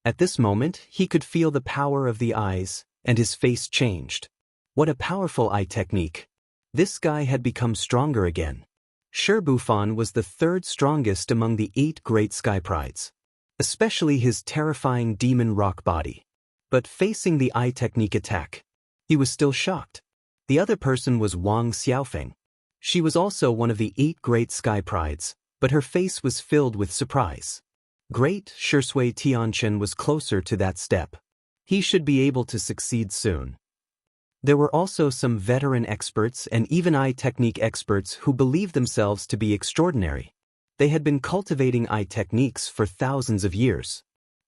At this moment, he could feel the power of the eyes, and his face changed. What a powerful eye technique. This guy had become stronger again. Shirbufan was the 3rd strongest among the 8 great sky prides. Especially his terrifying demon rock body. But facing the eye technique attack, he was still shocked. The other person was Wang Xiaofeng. She was also one of the 8 great sky prides, but her face was filled with surprise. Great Shui Tianchen was closer to that step. He should be able to succeed soon. There were also some veteran experts and even eye technique experts who believed themselves to be extraordinary. They had been cultivating eye techniques for thousands of years.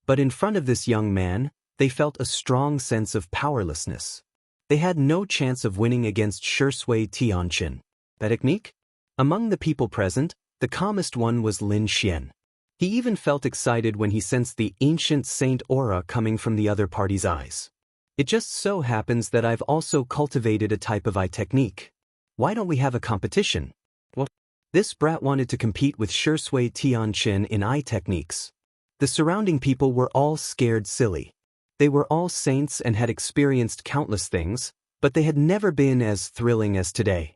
But in front of this young man, they felt a strong sense of powerlessness. They had no chance of winning against Shui Tianchen. That technique? Among the people present, the calmest one was Lin Xian. He even felt excited when he sensed the ancient saint aura coming from the other party's eyes. It just so happens that I've also cultivated a type of eye technique. Why don't we have a competition? Well, this brat wanted to compete with Shui Tianchen in eye techniques. The surrounding people were all scared silly. They were all saints and had experienced countless things, but they had never been as thrilling as today.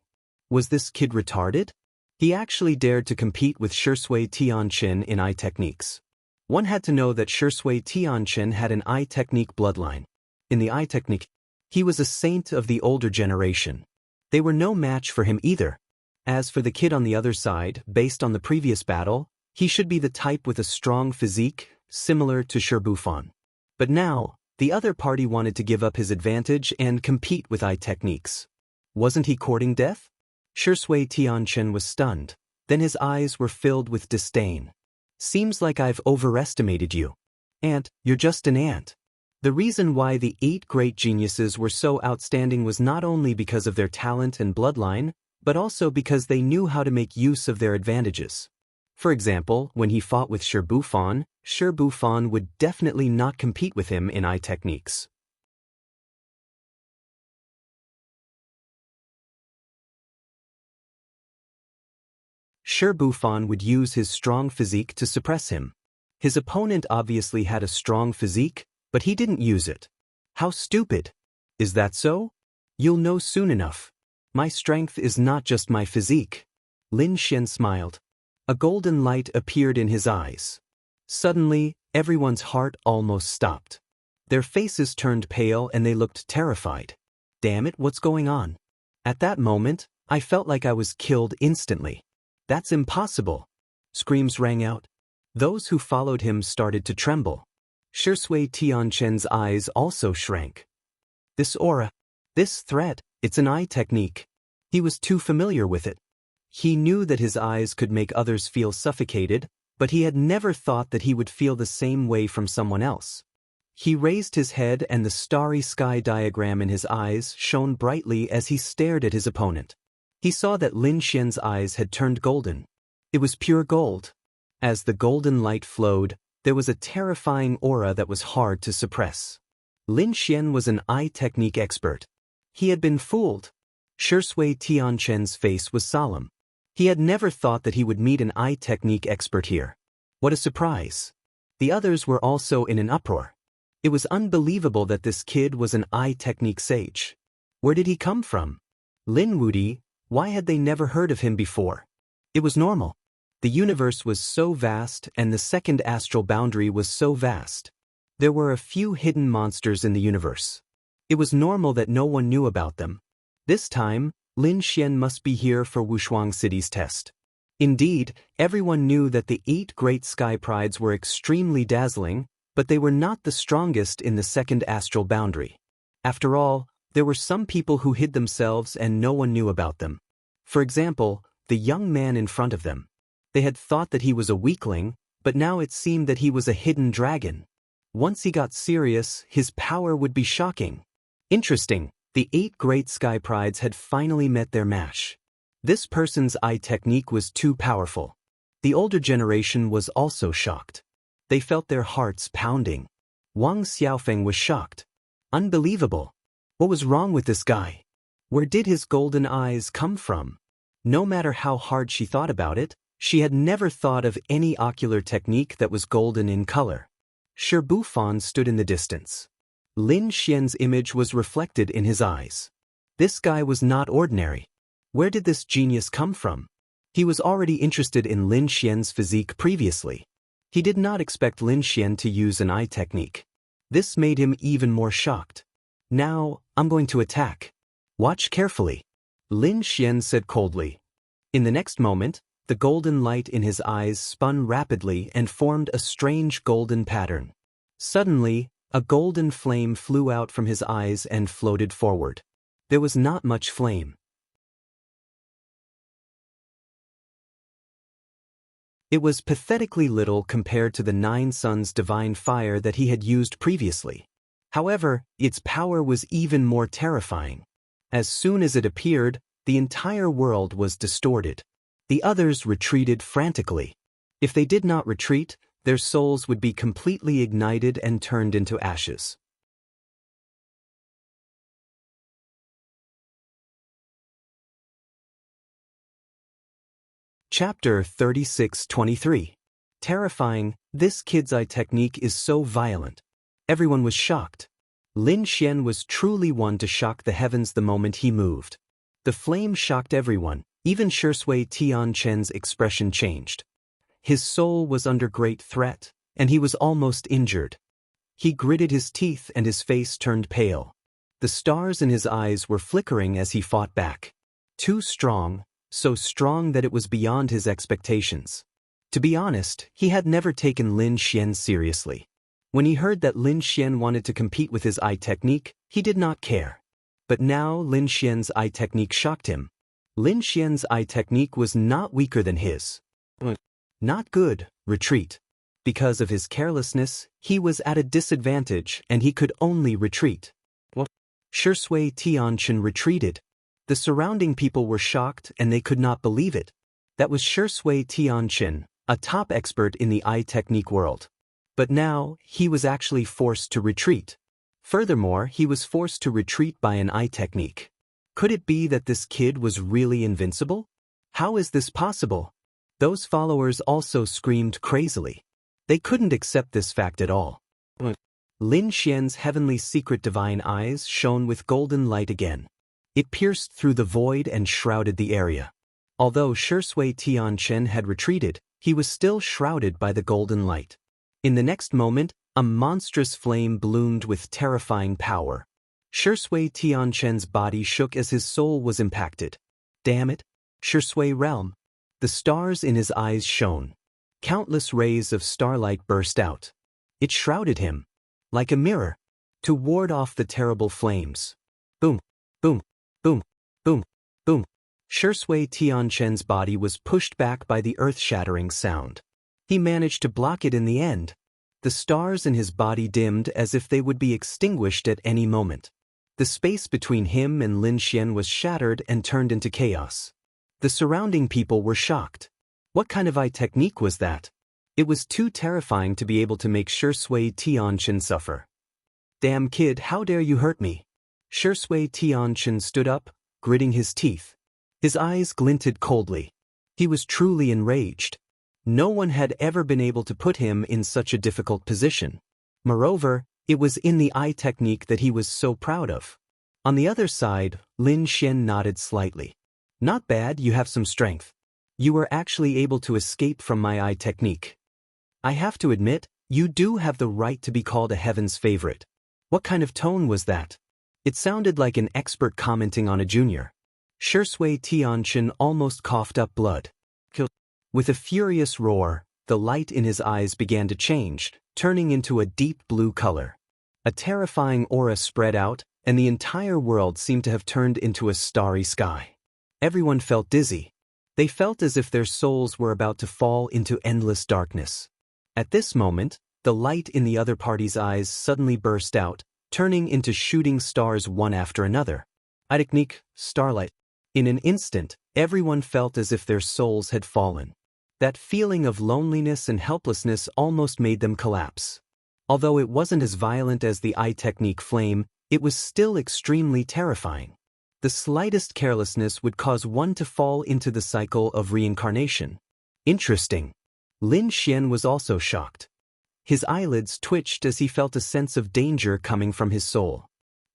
Was this kid retarded? He actually dared to compete with Shui Tianchen in eye techniques. One had to know that Shui Tianchen had an eye technique bloodline. In the eye technique, he was a saint of the older generation. They were no match for him either. As for the kid on the other side, based on the previous battle, he should be the type with a strong physique, similar to Shirbufan. But now, the other party wanted to give up his advantage and compete with eye techniques. Wasn't he courting death? Shui Tianchen was stunned. Then his eyes were filled with disdain. Seems like I've overestimated you. Ant, you're just an ant. The reason why the 8 great geniuses were so outstanding was not only because of their talent and bloodline, but also because they knew how to make use of their advantages. For example, when he fought with Shirbufan, Shirbufan would definitely not compete with him in eye techniques. Sure, Buffon would use his strong physique to suppress him. His opponent obviously had a strong physique, but he didn't use it. How stupid. Is that so? You'll know soon enough. My strength is not just my physique. Lin Xian smiled. A golden light appeared in his eyes. Suddenly, everyone's heart almost stopped. Their faces turned pale and they looked terrified. Damn it, what's going on? At that moment, I felt like I was killed instantly. That's impossible. Screams rang out. Those who followed him started to tremble. Shui Tianquan's eyes also shrank. This aura, this threat, it's an eye technique. He was too familiar with it. He knew that his eyes could make others feel suffocated, but he had never thought that he would feel the same way from someone else. He raised his head and the starry sky diagram in his eyes shone brightly as he stared at his opponent. He saw that Lin Xian's eyes had turned golden. It was pure gold. As the golden light flowed, there was a terrifying aura that was hard to suppress. Lin Xian was an eye technique expert. He had been fooled. Shui Tianquan's face was solemn. He had never thought that he would meet an eye technique expert here. What a surprise. The others were also in an uproar. It was unbelievable that this kid was an eye technique sage. Where did he come from? Lin Wudi, why had they never heard of him before? It was normal. The universe was so vast and the second astral boundary was so vast. There were a few hidden monsters in the universe. It was normal that no one knew about them. This time, Lin Xian must be here for Wushuang City's test. Indeed, everyone knew that the 8 great sky prides were extremely dazzling, but they were not the strongest in the second astral boundary. After all, there were some people who hid themselves and no one knew about them. For example, the young man in front of them. They had thought that he was a weakling, but now it seemed that he was a hidden dragon. Once he got serious, his power would be shocking. Interesting, the 8 great sky prides had finally met their match. This person's eye technique was too powerful. The older generation was also shocked. They felt their hearts pounding. Wang Xiaofeng was shocked. Unbelievable. What was wrong with this guy? Where did his golden eyes come from? No matter how hard she thought about it, she had never thought of any ocular technique that was golden in color. Shi Bufan stood in the distance. Lin Xian's image was reflected in his eyes. This guy was not ordinary. Where did this genius come from? He was already interested in Lin Xian's physique previously. He did not expect Lin Xian to use an eye technique. This made him even more shocked. Now, I'm going to attack. Watch carefully. Lin Xian said coldly. In the next moment, the golden light in his eyes spun rapidly and formed a strange golden pattern. Suddenly, a golden flame flew out from his eyes and floated forward. There was not much flame. It was pathetically little compared to the 9 suns' divine fire that he had used previously. However, its power was even more terrifying. As soon as it appeared, the entire world was distorted. The others retreated frantically. If they did not retreat, their souls would be completely ignited and turned into ashes. Chapter 36-23. Terrifying, this kid's eye technique is so violent. Everyone was shocked. Lin Xian was truly one to shock the heavens the moment he moved. The flame shocked everyone, even Shui Tianquan's expression changed. His soul was under great threat, and he was almost injured. He gritted his teeth and his face turned pale. The stars in his eyes were flickering as he fought back. Too strong, so strong that it was beyond his expectations. To be honest, he had never taken Lin Xian seriously. When he heard that Lin Xian wanted to compete with his eye technique, he did not care. But now Lin Xian's eye technique shocked him. Lin Xian's eye technique was not weaker than his. Not good, retreat. Because of his carelessness, he was at a disadvantage and he could only retreat. Shui Tianquan retreated. The surrounding people were shocked and they could not believe it. That was Shui Tianquan, a top expert in the eye technique world. But now, he was actually forced to retreat. Furthermore, he was forced to retreat by an eye technique. Could it be that this kid was really invincible? How is this possible? Those followers also screamed crazily. They couldn't accept this fact at all. Lin Xian's heavenly secret divine eyes shone with golden light again. It pierced through the void and shrouded the area. Although Shui Tianchen had retreated, he was still shrouded by the golden light. In the next moment, a monstrous flame bloomed with terrifying power. Shui Tianchen's body shook as his soul was impacted. Damn it! Shui realm! The stars in his eyes shone. Countless rays of starlight burst out. It shrouded him, like a mirror, to ward off the terrible flames. Boom, boom, boom, boom, boom. Shui Tianchen's body was pushed back by the earth-shattering sound. He managed to block it in the end. The stars in his body dimmed as if they would be extinguished at any moment. The space between him and Lin Xian was shattered and turned into chaos. The surrounding people were shocked. What kind of eye technique was that? It was too terrifying to be able to make Shui Tianchen suffer. Damn kid, how dare you hurt me? Shui Tianchen stood up, gritting his teeth. His eyes glinted coldly. He was truly enraged. No one had ever been able to put him in such a difficult position. Moreover, it was in the eye technique that he was so proud of. On the other side, Lin Xian nodded slightly. Not bad, you have some strength. You were actually able to escape from my eye technique. I have to admit, you do have the right to be called a heaven's favorite. What kind of tone was that? It sounded like an expert commenting on a junior. Shui Tianchen almost coughed up blood. With a furious roar, the light in his eyes began to change, turning into a deep blue color. A terrifying aura spread out, and the entire world seemed to have turned into a starry sky. Everyone felt dizzy. They felt as if their souls were about to fall into endless darkness. At this moment, the light in the other party's eyes suddenly burst out, turning into shooting stars one after another. Eye technique, starlight. In an instant, everyone felt as if their souls had fallen. That feeling of loneliness and helplessness almost made them collapse. Although it wasn't as violent as the eye technique flame, it was still extremely terrifying. The slightest carelessness would cause one to fall into the cycle of reincarnation. Interesting. Lin Xian was also shocked. His eyelids twitched as he felt a sense of danger coming from his soul.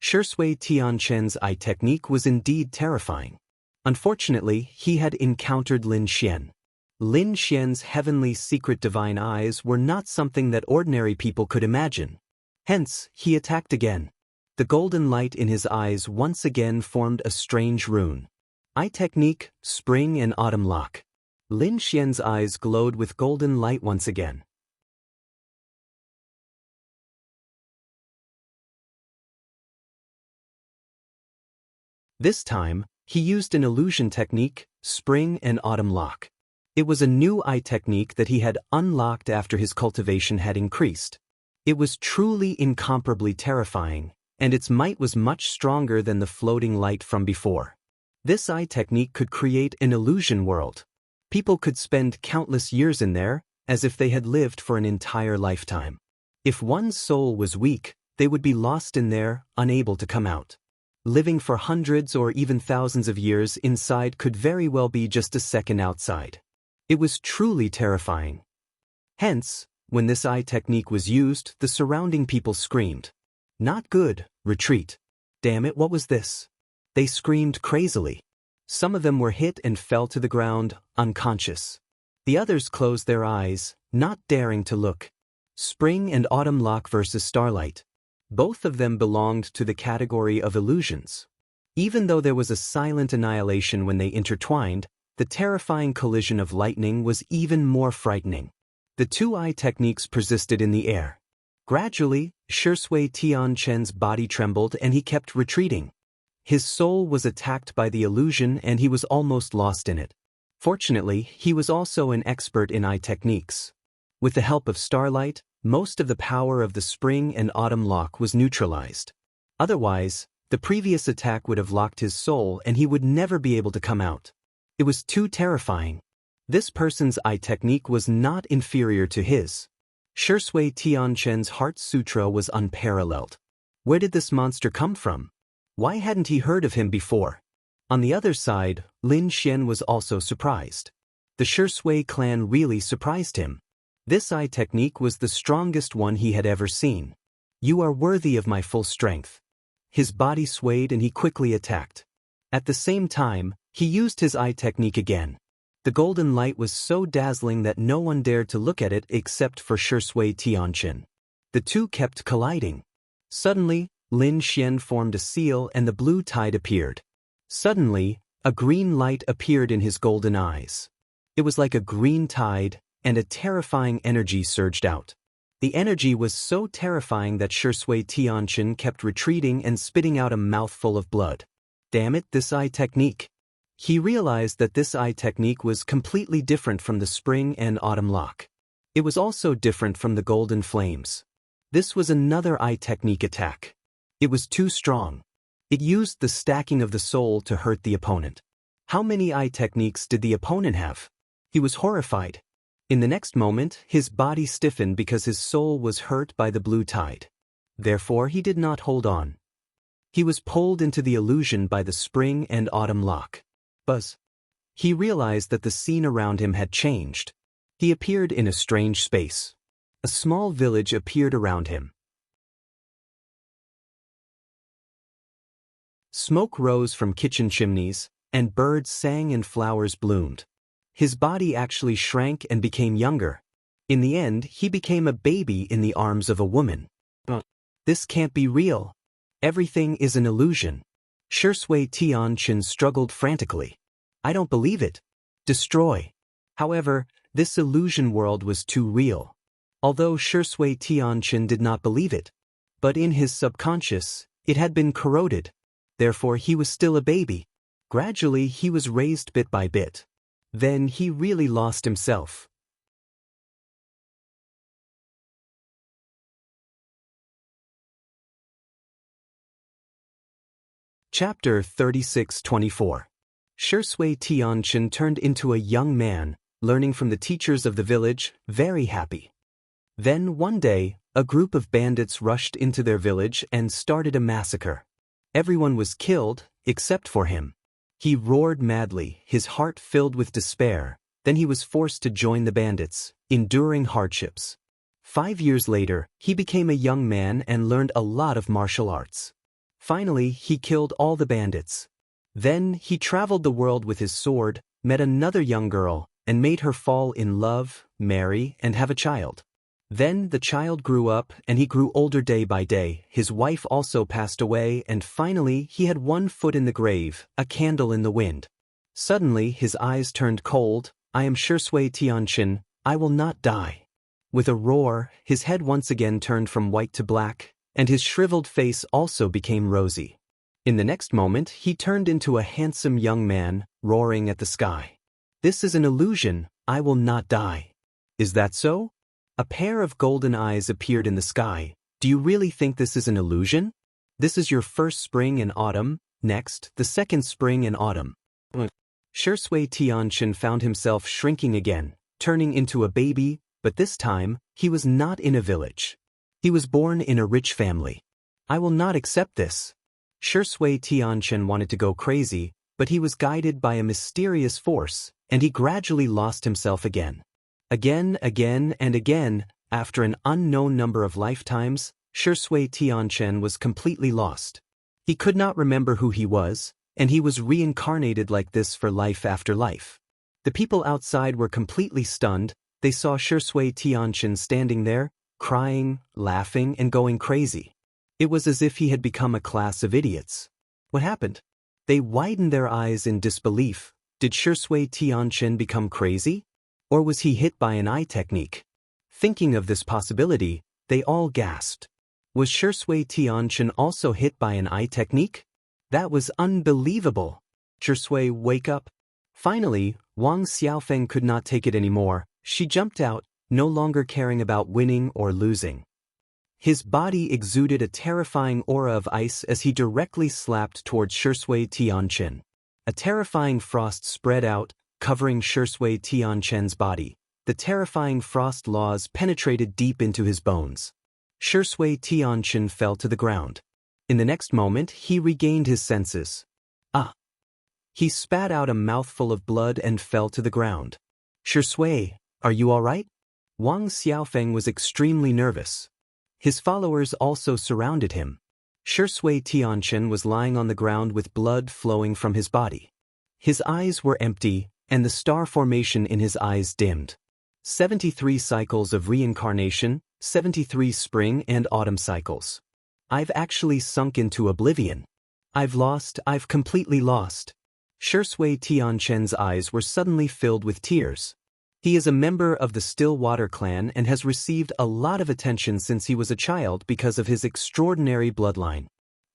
Shui Tianchen's eye technique was indeed terrifying. Unfortunately, he had encountered Lin Xian. Lin Xian's heavenly secret divine eyes were not something that ordinary people could imagine. Hence, he attacked again. The golden light in his eyes once again formed a strange rune. Eye technique, spring and autumn lock. Lin Xian's eyes glowed with golden light once again. This time, he used an illusion technique, spring and autumn lock. It was a new eye technique that he had unlocked after his cultivation had increased. It was truly incomparably terrifying, and its might was much stronger than the floating light from before. This eye technique could create an illusion world. People could spend countless years in there, as if they had lived for an entire lifetime. If one's soul was weak, they would be lost in there, unable to come out. Living for hundreds or even thousands of years inside could very well be just a second outside. It was truly terrifying. Hence, when this eye technique was used, the surrounding people screamed. Not good, retreat. Damn it, what was this? They screamed crazily. Some of them were hit and fell to the ground, unconscious. The others closed their eyes, not daring to look. Spring and autumn lock versus starlight. Both of them belonged to the category of illusions. Even though there was a silent annihilation when they intertwined, the terrifying collision of lightning was even more frightening. The two eye techniques persisted in the air. Gradually, Shui Tianchen's body trembled and he kept retreating. His soul was attacked by the illusion and he was almost lost in it. Fortunately, he was also an expert in eye techniques. With the help of starlight, most of the power of the spring and autumn lock was neutralized. Otherwise, the previous attack would have locked his soul and he would never be able to come out. It was too terrifying. This person's eye technique was not inferior to his. Shui Tianchen's Heart Sutra was unparalleled. Where did this monster come from? Why hadn't he heard of him before? On the other side, Lin Xian was also surprised. The Shui clan really surprised him. This eye technique was the strongest one he had ever seen. You are worthy of my full strength. His body swayed and he quickly attacked. At the same time, he used his eye technique again. The golden light was so dazzling that no one dared to look at it except for Shui Tianqin. The two kept colliding. Suddenly, Lin Xian formed a seal and the blue tide appeared. Suddenly, a green light appeared in his golden eyes. It was like a green tide, and a terrifying energy surged out. The energy was so terrifying that Shui Tianqin kept retreating and spitting out a mouthful of blood. Damn it, this eye technique. He realized that this eye technique was completely different from the spring and autumn lock. It was also different from the golden flames. This was another eye technique attack. It was too strong. It used the stacking of the soul to hurt the opponent. How many eye techniques did the opponent have? He was horrified. In the next moment, his body stiffened because his soul was hurt by the blue tide. Therefore, he did not hold on. He was pulled into the illusion by the spring and autumn lock. Buzz. He realized that the scene around him had changed. He appeared in a strange space. A small village appeared around him. Smoke rose from kitchen chimneys, and birds sang and flowers bloomed. His body actually shrank and became younger. In the end, he became a baby in the arms of a woman. This can't be real. Everything is an illusion. Shui Tianqin struggled frantically. I don't believe it. Destroy. However, this illusion world was too real. Although Shui Tianqin did not believe it, but in his subconscious, it had been corroded. Therefore, he was still a baby. Gradually, he was raised bit by bit. Then he really lost himself. Chapter 36-24. Shui Tianqin turned into a young man, learning from the teachers of the village, very happy. Then one day, a group of bandits rushed into their village and started a massacre. Everyone was killed, except for him. He roared madly, his heart filled with despair. Then he was forced to join the bandits, enduring hardships. 5 years later, he became a young man and learned a lot of martial arts. Finally, he killed all the bandits. Then, he traveled the world with his sword, met another young girl, and made her fall in love, marry, and have a child. Then the child grew up and he grew older day by day. His wife also passed away and finally he had one foot in the grave, a candle in the wind. Suddenly his eyes turned cold. I am Shui Tianqin, I will not die. With a roar, his head once again turned from white to black, and his shriveled face also became rosy. In the next moment, he turned into a handsome young man, roaring at the sky. This is an illusion, I will not die. Is that so? A pair of golden eyes appeared in the sky. Do you really think this is an illusion? This is your first spring and autumn, next, the second spring and autumn. Shui Tianqin found himself shrinking again, turning into a baby, but this time, he was not in a village. He was born in a rich family. I will not accept this. Shui Tianqin wanted to go crazy, but he was guided by a mysterious force, and he gradually lost himself again. Again, and again, after an unknown number of lifetimes, Shui Tianqin was completely lost. He could not remember who he was, and he was reincarnated like this for life after life. The people outside were completely stunned. They saw Shui Tianqin standing there, crying, laughing, and going crazy. It was as if he had become a class of idiots. What happened? They widened their eyes in disbelief. Did Shui Tianqin become crazy? Or was he hit by an eye technique? Thinking of this possibility, they all gasped. Was Shui Tianqin also hit by an eye technique? That was unbelievable. Shui, wake up. Finally, Wang Xiaofeng could not take it anymore. She jumped out, no longer caring about winning or losing. His body exuded a terrifying aura of ice as he directly slapped towards Shui Tianqin. A terrifying frost spread out, covering Shui Tianqin's body. The terrifying frost laws penetrated deep into his bones. Shui Tianqin fell to the ground. In the next moment, he regained his senses. Ah! He spat out a mouthful of blood and fell to the ground. Shui, are you all right? Wang Xiaofeng was extremely nervous. His followers also surrounded him. Shui Tianchen was lying on the ground with blood flowing from his body. His eyes were empty, and the star formation in his eyes dimmed. 73 cycles of reincarnation, 73 spring and autumn cycles. I've actually sunk into oblivion. I've completely lost. Shui Tianchen's eyes were suddenly filled with tears. He is a member of the Stillwater clan and has received a lot of attention since he was a child because of his extraordinary bloodline.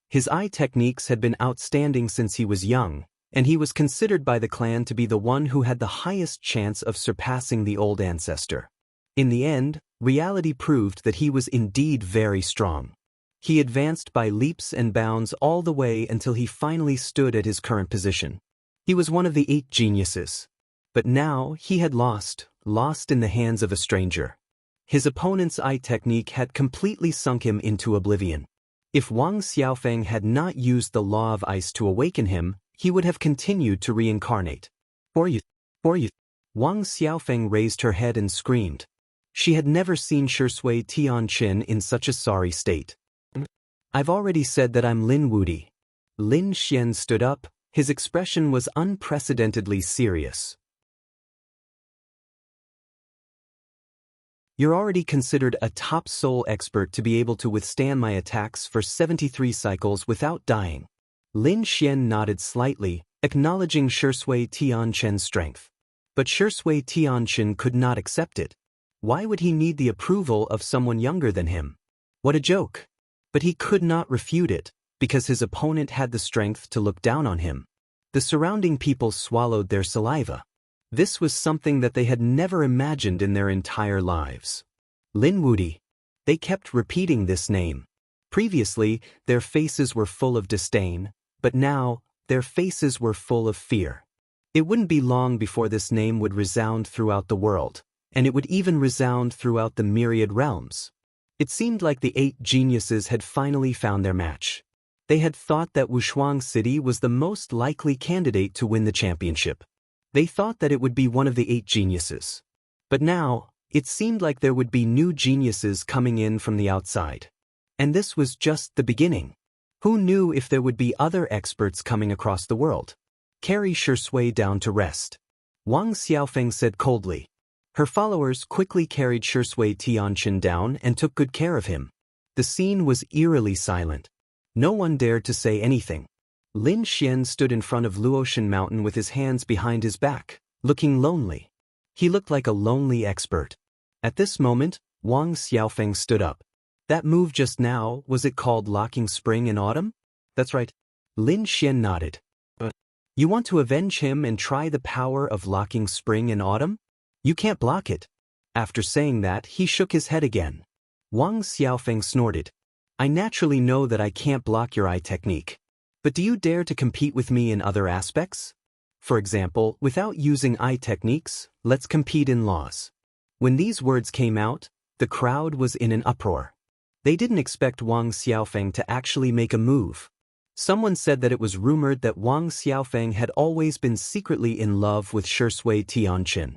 His eye techniques had been outstanding since he was young, and he was considered by the clan to be the one who had the highest chance of surpassing the old ancestor. In the end, reality proved that he was indeed very strong. He advanced by leaps and bounds all the way until he finally stood at his current position. He was one of the 8 geniuses. But now he had lost in the hands of a stranger. His opponent's eye technique had completely sunk him into oblivion. If Wang Xiaofeng had not used the law of ice to awaken him, he would have continued to reincarnate. For you. Wang Xiaofeng raised her head and screamed. She had never seen Shui Tianchen in such a sorry state. I've already said that I'm Lin Wudi. Lin Xian stood up. His expression was unprecedentedly serious. You're already considered a top soul expert to be able to withstand my attacks for 73 cycles without dying. Lin Xian nodded slightly, acknowledging Shui Tianchen's strength. But Shui Tianchen could not accept it. Why would he need the approval of someone younger than him? What a joke. But he could not refute it, because his opponent had the strength to look down on him. The surrounding people swallowed their saliva. This was something that they had never imagined in their entire lives. Lin Wudi. They kept repeating this name. Previously, their faces were full of disdain, but now, their faces were full of fear. It wouldn't be long before this name would resound throughout the world, and it would even resound throughout the myriad realms. It seemed like the 8 geniuses had finally found their match. They had thought that Wushuang City was the most likely candidate to win the championship. They thought that it would be one of the 8 geniuses. But now, it seemed like there would be new geniuses coming in from the outside. And this was just the beginning. Who knew if there would be other experts coming across the world? Carry Shui down to rest. Wang Xiaofeng said coldly. Her followers quickly carried Shui Tianchen down and took good care of him. The scene was eerily silent. No one dared to say anything. Lin Xian stood in front of Luotian Mountain with his hands behind his back, looking lonely. He looked like a lonely expert. At this moment, Wang Xiaofeng stood up. That move just now, was it called locking spring and autumn? That's right. Lin Xian nodded. You want to avenge him and try the power of locking spring and autumn? You can't block it. After saying that, he shook his head again. Wang Xiaofeng snorted. I naturally know that I can't block your eye technique. But do you dare to compete with me in other aspects? For example, without using eye techniques, let's compete in laws. When these words came out, the crowd was in an uproar. They didn't expect Wang Xiaofeng to actually make a move. Someone said that it was rumored that Wang Xiaofeng had always been secretly in love with Shui Tianchen.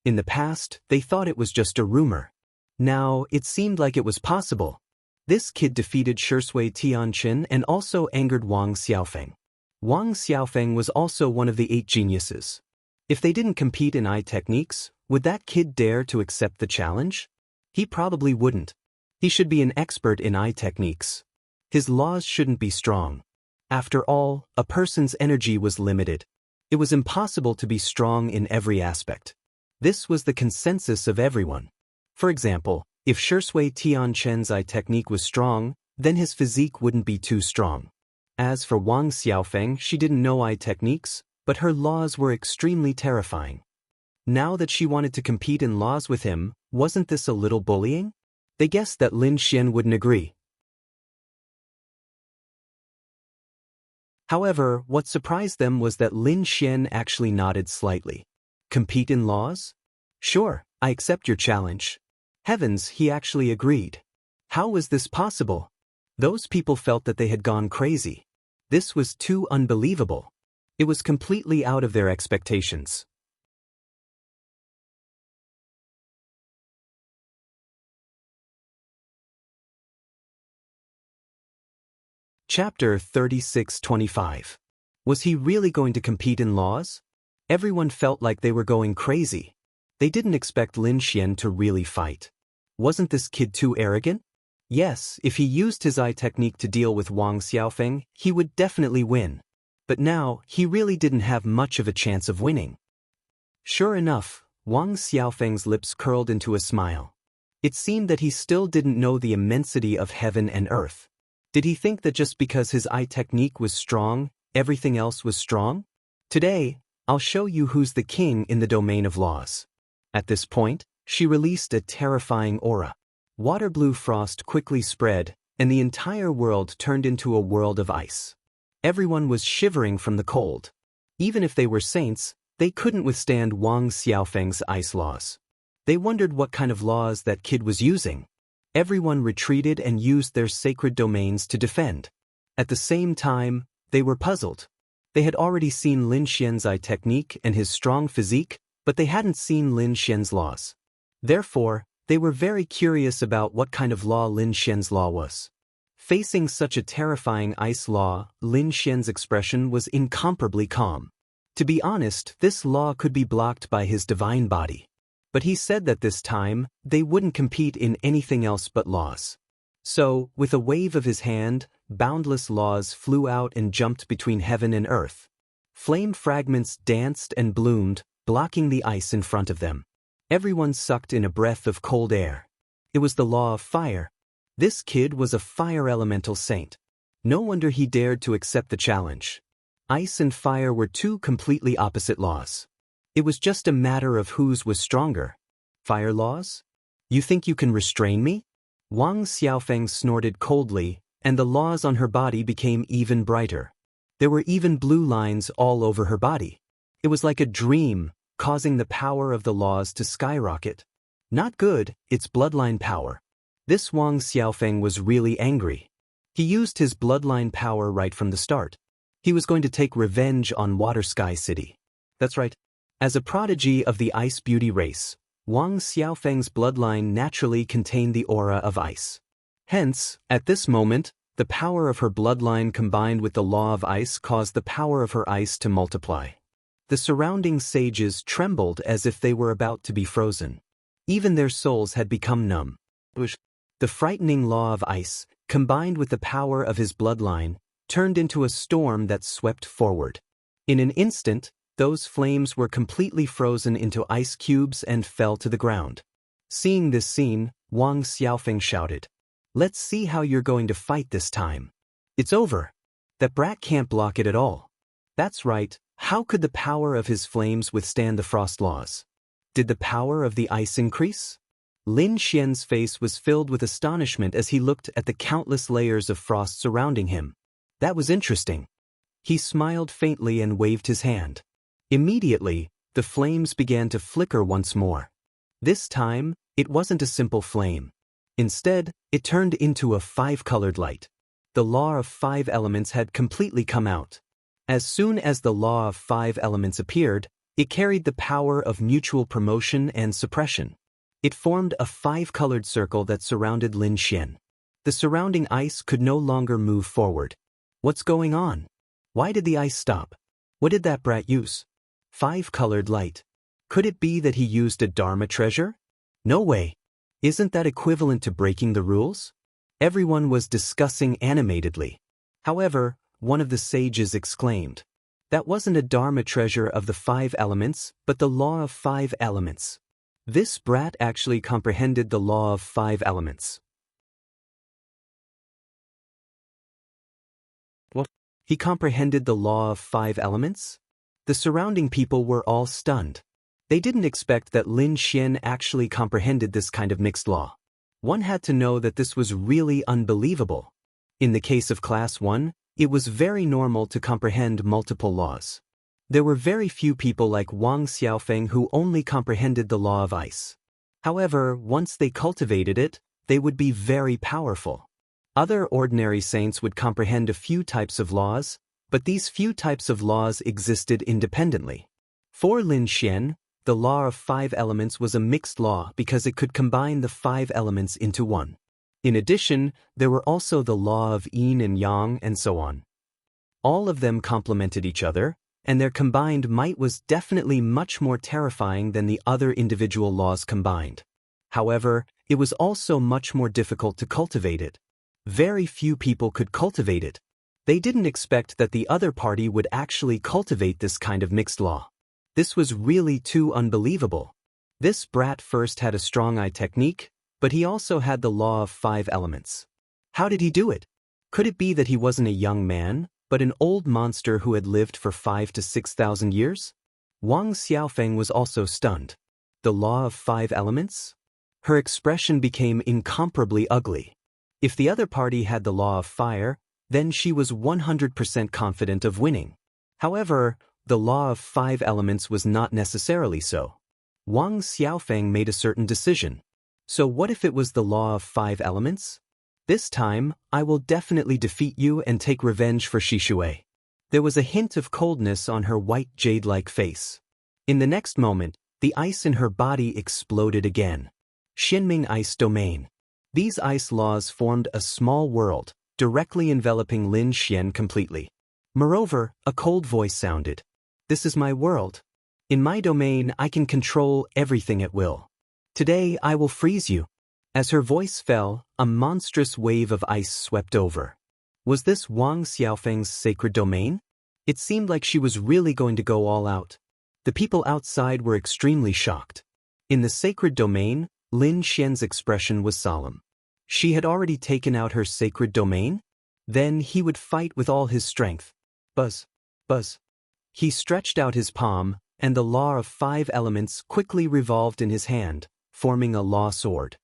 In the past, they thought it was just a rumor. Now, it seemed like it was possible. This kid defeated Shui Tianchen and also angered Wang Xiaofeng. Wang Xiaofeng was also one of the 8 geniuses. If they didn't compete in eye techniques, would that kid dare to accept the challenge? He probably wouldn't. He should be an expert in eye techniques. His laws shouldn't be strong. After all, a person's energy was limited. It was impossible to be strong in every aspect. This was the consensus of everyone. For example, if Shui Tianchen's eye technique was strong, then his physique wouldn't be too strong. As for Wang Xiaofeng, she didn't know eye techniques, but her laws were extremely terrifying. Now that she wanted to compete in laws with him, wasn't this a little bullying? They guessed that Lin Xian wouldn't agree. However, what surprised them was that Lin Xian actually nodded slightly. Compete in laws? Sure, I accept your challenge. Heavens, he actually agreed. How was this possible? Those people felt that they had gone crazy. This was too unbelievable. It was completely out of their expectations. Chapter 3625. Was he really going to compete in laws? Everyone felt like they were going crazy. They didn't expect Lin Xian to really fight. Wasn't this kid too arrogant? Yes, if he used his eye technique to deal with Wang Xiaofeng, he would definitely win. But now, he really didn't have much of a chance of winning. Sure enough, Wang Xiaofeng's lips curled into a smile. It seemed that he still didn't know the immensity of heaven and earth. Did he think that just because his eye technique was strong, everything else was strong? Today, I'll show you who's the king in the domain of laws. At this point, she released a terrifying aura. Water blue frost quickly spread, and the entire world turned into a world of ice. Everyone was shivering from the cold. Even if they were saints, they couldn't withstand Wang Xiaofeng's ice laws. They wondered what kind of laws that kid was using. Everyone retreated and used their sacred domains to defend. At the same time, they were puzzled. They had already seen Lin Xian's eye technique and his strong physique, but they hadn't seen Lin Xian's laws. Therefore, they were very curious about what kind of law Lin Xian's law was. Facing such a terrifying ice law, Lin Xian's expression was incomparably calm. To be honest, this law could be blocked by his divine body. But he said that this time, they wouldn't compete in anything else but laws. So, with a wave of his hand, boundless laws flew out and jumped between heaven and earth. Flame fragments danced and bloomed, blocking the ice in front of them. Everyone sucked in a breath of cold air. It was the law of fire. This kid was a fire elemental saint. No wonder he dared to accept the challenge. Ice and fire were two completely opposite laws. It was just a matter of whose was stronger. Fire laws? You think you can restrain me? Wang Xiaofeng snorted coldly, and the laws on her body became even brighter. There were even blue lines all over her body. It was like a dream, causing the power of the laws to skyrocket. Not good, it's bloodline power. This Wang Xiaofeng was really angry. He used his bloodline power right from the start. He was going to take revenge on Water Sky City. That's right. As a prodigy of the Ice Beauty race, Wang Xiaofeng's bloodline naturally contained the aura of ice. Hence, at this moment, the power of her bloodline combined with the law of ice caused the power of her ice to multiply. The surrounding sages trembled as if they were about to be frozen. Even their souls had become numb. The frightening law of ice, combined with the power of his bloodline, turned into a storm that swept forward. In an instant, those flames were completely frozen into ice cubes and fell to the ground. Seeing this scene, Wang Xiaofeng shouted, "Let's see how you're going to fight this time. It's over. That brat can't block it at all." That's right, how could the power of his flames withstand the frost laws? Did the power of the ice increase? Lin Xian's face was filled with astonishment as he looked at the countless layers of frost surrounding him. That was interesting. He smiled faintly and waved his hand. Immediately, the flames began to flicker once more. This time, it wasn't a simple flame. Instead, it turned into a five-colored light. The law of five elements had completely come out. As soon as the law of five elements appeared, it carried the power of mutual promotion and suppression. It formed a five-colored circle that surrounded Lin Xian. The surrounding ice could no longer move forward. What's going on? Why did the ice stop? What did that brat use? Five-colored light. Could it be that he used a Dharma treasure? No way. Isn't that equivalent to breaking the rules? Everyone was discussing animatedly. However, one of the sages exclaimed, "That wasn't a Dharma treasure of the five elements, but the law of five elements." This brat actually comprehended the law of five elements. What? He comprehended the law of five elements? The surrounding people were all stunned. They didn't expect that Lin Xian actually comprehended this kind of mixed law. One had to know that this was really unbelievable. In the case of Class 1, it was very normal to comprehend multiple laws. There were very few people like Wang Xiaofeng who only comprehended the law of ice. However, once they cultivated it, they would be very powerful. Other ordinary saints would comprehend a few types of laws, but these few types of laws existed independently. For Lin Xian, the law of five elements was a mixed law because it could combine the five elements into one. In addition, there were also the law of yin and yang and so on. All of them complemented each other, and their combined might was definitely much more terrifying than the other individual laws combined. However, it was also much more difficult to cultivate it. Very few people could cultivate it. They didn't expect that the other party would actually cultivate this kind of mixed law. This was really too unbelievable. This brat first had a strong eye technique, but he also had the law of 5 elements. How did he do it? Could it be that he wasn't a young man, but an old monster who had lived for 5,000 to 6,000 years? Wang Xiaofeng was also stunned. The law of 5 elements? Her expression became incomparably ugly. If the other party had the law of fire, then she was 100% confident of winning. However, the law of 5 elements was not necessarily so. Wang Xiaofeng made a certain decision. So what if it was the law of 5 elements? This time, I will definitely defeat you and take revenge for Shishui. There was a hint of coldness on her white jade-like face. In the next moment, the ice in her body exploded again. Xinming Ice Domain. These ice laws formed a small world, directly enveloping Lin Xian completely. Moreover, a cold voice sounded. This is my world. In my domain, I can control everything at will. Today, I will freeze you. As her voice fell, a monstrous wave of ice swept over. Was this Wang Xiaofeng's sacred domain? It seemed like she was really going to go all out. The people outside were extremely shocked. In the sacred domain, Lin Xian's expression was solemn. She had already taken out her sacred domain? Then he would fight with all his strength. Buzz, buzz. He stretched out his palm, and the law of 5 elements quickly revolved in his hand, forming a law sword.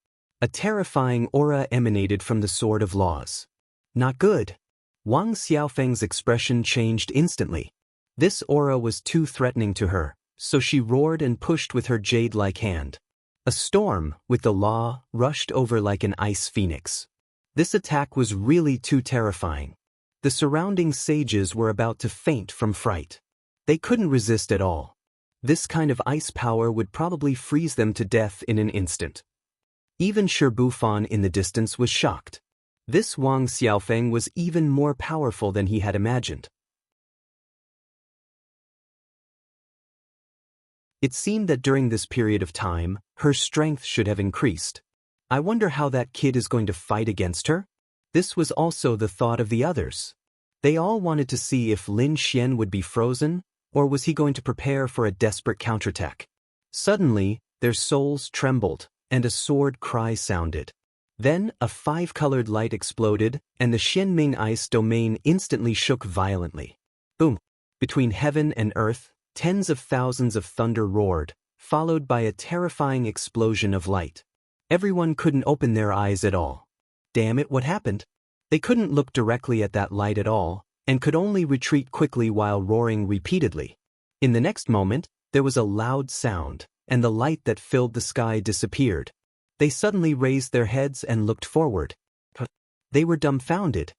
A terrifying aura emanated from the sword of laws. Not good. Wang Xiaofeng's expression changed instantly. This aura was too threatening to her, so she roared and pushed with her jade-like hand. A storm, with the law, rushed over like an ice phoenix. This attack was really too terrifying. The surrounding sages were about to faint from fright. They couldn't resist at all. This kind of ice power would probably freeze them to death in an instant. Even Shirbufan in the distance was shocked. This Wang Xiaofeng was even more powerful than he had imagined. It seemed that during this period of time, her strength should have increased. I wonder how that kid is going to fight against her? This was also the thought of the others. They all wanted to see if Lin Xian would be frozen, or was he going to prepare for a desperate counterattack. Suddenly, their souls trembled, and a sword cry sounded. Then, a 5-colored light exploded, and the Xinming Ice Domain instantly shook violently. Boom! Between heaven and earth, tens of thousands of thunder roared, followed by a terrifying explosion of light. Everyone couldn't open their eyes at all. Damn it, what happened? They couldn't look directly at that light at all, and could only retreat quickly while roaring repeatedly. In the next moment, there was a loud sound, and the light that filled the sky disappeared. They suddenly raised their heads and looked forward. They were dumbfounded.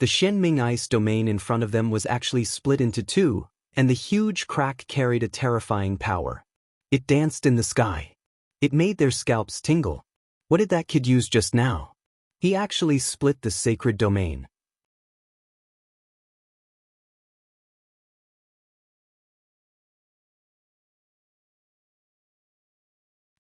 The Xinming Ice Domain in front of them was actually split into 2, and the huge crack carried a terrifying power. It danced in the sky. It made their scalps tingle. What did that kid use just now? He actually split the sacred domain.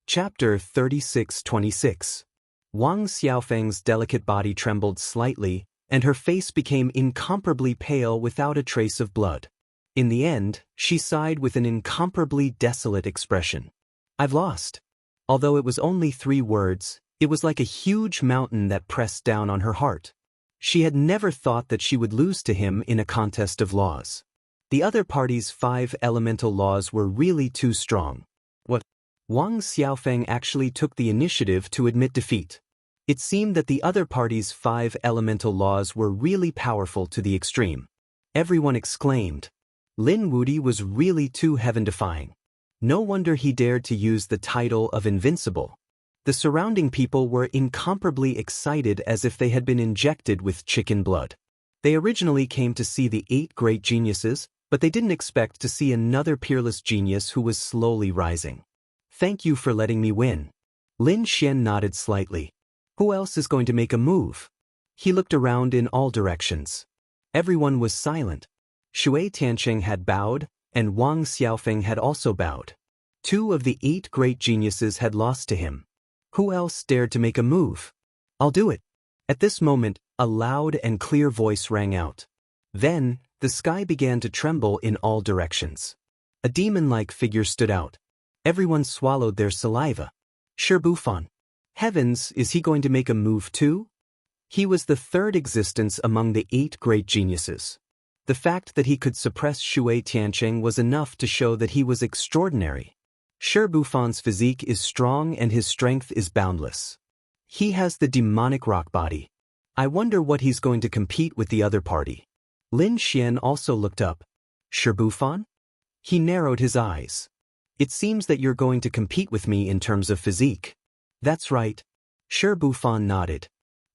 Chapter 36-26. Wang Xiaofeng's delicate body trembled slightly, and her face became incomparably pale without a trace of blood. In the end, she sighed with an incomparably desolate expression. I've lost. Although it was only 3 words, it was like a huge mountain that pressed down on her heart. She had never thought that she would lose to him in a contest of laws. The other party's 5 elemental laws were really too strong. What? Wang Xiaofeng actually took the initiative to admit defeat. It seemed that the other party's 5 elemental laws were really powerful to the extreme. Everyone exclaimed. Lin Wudi was really too heaven-defying. No wonder he dared to use the title of invincible. The surrounding people were incomparably excited as if they had been injected with chicken blood. They originally came to see the 8 great geniuses, but they didn't expect to see another peerless genius who was slowly rising. Thank you for letting me win. Lin Xian nodded slightly. Who else is going to make a move? He looked around in all directions. Everyone was silent. Shui Tianqing had bowed, and Wang Xiaofeng had also bowed. 2 of the 8 great geniuses had lost to him. Who else dared to make a move? I'll do it. At this moment, a loud and clear voice rang out. Then, the sky began to tremble in all directions. A demon-like figure stood out. Everyone swallowed their saliva. Shi Bufan. Heavens, is he going to make a move too? He was the 3rd existence among the 8 great geniuses. The fact that he could suppress Shui Tianqing was enough to show that he was extraordinary. Shi Bufan's physique is strong and his strength is boundless. He has the demonic rock body. I wonder what he's going to compete with the other party. Lin Xian also looked up. Shi Bufan? He narrowed his eyes. It seems that you're going to compete with me in terms of physique. That's right. Shi Bufan nodded.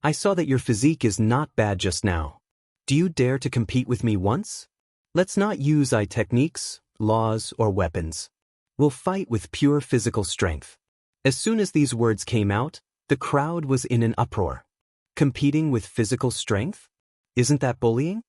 I saw that your physique is not bad just now. Do you dare to compete with me once? Let's not use techniques, laws, or weapons. We'll fight with pure physical strength. As soon as these words came out, the crowd was in an uproar. Competing with physical strength? Isn't that bullying?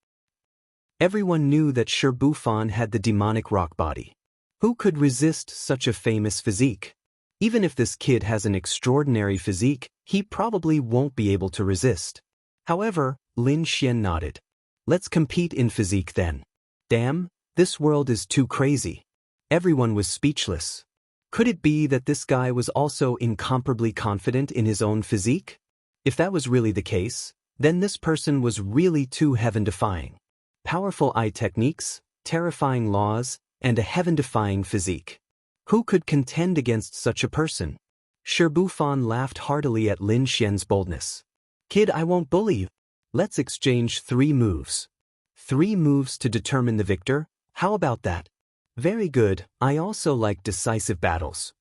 Everyone knew that Shi Bufan had the demonic rock body. Who could resist such a famous physique? Even if this kid has an extraordinary physique, he probably won't be able to resist. However, Lin Xian nodded. Let's compete in physique then. Damn, this world is too crazy. Everyone was speechless. Could it be that this guy was also incomparably confident in his own physique? If that was really the case, then this person was really too heaven-defying. Powerful eye techniques, terrifying laws, and a heaven-defying physique. Who could contend against such a person? Shi Bufan laughed heartily at Lin Xian's boldness. Kid, I won't bully you. Let's exchange 3 moves. 3 moves to determine the victor? How about that? Very good, I also like decisive battles.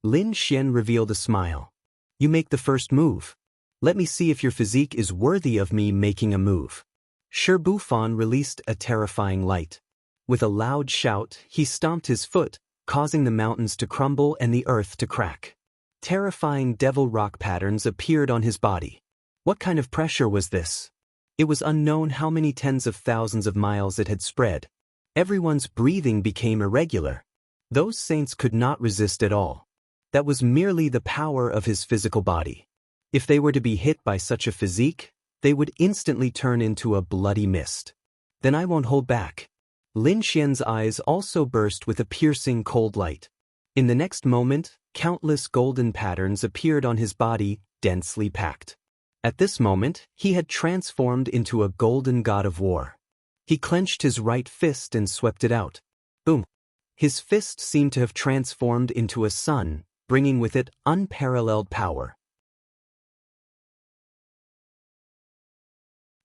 Lin Xian revealed a smile. You make the first move. Let me see if your physique is worthy of me making a move. Shi Bufan released a terrifying light. With a loud shout, he stomped his foot, causing the mountains to crumble and the earth to crack. Terrifying devil rock patterns appeared on his body. What kind of pressure was this? It was unknown how many tens of thousands of miles it had spread. Everyone's breathing became irregular. Those saints could not resist at all. That was merely the power of his physical body. If they were to be hit by such a physique, they would instantly turn into a bloody mist. Then I won't hold back. Lin Xian's eyes also burst with a piercing cold light. In the next moment, countless golden patterns appeared on his body, densely packed. At this moment, he had transformed into a golden god of war. He clenched his right fist and swept it out. Boom! His fist seemed to have transformed into a sun, bringing with it unparalleled power.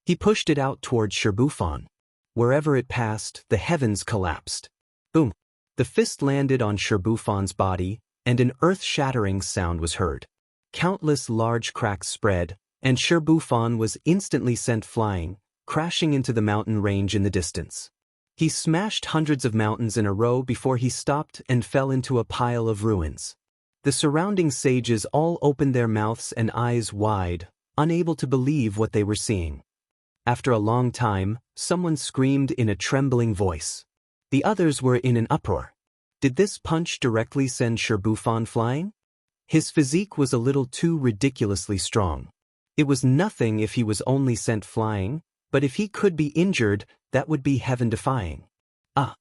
He pushed it out toward Shi Bufan. Wherever it passed, the heavens collapsed. Boom! The fist landed on Shi Bufan's body, and an earth-shattering sound was heard. Countless large cracks spread, and Shi Bufan was instantly sent flying, crashing into the mountain range in the distance. He smashed hundreds of mountains in a row before he stopped and fell into a pile of ruins. The surrounding sages all opened their mouths and eyes wide, unable to believe what they were seeing. After a long time, someone screamed in a trembling voice. The others were in an uproar. Did this punch directly send Shi Bufan flying? His physique was a little too ridiculously strong. It was nothing if he was only sent flying, but if he could be injured, that would be heaven-defying. Ah!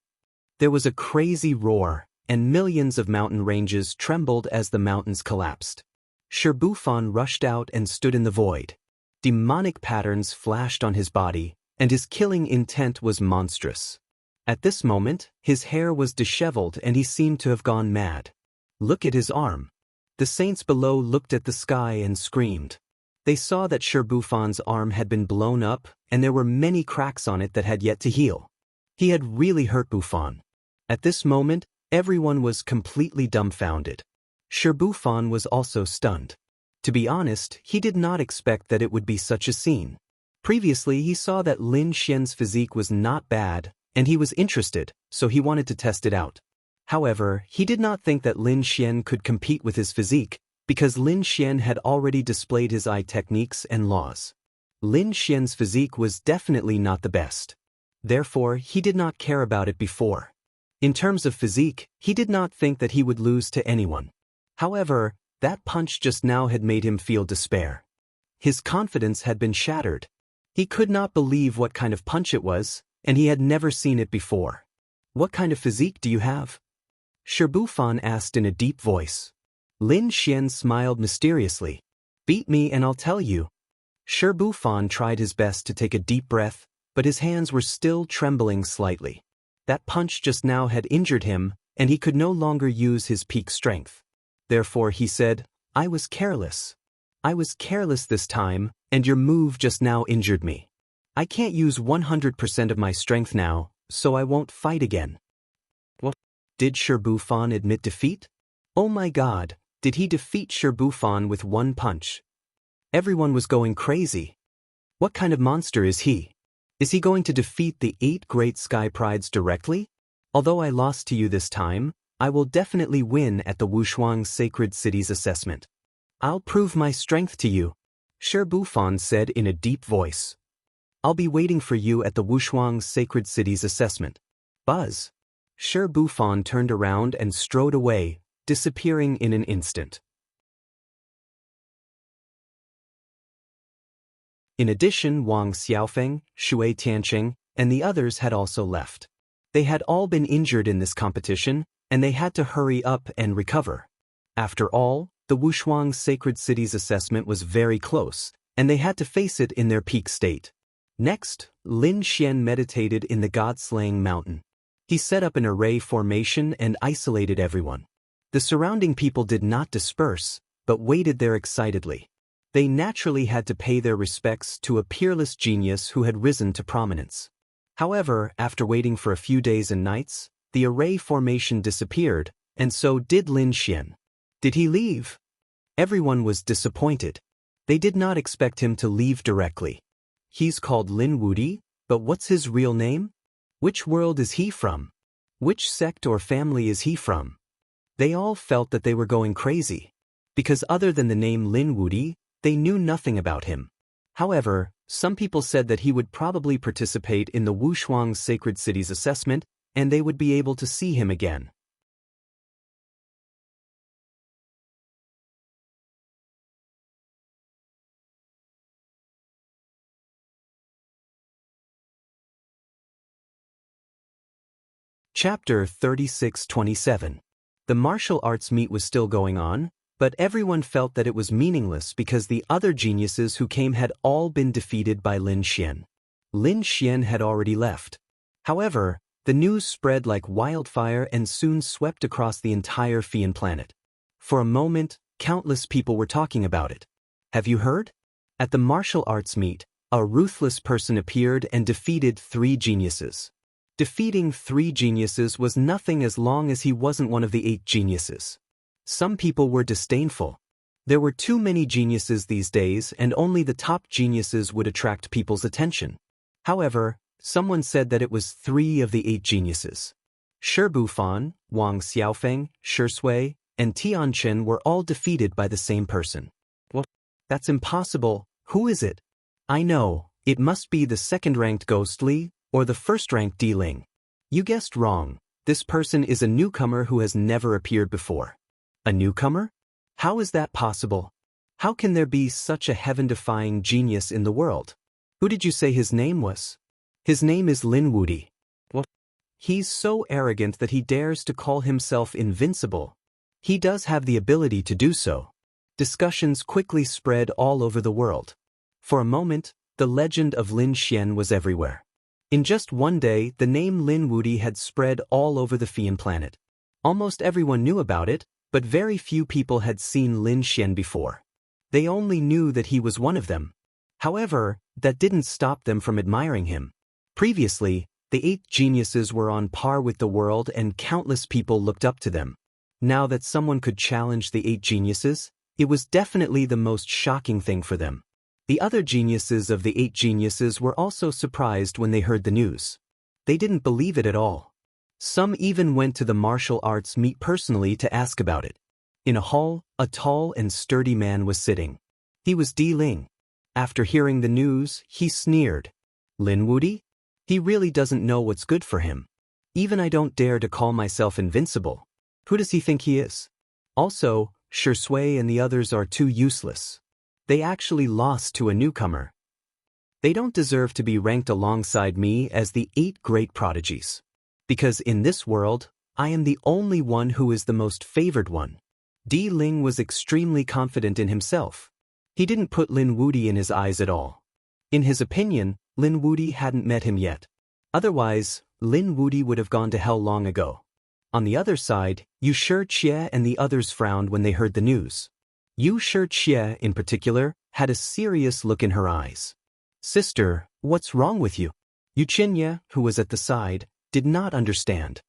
There was a crazy roar, and millions of mountain ranges trembled as the mountains collapsed. Shi Bufan rushed out and stood in the void. Demonic patterns flashed on his body, and his killing intent was monstrous. At this moment, his hair was disheveled and he seemed to have gone mad. Look at his arm. The saints below looked at the sky and screamed. They saw that Shi Bufan's arm had been blown up, and there were many cracks on it that had yet to heal. He had really hurt Bufan. At this moment, everyone was completely dumbfounded. Shi Bufan was also stunned. To be honest, he did not expect that it would be such a scene. Previously, he saw that Lin Xian's physique was not bad, and he was interested, so he wanted to test it out. However, he did not think that Lin Xian could compete with his physique, because Lin Xian had already displayed his eye techniques and laws. Lin Xian's physique was definitely not the best. Therefore, he did not care about it before. In terms of physique, he did not think that he would lose to anyone. However, that punch just now had made him feel despair. His confidence had been shattered. He could not believe what kind of punch it was, and he had never seen it before. What kind of physique do you have? Shirbufan asked in a deep voice. Lin Xian smiled mysteriously. Beat me and I'll tell you. Shirbufan tried his best to take a deep breath, but his hands were still trembling slightly. That punch just now had injured him, and he could no longer use his peak strength. Therefore he said, I was careless. I was careless this time, and your move just now injured me. I can't use 100% of my strength now, so I won't fight again. What? Did Shirbufan admit defeat? Oh my god, did he defeat Shirbufan with one punch? Everyone was going crazy. What kind of monster is he? Is he going to defeat the 8 great sky prides directly? Although I lost to you this time, I will definitely win at the Wushuang Sacred City's assessment. I'll prove my strength to you, Shirbufan said in a deep voice. I'll be waiting for you at the Wushuang Sacred City's assessment. Buzz. Shirbufan turned around and strode away, disappearing in an instant. In addition, Wang Xiaofeng, Shui Tianqing, and the others had also left. They had all been injured in this competition, and they had to hurry up and recover. After all, the Wushuang Sacred City's assessment was very close, and they had to face it in their peak state. Next, Lin Xian meditated in the God-slaying mountain. He set up an array formation and isolated everyone. The surrounding people did not disperse, but waited there excitedly. They naturally had to pay their respects to a peerless genius who had risen to prominence. However, after waiting for a few days and nights, the array formation disappeared, and so did Lin Xian. Did he leave? Everyone was disappointed. They did not expect him to leave directly. He's called Lin Wudi, but what's his real name? Which world is he from? Which sect or family is he from? They all felt that they were going crazy. Because other than the name Lin Wudi, they knew nothing about him. However, some people said that he would probably participate in the Wushuang Sacred City's assessment, and they would be able to see him again. Chapter 36-27. The martial arts meet was still going on, but everyone felt that it was meaningless because the other geniuses who came had all been defeated by Lin Xian. Lin Xian had already left. However, the news spread like wildfire and soon swept across the entire Fian planet. For a moment, countless people were talking about it. Have you heard? At the martial arts meet, a ruthless person appeared and defeated 3 geniuses. Defeating 3 geniuses was nothing as long as he wasn't one of the 8 geniuses. Some people were disdainful. There were too many geniuses these days, and only the top geniuses would attract people's attention. However, someone said that it was 3 of the 8 geniuses. Shirbufan, Wang Xiaofeng, Shui, and Tianqin were all defeated by the same person. What? That's impossible. Who is it? I know, it must be the second-ranked Ghost Li, or the first-ranked Di Ling. You guessed wrong. This person is a newcomer who has never appeared before. A newcomer? How is that possible? How can there be such a heaven-defying genius in the world? Who did you say his name was? His name is Lin Wudi. What? He's so arrogant that he dares to call himself invincible. He does have the ability to do so. Discussions quickly spread all over the world. For a moment, the legend of Lin Xian was everywhere. In just one day, the name Lin Wudi had spread all over the Fian planet. Almost everyone knew about it, but very few people had seen Lin Xian before. They only knew that he was one of them. However, that didn't stop them from admiring him. Previously, the 8 geniuses were on par with the world and countless people looked up to them. Now that someone could challenge the 8 geniuses, it was definitely the most shocking thing for them. The other geniuses of the 8 geniuses were also surprised when they heard the news. They didn't believe it at all. Some even went to the martial arts meet personally to ask about it. In a hall, a tall and sturdy man was sitting. He was Di Ling. After hearing the news, he sneered. Lin Wudi? He really doesn't know what's good for him. Even I don't dare to call myself invincible. Who does he think he is? Also, Shi Sui and the others are too useless. They actually lost to a newcomer. They don't deserve to be ranked alongside me as the 8 great prodigies. Because in this world, I am the only one who is the most favored one. Di Ling was extremely confident in himself. He didn't put Lin Wudi in his eyes at all. In his opinion, Lin Wudi hadn't met him yet. Otherwise, Lin Wudi would have gone to hell long ago. On the other side, Yu Shijie and the others frowned when they heard the news. Yu Shijie, in particular, had a serious look in her eyes. Sister, what's wrong with you? Yu Qinye, who was at the side, did not understand.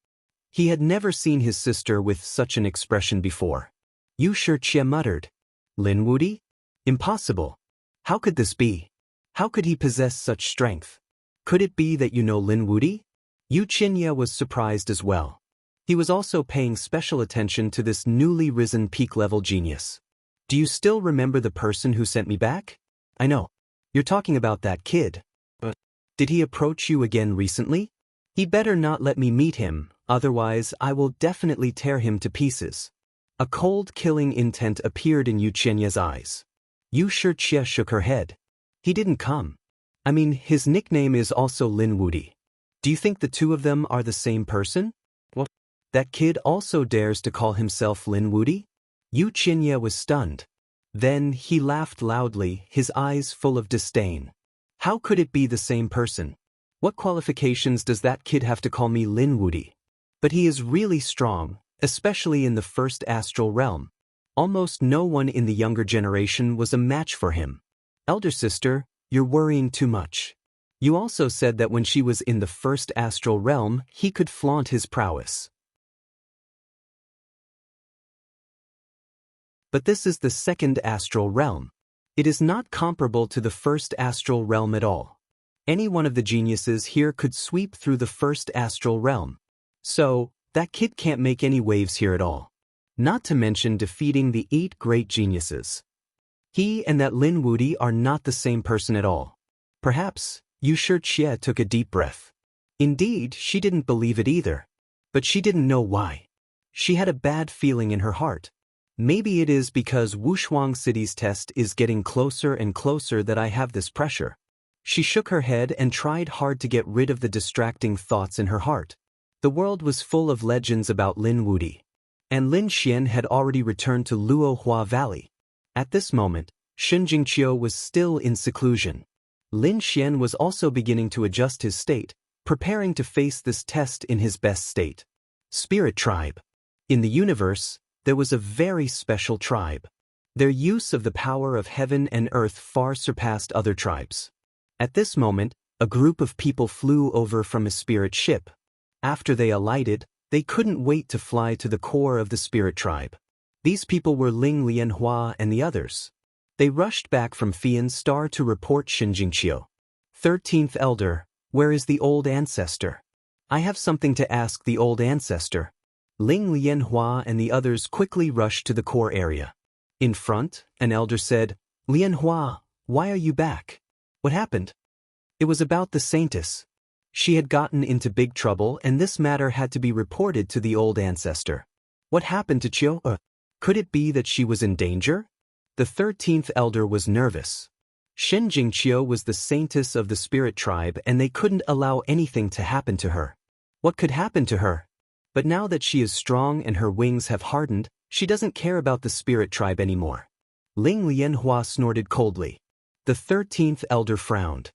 He had never seen his sister with such an expression before. Yu Shijie muttered. Lin Wudi? Impossible. How could this be? How could he possess such strength? Could it be that you know Lin Wudi? Yu Qinye was surprised as well. He was also paying special attention to this newly risen peak-level genius. Do you still remember the person who sent me back? I know. You're talking about that kid. But did he approach you again recently? He better not let me meet him, otherwise I will definitely tear him to pieces. A cold killing intent appeared in Yu Qinye's eyes. Yu Shijie shook her head. He didn't come. I mean, his nickname is also Lin Wudi. Do you think the two of them are the same person? What? That kid also dares to call himself Lin Wudi? Yu Qinye was stunned. Then he laughed loudly, his eyes full of disdain. How could it be the same person? What qualifications does that kid have to call me Lin Wudi? But he is really strong, especially in the first astral realm. Almost no one in the younger generation was a match for him. Elder sister, you're worrying too much. You also said that when she was in the first astral realm, he could flaunt his prowess. But this is the second astral realm. It is not comparable to the first astral realm at all. Any one of the geniuses here could sweep through the first astral realm. So, that kid can't make any waves here at all. Not to mention defeating the 8 great geniuses. He and that Lin Wudi are not the same person at all. Perhaps, Yu Shijie took a deep breath. Indeed, she didn't believe it either. But she didn't know why. She had a bad feeling in her heart. Maybe it is because Wushuang City's test is getting closer and closer that I have this pressure. She shook her head and tried hard to get rid of the distracting thoughts in her heart. The world was full of legends about Lin Wudi. And Lin Xian had already returned to Luohua Valley. At this moment, Shen Jingqiu was still in seclusion. Lin Xian was also beginning to adjust his state, preparing to face this test in his best state. Spirit Tribe. In the universe, there was a very special tribe. Their use of the power of heaven and earth far surpassed other tribes. At this moment, a group of people flew over from a spirit ship. After they alighted, they couldn't wait to fly to the core of the spirit tribe. These people were Ling Lianhua and the others. They rushed back from Fian Star to report Shinjingqiu. 13th Elder, where is the old ancestor? I have something to ask the old ancestor. Ling Lianhua and the others quickly rushed to the core area. In front, an elder said, Lianhua, why are you back? What happened? It was about the saintess. She had gotten into big trouble and this matter had to be reported to the old ancestor. What happened to Qiu? Could it be that she was in danger? The 13th elder was nervous. Shen Jingqiu was the saintess of the spirit tribe and they couldn't allow anything to happen to her. What could happen to her? But now that she is strong and her wings have hardened, she doesn't care about the spirit tribe anymore. Ling Lianhua snorted coldly. The 13th elder frowned.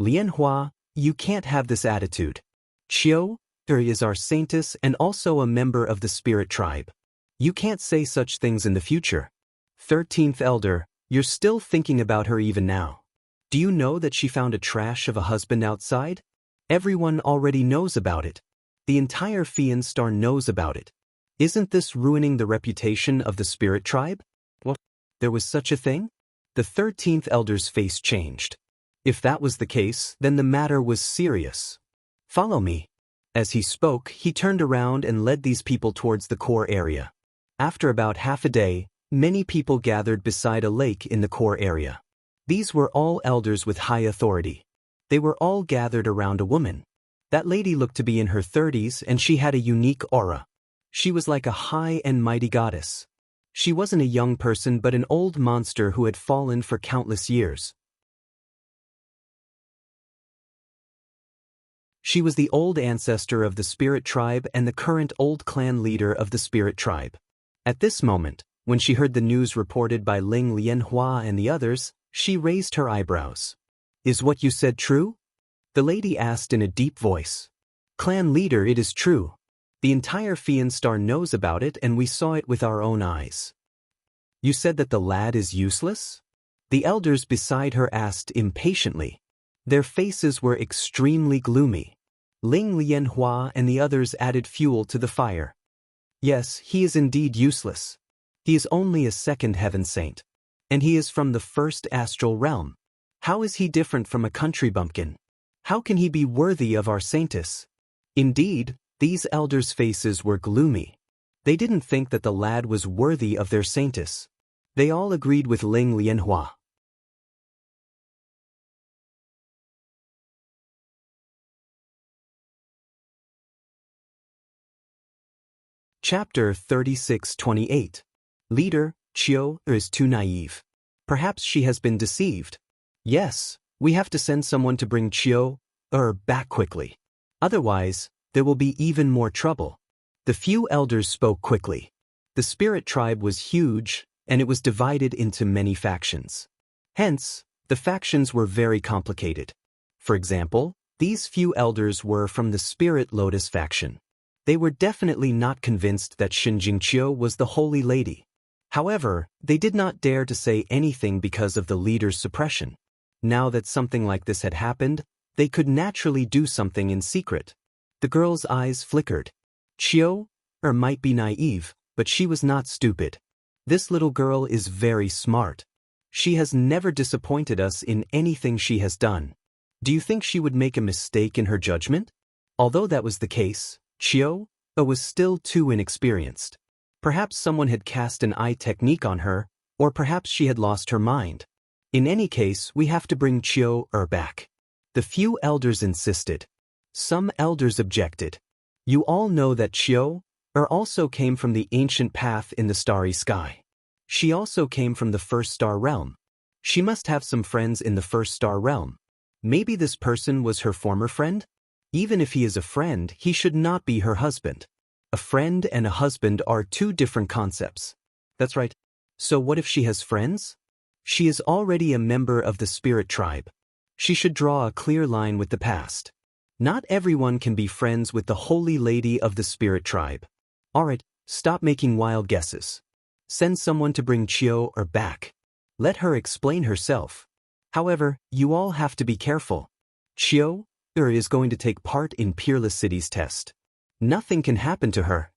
Lianhua, you can't have this attitude. Qiu is our saintess and also a member of the spirit tribe. You can't say such things in the future. 13th elder, you're still thinking about her even now. Do you know that she found a trash of a husband outside? Everyone already knows about it. The entire Fian Star knows about it. Isn't this ruining the reputation of the spirit tribe? What? There was such a thing? The 13th elder's face changed. If that was the case, then the matter was serious. Follow me. As he spoke, he turned around and led these people towards the core area. After about half a day, many people gathered beside a lake in the core area. These were all elders with high authority. They were all gathered around a woman. That lady looked to be in her 30s and she had a unique aura. She was like a high and mighty goddess. She wasn't a young person but an old monster who had fallen for countless years. She was the old ancestor of the spirit tribe and the current old clan leader of the spirit tribe. At this moment, when she heard the news reported by Ling Lianhua and the others, she raised her eyebrows. "Is what you said true?" the lady asked in a deep voice. "Clan leader, it is true. The entire Fian Star knows about it and we saw it with our own eyes." "You said that the lad is useless?" the elders beside her asked impatiently. Their faces were extremely gloomy. Ling Lianhua and the others added fuel to the fire. "Yes, he is indeed useless. He is only a second heaven saint. And he is from the first astral realm. How is he different from a country bumpkin? How can he be worthy of our saintess?" Indeed, these elders' faces were gloomy. They didn't think that the lad was worthy of their saintess. They all agreed with Ling Lianhua. Chapter 36:28. Leader, Chiu is too naive. Perhaps she has been deceived. Yes, we have to send someone to bring Chiu back quickly. Otherwise, there will be even more trouble. The few elders spoke quickly. The spirit tribe was huge, and it was divided into many factions. Hence, the factions were very complicated. For example, these few elders were from the Spirit Lotus faction. They were definitely not convinced that Shinjingqiu was the Holy Lady. However, they did not dare to say anything because of the leader's suppression. Now that something like this had happened, they could naturally do something in secret. The girl's eyes flickered. Chiu might be naive, but she was not stupid. This little girl is very smart. She has never disappointed us in anything she has done. Do you think she would make a mistake in her judgment? Although that was the case, Chiu was still too inexperienced. Perhaps someone had cast an eye technique on her, or perhaps she had lost her mind. In any case, we have to bring Chiu back. The few elders insisted. Some elders objected. You all know that Chiu also came from the ancient path in the starry sky. She also came from the first star realm. She must have some friends in the first star realm. Maybe this person was her former friend? Even if he is a friend, he should not be her husband. A friend and a husband are two different concepts. That's right. So what if she has friends? She is already a member of the spirit tribe. She should draw a clear line with the past. Not everyone can be friends with the holy lady of the spirit tribe. Alright, stop making wild guesses. Send someone to bring Chiu back. Let her explain herself. However, you all have to be careful. Chiu is going to take part in Peerless City's test. Nothing can happen to her.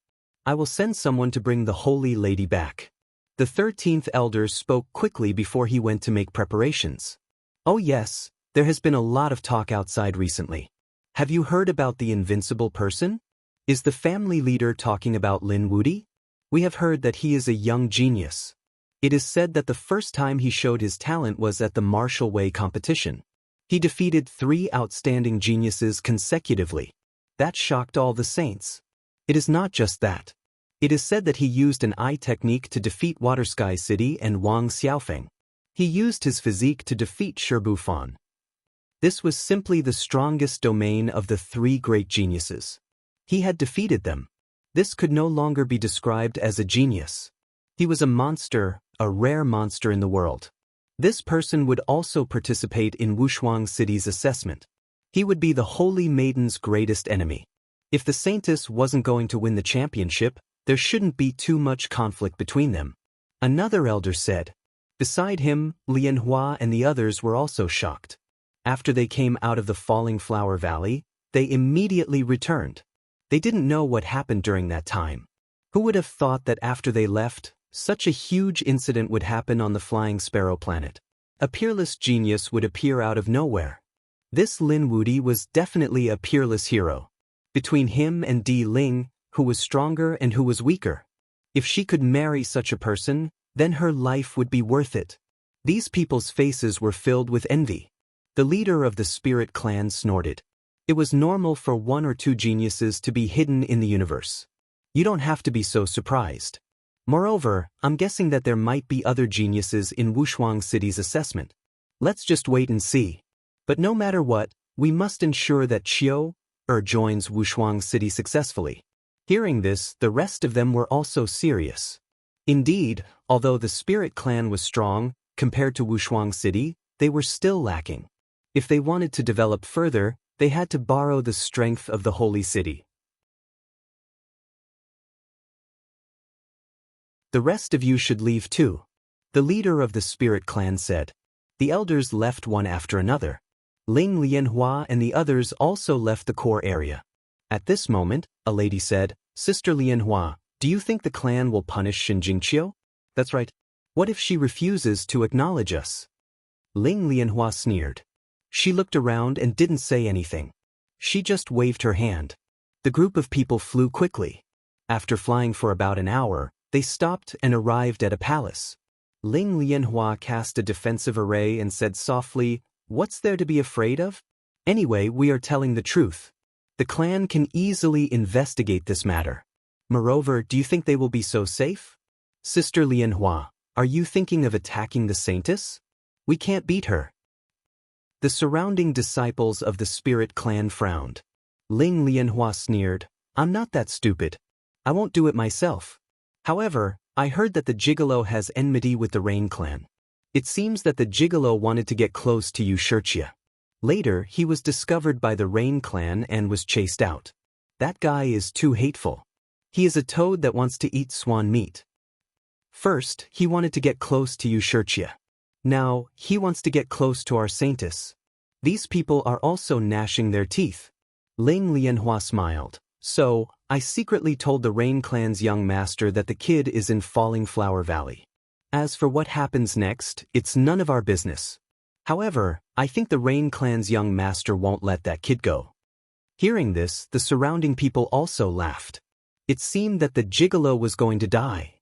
I will send someone to bring the holy lady back. The 13th elder spoke quickly before he went to make preparations. Oh yes, there has been a lot of talk outside recently. Have you heard about the invincible person? Is the family leader talking about Lin Wudi? We have heard that he is a young genius. It is said that the first time he showed his talent was at the martial way competition. He defeated 3 outstanding geniuses consecutively. That shocked all the saints. It is not just that. It is said that he used an eye technique to defeat Water Sky City and Wang Xiaofeng. He used his physique to defeat Shibu Fan. This was simply the strongest domain of the 3 great geniuses. He had defeated them. This could no longer be described as a genius. He was a monster, a rare monster in the world. This person would also participate in Wushuang City's assessment. He would be the Holy Maiden's greatest enemy. If the Saintess wasn't going to win the championship, there shouldn't be too much conflict between them. Another elder said. Beside him, Lianhua and the others were also shocked. After they came out of the Falling Flower Valley, they immediately returned. They didn't know what happened during that time. Who would have thought that after they left, such a huge incident would happen on the Flying Sparrow planet? A peerless genius would appear out of nowhere. This Lin Wudi was definitely a peerless hero. Between him and Di Ling, who was stronger and who was weaker? If she could marry such a person, then her life would be worth it. These people's faces were filled with envy. The leader of the spirit clan snorted. It was normal for one or two geniuses to be hidden in the universe. You don't have to be so surprised. Moreover, I'm guessing that there might be other geniuses in Wushuang City's assessment. Let's just wait and see. But no matter what, we must ensure that Qiu joins Wushuang City successfully. Hearing this, the rest of them were also serious. Indeed, although the spirit clan was strong, compared to Wushuang City, they were still lacking. If they wanted to develop further, they had to borrow the strength of the holy city. The rest of you should leave too, the leader of the spirit clan said. The elders left one after another. Ling Lianhua and the others also left the core area. At this moment, a lady said, Sister Lianhua, do you think the clan will punish Xinjingqiu? That's right. What if she refuses to acknowledge us? Ling Lianhua sneered. She looked around and didn't say anything. She just waved her hand. The group of people flew quickly. After flying for about an hour, they stopped and arrived at a palace. Ling Lianhua cast a defensive array and said softly, What's there to be afraid of? Anyway, we are telling the truth. The clan can easily investigate this matter. Moreover, do you think they will be so safe? Sister Lianhua, are you thinking of attacking the saintess? We can't beat her. The surrounding disciples of the spirit clan frowned. Ling Lianhua sneered, I'm not that stupid. I won't do it myself. However, I heard that the Gigolo has enmity with the Rain clan. It seems that the Gigolo wanted to get close to Yushirchia. Later, he was discovered by the Rain clan and was chased out. That guy is too hateful. He is a toad that wants to eat swan meat. First, he wanted to get close to Yushirchia. Now, he wants to get close to our saintess. These people are also gnashing their teeth. Ling Lianhua smiled. So, I secretly told the Rain clan's young master that the kid is in Falling Flower Valley. As for what happens next, it's none of our business. However, I think the Rain clan's young master won't let that kid go. Hearing this, the surrounding people also laughed. It seemed that the Gigolo was going to die.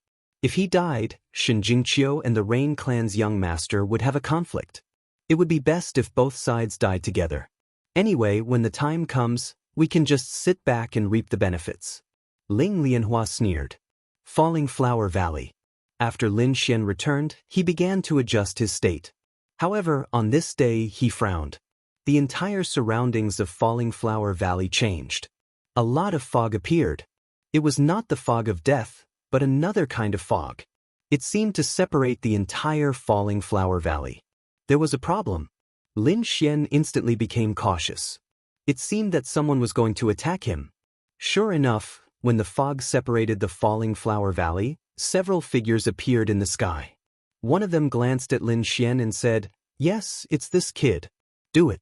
If he died, Xinjingqiu and the Rain clan's young master would have a conflict. It would be best if both sides died together. Anyway, when the time comes, we can just sit back and reap the benefits. Ling Lianhua sneered. Falling Flower Valley. After Lin Xian returned, he began to adjust his state. However, on this day he frowned. The entire surroundings of Falling Flower Valley changed. A lot of fog appeared. It was not the fog of death, but another kind of fog. It seemed to separate the entire Falling Flower Valley. There was a problem. Lin Xian instantly became cautious. It seemed that someone was going to attack him. Sure enough, when the fog separated the Falling Flower Valley, several figures appeared in the sky. One of them glanced at Lin Xian and said, Yes, it's this kid. Do it.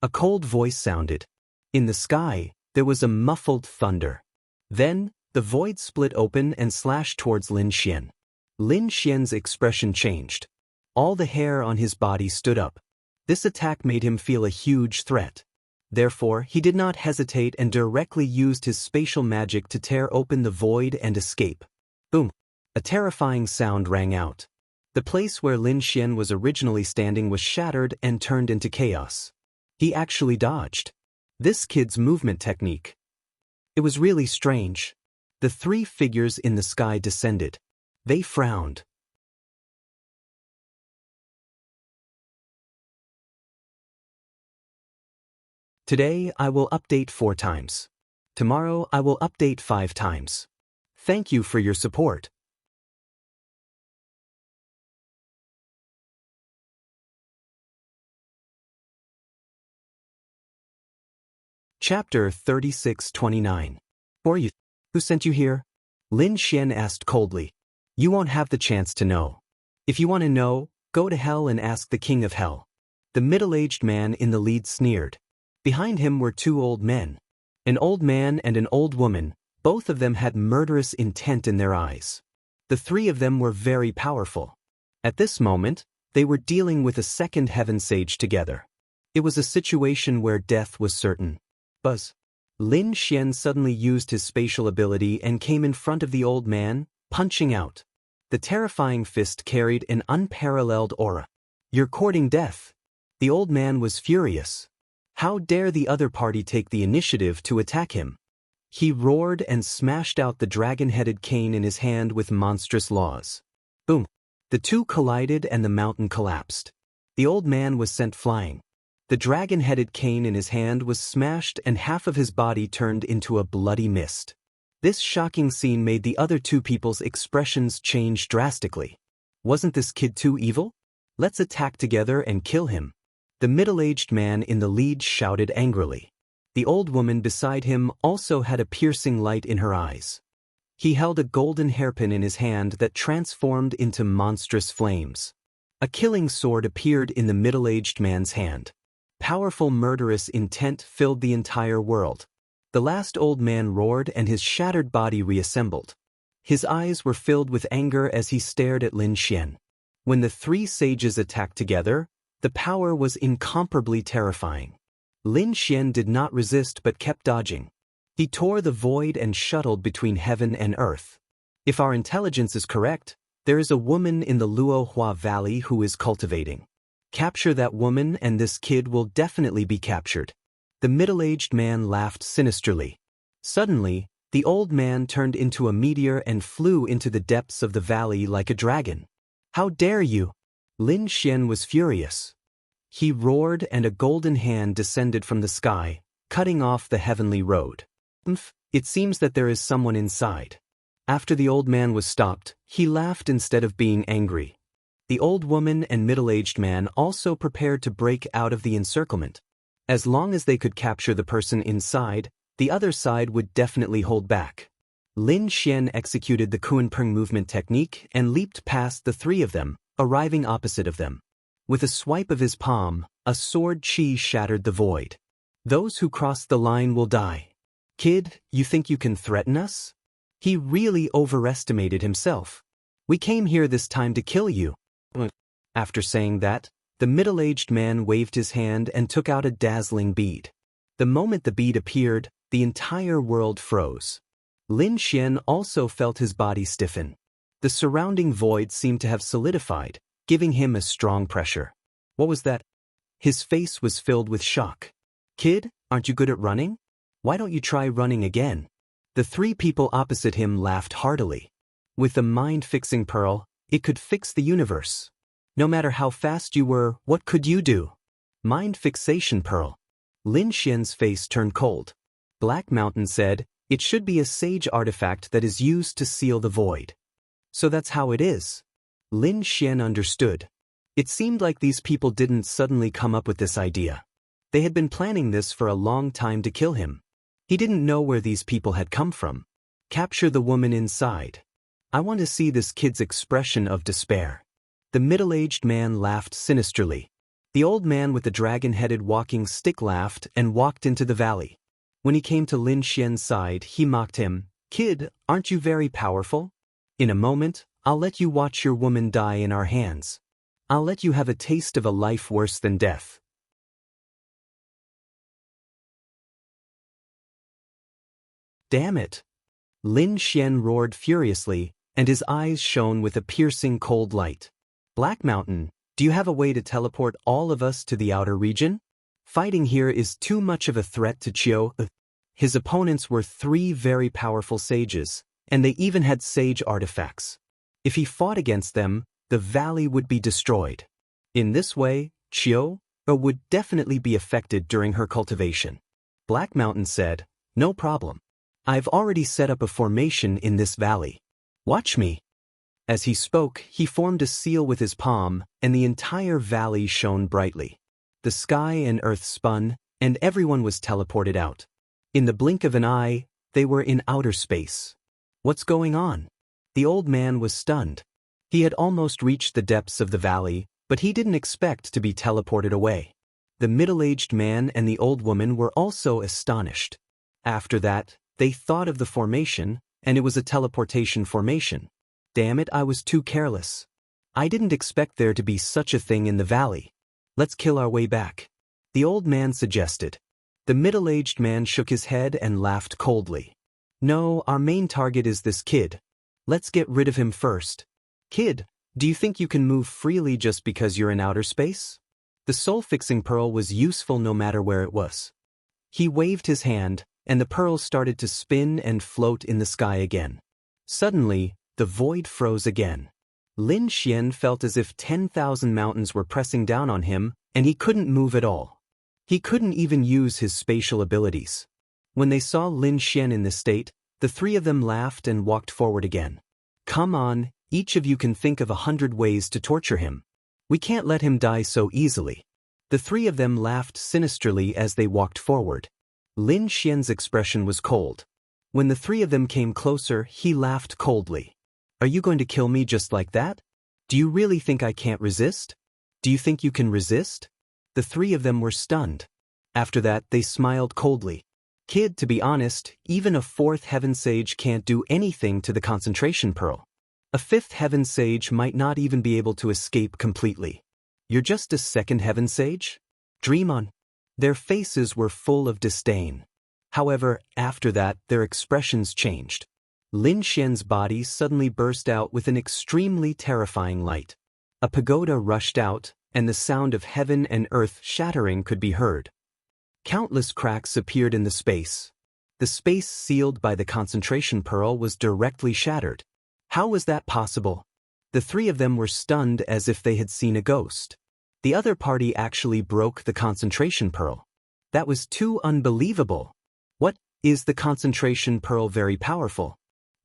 A cold voice sounded. In the sky, there was a muffled thunder. Then, the void split open and slashed towards Lin Xian. Lin Xian's expression changed. All the hair on his body stood up. This attack made him feel a huge threat. Therefore, he did not hesitate and directly used his spatial magic to tear open the void and escape. Boom! A terrifying sound rang out. The place where Lin Xian was originally standing was shattered and turned into chaos. He actually dodged. This kid's movement technique. It was really strange. The three figures in the sky descended. They frowned. Today I will update 4 times. Tomorrow I will update 5 times. Thank you for your support. Chapter 3629. For you. Who sent you here? Lin Xian asked coldly. You won't have the chance to know. If you want to know, go to hell and ask the king of hell. The middle-aged man in the lead sneered. Behind him were 2 old men. An old man and an old woman, both of them had murderous intent in their eyes. The 3 of them were very powerful. At this moment, they were dealing with a second heaven sage together. It was a situation where death was certain. Buzz. Lin Xian suddenly used his spatial ability and came in front of the old man, punching out. The terrifying fist carried an unparalleled aura. "You're courting death." The old man was furious. How dare the other party take the initiative to attack him? He roared and smashed out the dragon-headed cane in his hand with monstrous laws. Boom! The two collided and the mountain collapsed. The old man was sent flying. The dragon-headed cane in his hand was smashed and half of his body turned into a bloody mist. This shocking scene made the other two people's expressions change drastically. Wasn't this kid too evil? Let's attack together and kill him. The middle-aged man in the lead shouted angrily. The old woman beside him also had a piercing light in her eyes. He held a golden hairpin in his hand that transformed into monstrous flames. A killing sword appeared in the middle-aged man's hand. Powerful murderous intent filled the entire world. The last old man roared and his shattered body reassembled. His eyes were filled with anger as he stared at Lin Xian. When the three sages attacked together, the power was incomparably terrifying. Lin Xian did not resist but kept dodging. He tore the void and shuttled between heaven and earth. If our intelligence is correct, there is a woman in the Luohua Valley who is cultivating. Capture that woman and this kid will definitely be captured. The middle-aged man laughed sinisterly. Suddenly, the old man turned into a meteor and flew into the depths of the valley like a dragon. "How dare you!" Lin Xian was furious. He roared and a golden hand descended from the sky, cutting off the heavenly road. It seems that there is someone inside. After the old man was stopped, he laughed instead of being angry. The old woman and middle-aged man also prepared to break out of the encirclement. As long as they could capture the person inside, the other side would definitely hold back. Lin Xian executed the Kunpeng movement technique and leaped past the three of them, arriving opposite of them. With a swipe of his palm, a sword chi shattered the void. "Those who cross the line will die. Kid, you think you can threaten us?" He really overestimated himself. "We came here this time to kill you." After saying that, the middle-aged man waved his hand and took out a dazzling bead. The moment the bead appeared, the entire world froze. Lin Xian also felt his body stiffen. The surrounding void seemed to have solidified, giving him a strong pressure. What was that? His face was filled with shock. "Kid, aren't you good at running? Why don't you try running again?" The three people opposite him laughed heartily. With the mind-fixing pearl, it could fix the universe. No matter how fast you were, what could you do? Mind fixation pearl. Lin Xian's face turned cold. Black Mountain said, "It should be a sage artifact that is used to seal the void." "So that's how it is." Lin Xian understood. It seemed like these people didn't suddenly come up with this idea. They had been planning this for a long time to kill him. He didn't know where these people had come from. Capture the woman inside. I want to see this kid's expression of despair. The middle-aged man laughed sinisterly. The old man with the dragon-headed walking stick laughed and walked into the valley. When he came to Lin Xian's side, he mocked him. "Kid, aren't you very powerful? In a moment, I'll let you watch your woman die in our hands. I'll let you have a taste of a life worse than death." "Damn it!" Lin Xian roared furiously, and his eyes shone with a piercing cold light. "Black Mountain, do you have a way to teleport all of us to the outer region? Fighting here is too much of a threat to Chiu." His opponents were three very powerful sages, and they even had sage artifacts. If he fought against them, the valley would be destroyed. In this way, Chiu would definitely be affected during her cultivation. Black Mountain said, "No problem. I've already set up a formation in this valley. Watch me." As he spoke, he formed a seal with his palm, and the entire valley shone brightly. The sky and earth spun, and everyone was teleported out. In the blink of an eye, they were in outer space. What's going on? The old man was stunned. He had almost reached the depths of the valley, but he didn't expect to be teleported away. The middle-aged man and the old woman were also astonished. After that, they thought of the formation, and it was a teleportation formation. Damn it, I was too careless. I didn't expect there to be such a thing in the valley. Let's kill our way back. The old man suggested. The middle-aged man shook his head and laughed coldly. No, our main target is this kid. Let's get rid of him first. Kid, do you think you can move freely just because you're in outer space? The soul-fixing pearl was useful no matter where it was. He waved his hand, and the pearl started to spin and float in the sky again. Suddenly, the void froze again. Lin Xian felt as if 10,000 mountains were pressing down on him, and he couldn't move at all. He couldn't even use his spatial abilities. When they saw Lin Xian in this state, the three of them laughed and walked forward again. Come on, each of you can think of 100 ways to torture him. We can't let him die so easily. The three of them laughed sinisterly as they walked forward. Lin Xian's expression was cold. When the three of them came closer, he laughed coldly. Are you going to kill me just like that? Do you really think I can't resist? Do you think you can resist? The three of them were stunned. After that, they smiled coldly. Kid, to be honest, even a fourth heaven sage can't do anything to the concentration pearl. A fifth heaven sage might not even be able to escape completely. You're just a second heaven sage? Dream on. Their faces were full of disdain. However, after that, their expressions changed. Lin Xian's body suddenly burst out with an extremely terrifying light. A pagoda rushed out, and the sound of heaven and earth shattering could be heard. Countless cracks appeared in the space. The space sealed by the concentration pearl was directly shattered. How was that possible? The three of them were stunned as if they had seen a ghost. The other party actually broke the concentration pearl. That was too unbelievable. What, is the concentration pearl very powerful?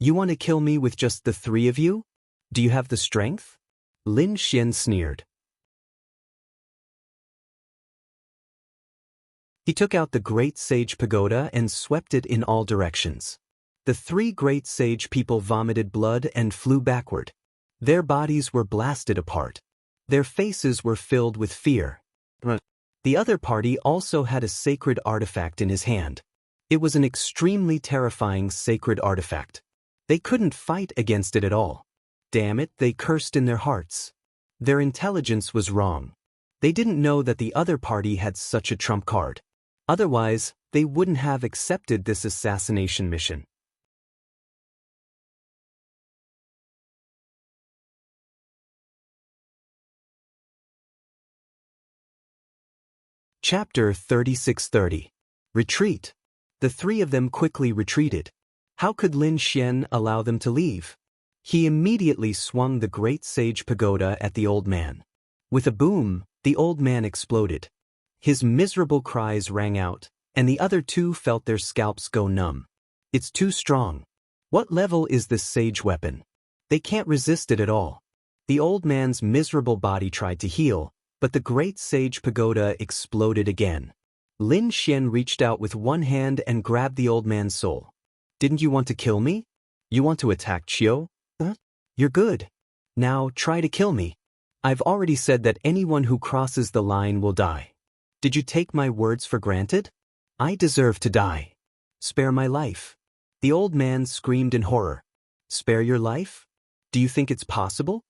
You want to kill me with just the three of you? Do you have the strength? Lin Xian sneered. He took out the great sage pagoda and swept it in all directions. The three great sage people vomited blood and flew backward. Their bodies were blasted apart. Their faces were filled with fear. The other party also had a sacred artifact in his hand. It was an extremely terrifying sacred artifact. They couldn't fight against it at all. Damn it, they cursed in their hearts. Their intelligence was wrong. They didn't know that the other party had such a trump card. Otherwise, they wouldn't have accepted this assassination mission. Chapter 3630. Retreat. The three of them quickly retreated. How could Lin Xian allow them to leave? He immediately swung the great sage pagoda at the old man. With a boom, the old man exploded. His miserable cries rang out, and the other two felt their scalps go numb. It's too strong. What level is this sage weapon? They can't resist it at all. The old man's miserable body tried to heal, but the great sage pagoda exploded again. Lin Xian reached out with one hand and grabbed the old man's soul. Didn't you want to kill me? You want to attack Chiu? You're good. Now try to kill me. I've already said that anyone who crosses the line will die. Did you take my words for granted? I deserve to die. Spare my life. The old man screamed in horror. Spare your life? Do you think it's possible?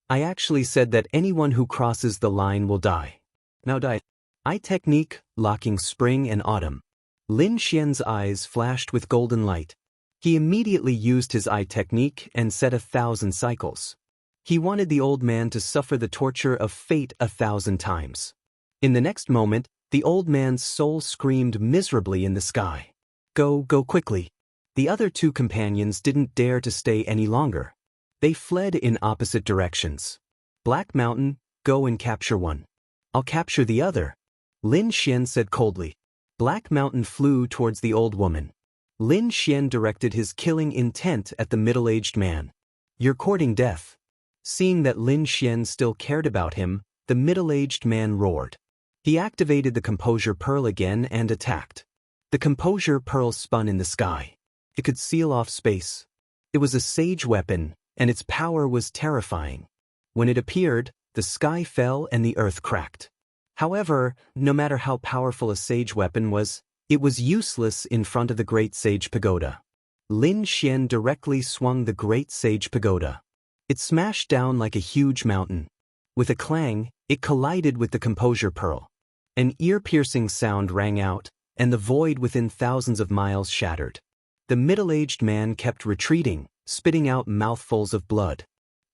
I actually said that anyone who crosses the line will die. Now die. Eye technique, locking spring and autumn. Lin Xian's eyes flashed with golden light. He immediately used his eye technique and set 1,000 cycles. He wanted the old man to suffer the torture of fate 1,000 times. In the next moment, the old man's soul screamed miserably in the sky. Go quickly. The other two companions didn't dare to stay any longer. They fled in opposite directions. Black Mountain, go and capture one. I'll capture the other. Lin Xian said coldly. Black Mountain flew towards the old woman. Lin Xian directed his killing intent at the middle-aged man. You're courting death. Seeing that Lin Xian still cared about him, the middle-aged man roared. He activated the Composure Pearl again and attacked. The Composure Pearl spun in the sky. It could seal off space. It was a sage weapon, and its power was terrifying. When it appeared, the sky fell and the earth cracked. However, no matter how powerful a sage weapon was, it was useless in front of the Great Sage Pagoda. Lin Xian directly swung the Great Sage Pagoda. It smashed down like a huge mountain. With a clang, it collided with the Composure Pearl. An ear-piercing sound rang out, and the void within thousands of miles shattered. The middle-aged man kept retreating, spitting out mouthfuls of blood.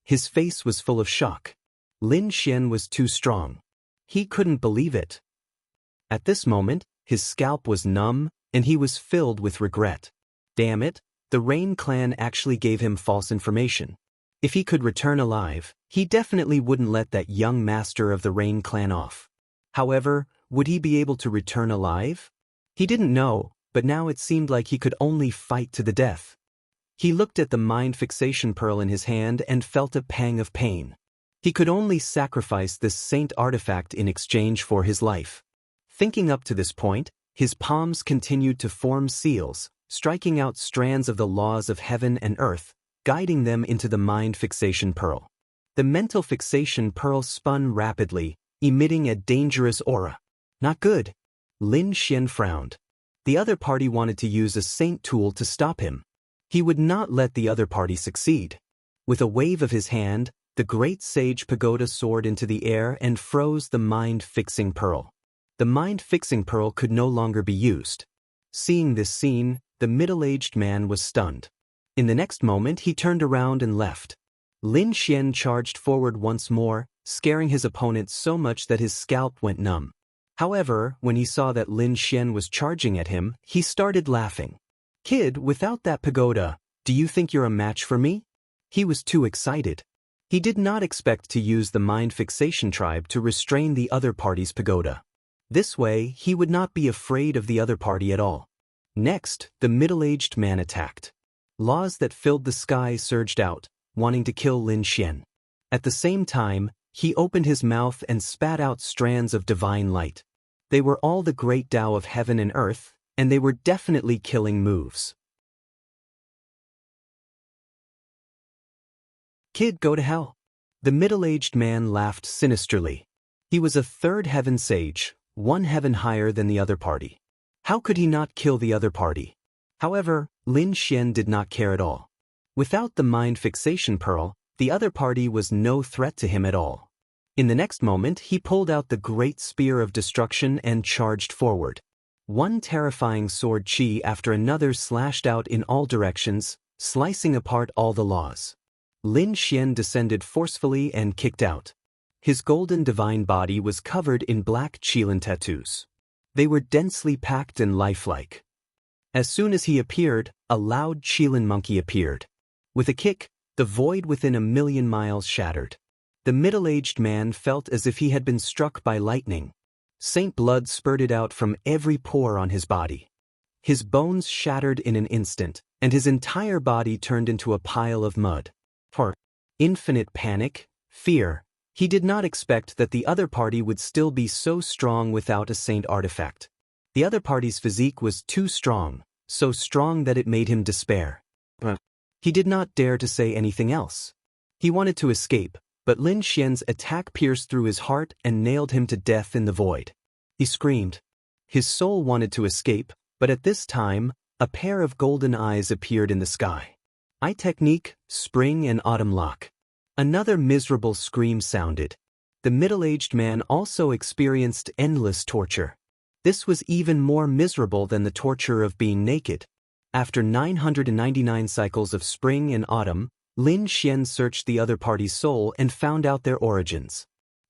His face was full of shock. Lin Xian was too strong. He couldn't believe it. At this moment, his scalp was numb, and he was filled with regret. Damn it, the Rain clan actually gave him false information. If he could return alive, he definitely wouldn't let that young master of the Rain clan off. However, would he be able to return alive? He didn't know, but now it seemed like he could only fight to the death. He looked at the mind fixation pearl in his hand and felt a pang of pain. He could only sacrifice this saint artifact in exchange for his life. Thinking up to this point, his palms continued to form seals, striking out strands of the laws of heaven and earth, guiding them into the mind fixation pearl. The mental fixation pearl spun rapidly, emitting a dangerous aura. Not good. Lin Xian frowned. The other party wanted to use a saint tool to stop him. He would not let the other party succeed. With a wave of his hand, the great sage pagoda soared into the air and froze the mind-fixing pearl. The mind-fixing pearl could no longer be used. Seeing this scene, the middle-aged man was stunned. In the next moment, he turned around and left. Lin Xian charged forward once more, scaring his opponent so much that his scalp went numb. However, when he saw that Lin Xian was charging at him, he started laughing. "Kid, without that pagoda, do you think you're a match for me?" He was too excited. He did not expect to use the mind fixation tribe to restrain the other party's pagoda. This way, he would not be afraid of the other party at all. Next, the middle-aged man attacked. Laws that filled the sky surged out, wanting to kill Lin Xian. At the same time, he opened his mouth and spat out strands of divine light. They were all the great Tao of heaven and earth, and they were definitely killing moves. "Kid, go to hell." The middle-aged man laughed sinisterly. He was a third heaven sage, one heaven higher than the other party. How could he not kill the other party? However, Lin Xian did not care at all. Without the mind fixation pearl, the other party was no threat to him at all. In the next moment, he pulled out the great spear of destruction and charged forward. One terrifying sword chi after another slashed out in all directions, slicing apart all the laws. Lin Xian descended forcefully and kicked out. His golden divine body was covered in black qilin tattoos. They were densely packed and lifelike. As soon as he appeared, a loud qilin monkey appeared. With a kick, the void within 1,000,000 miles shattered. The middle-aged man felt as if he had been struck by lightning. Saint blood spurted out from every pore on his body. His bones shattered in an instant, and his entire body turned into a pile of mud. For infinite panic, fear, he did not expect that the other party would still be so strong without a saint artifact. The other party's physique was too strong, so strong that it made him despair. He did not dare to say anything else. He wanted to escape, but Lin Xian's attack pierced through his heart and nailed him to death in the void. He screamed. His soul wanted to escape, but at this time, a pair of golden eyes appeared in the sky. Eye technique, spring and autumn lock. Another miserable scream sounded. The middle-aged man also experienced endless torture. This was even more miserable than the torture of being naked. After 999 cycles of spring and autumn, Lin Xian searched the other party's soul and found out their origins.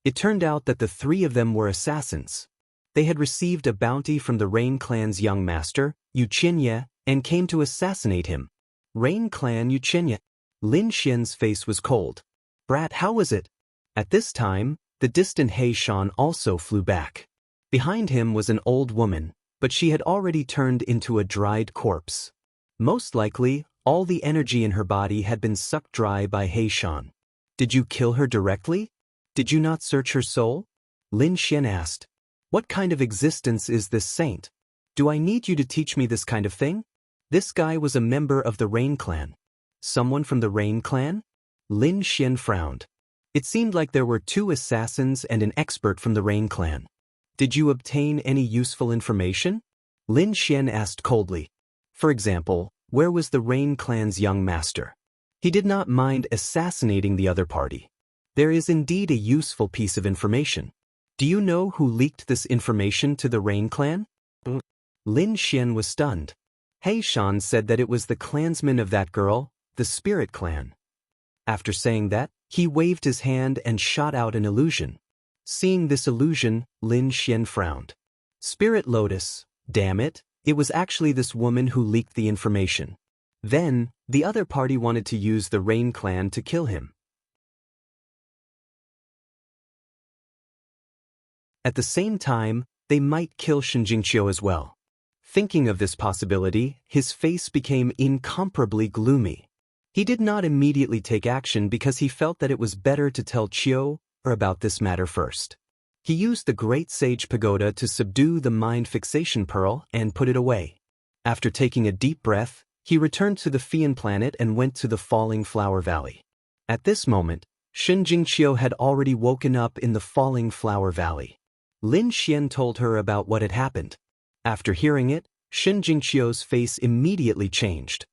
It turned out that the three of them were assassins. They had received a bounty from the Rain clan's young master, Yu Qinye, and came to assassinate him. Rain clan Yu Qinye. Lin Xian's face was cold. "Brat, how was it?" At this time, the distant He Shan also flew back. Behind him was an old woman, but she had already turned into a dried corpse. Most likely, all the energy in her body had been sucked dry by He Shan. "Did you kill her directly? Did you not search her soul?" Lin Xian asked. "What kind of existence is this saint? Do I need you to teach me this kind of thing?" This guy was a member of the Rain clan. Someone from the Rain clan? Lin Xian frowned. It seemed like there were 2 assassins and an expert from the Rain clan. "Did you obtain any useful information?" Lin Xian asked coldly. For example, where was the Rain clan's young master? He did not mind assassinating the other party. There is indeed a useful piece of information. Do you know who leaked this information to the Rain clan? Lin Xian was stunned. He Shan said that it was the clansman of that girl, the spirit clan. After saying that, he waved his hand and shot out an illusion. Seeing this illusion, Lin Xian frowned. Spirit Lotus, damn it, it was actually this woman who leaked the information. Then, the other party wanted to use the Rain clan to kill him. At the same time, they might kill Shen Jingqiu as well. Thinking of this possibility, his face became incomparably gloomy. He did not immediately take action because he felt that it was better to tell Qiu about this matter first. He used the Great Sage Pagoda to subdue the mind fixation pearl and put it away. After taking a deep breath, he returned to the Fian planet and went to the Falling Flower Valley. At this moment, Shen Jingqiu had already woken up in the Falling Flower Valley. Lin Xian told her about what had happened. After hearing it, Shen Jingqiu's face immediately changed.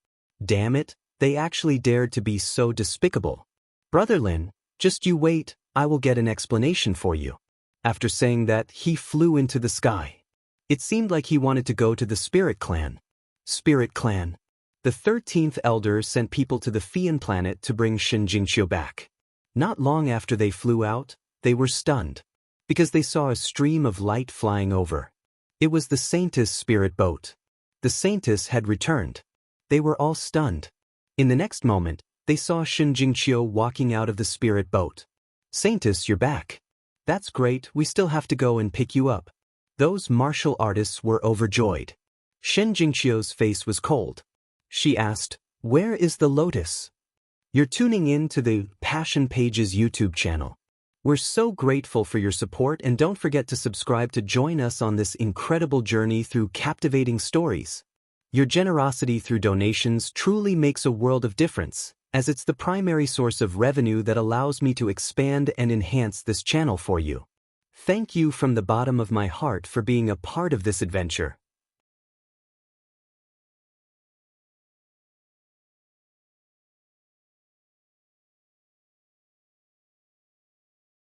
Damn it, they actually dared to be so despicable. Brother Lin, just you wait, I will get an explanation for you. After saying that, he flew into the sky. It seemed like he wanted to go to the Spirit Clan. Spirit Clan. The 13th Elder sent people to the Fian planet to bring Shen Jingqiu back. Not long after they flew out, they were stunned, because they saw a stream of light flying over. It was the Saintess spirit boat. The Saintess had returned. They were all stunned. In the next moment, they saw Shen Jingqiu walking out of the spirit boat. Saintess, you're back. That's great, we still have to go and pick you up. Those martial artists were overjoyed. Shen Jingqiu's face was cold. She asked, "Where is the lotus?" You're tuning in to the Passion Pages YouTube channel. We're so grateful for your support, and don't forget to subscribe to join us on this incredible journey through captivating stories. Your generosity through donations truly makes a world of difference, as it's the primary source of revenue that allows me to expand and enhance this channel for you. Thank you from the bottom of my heart for being a part of this adventure.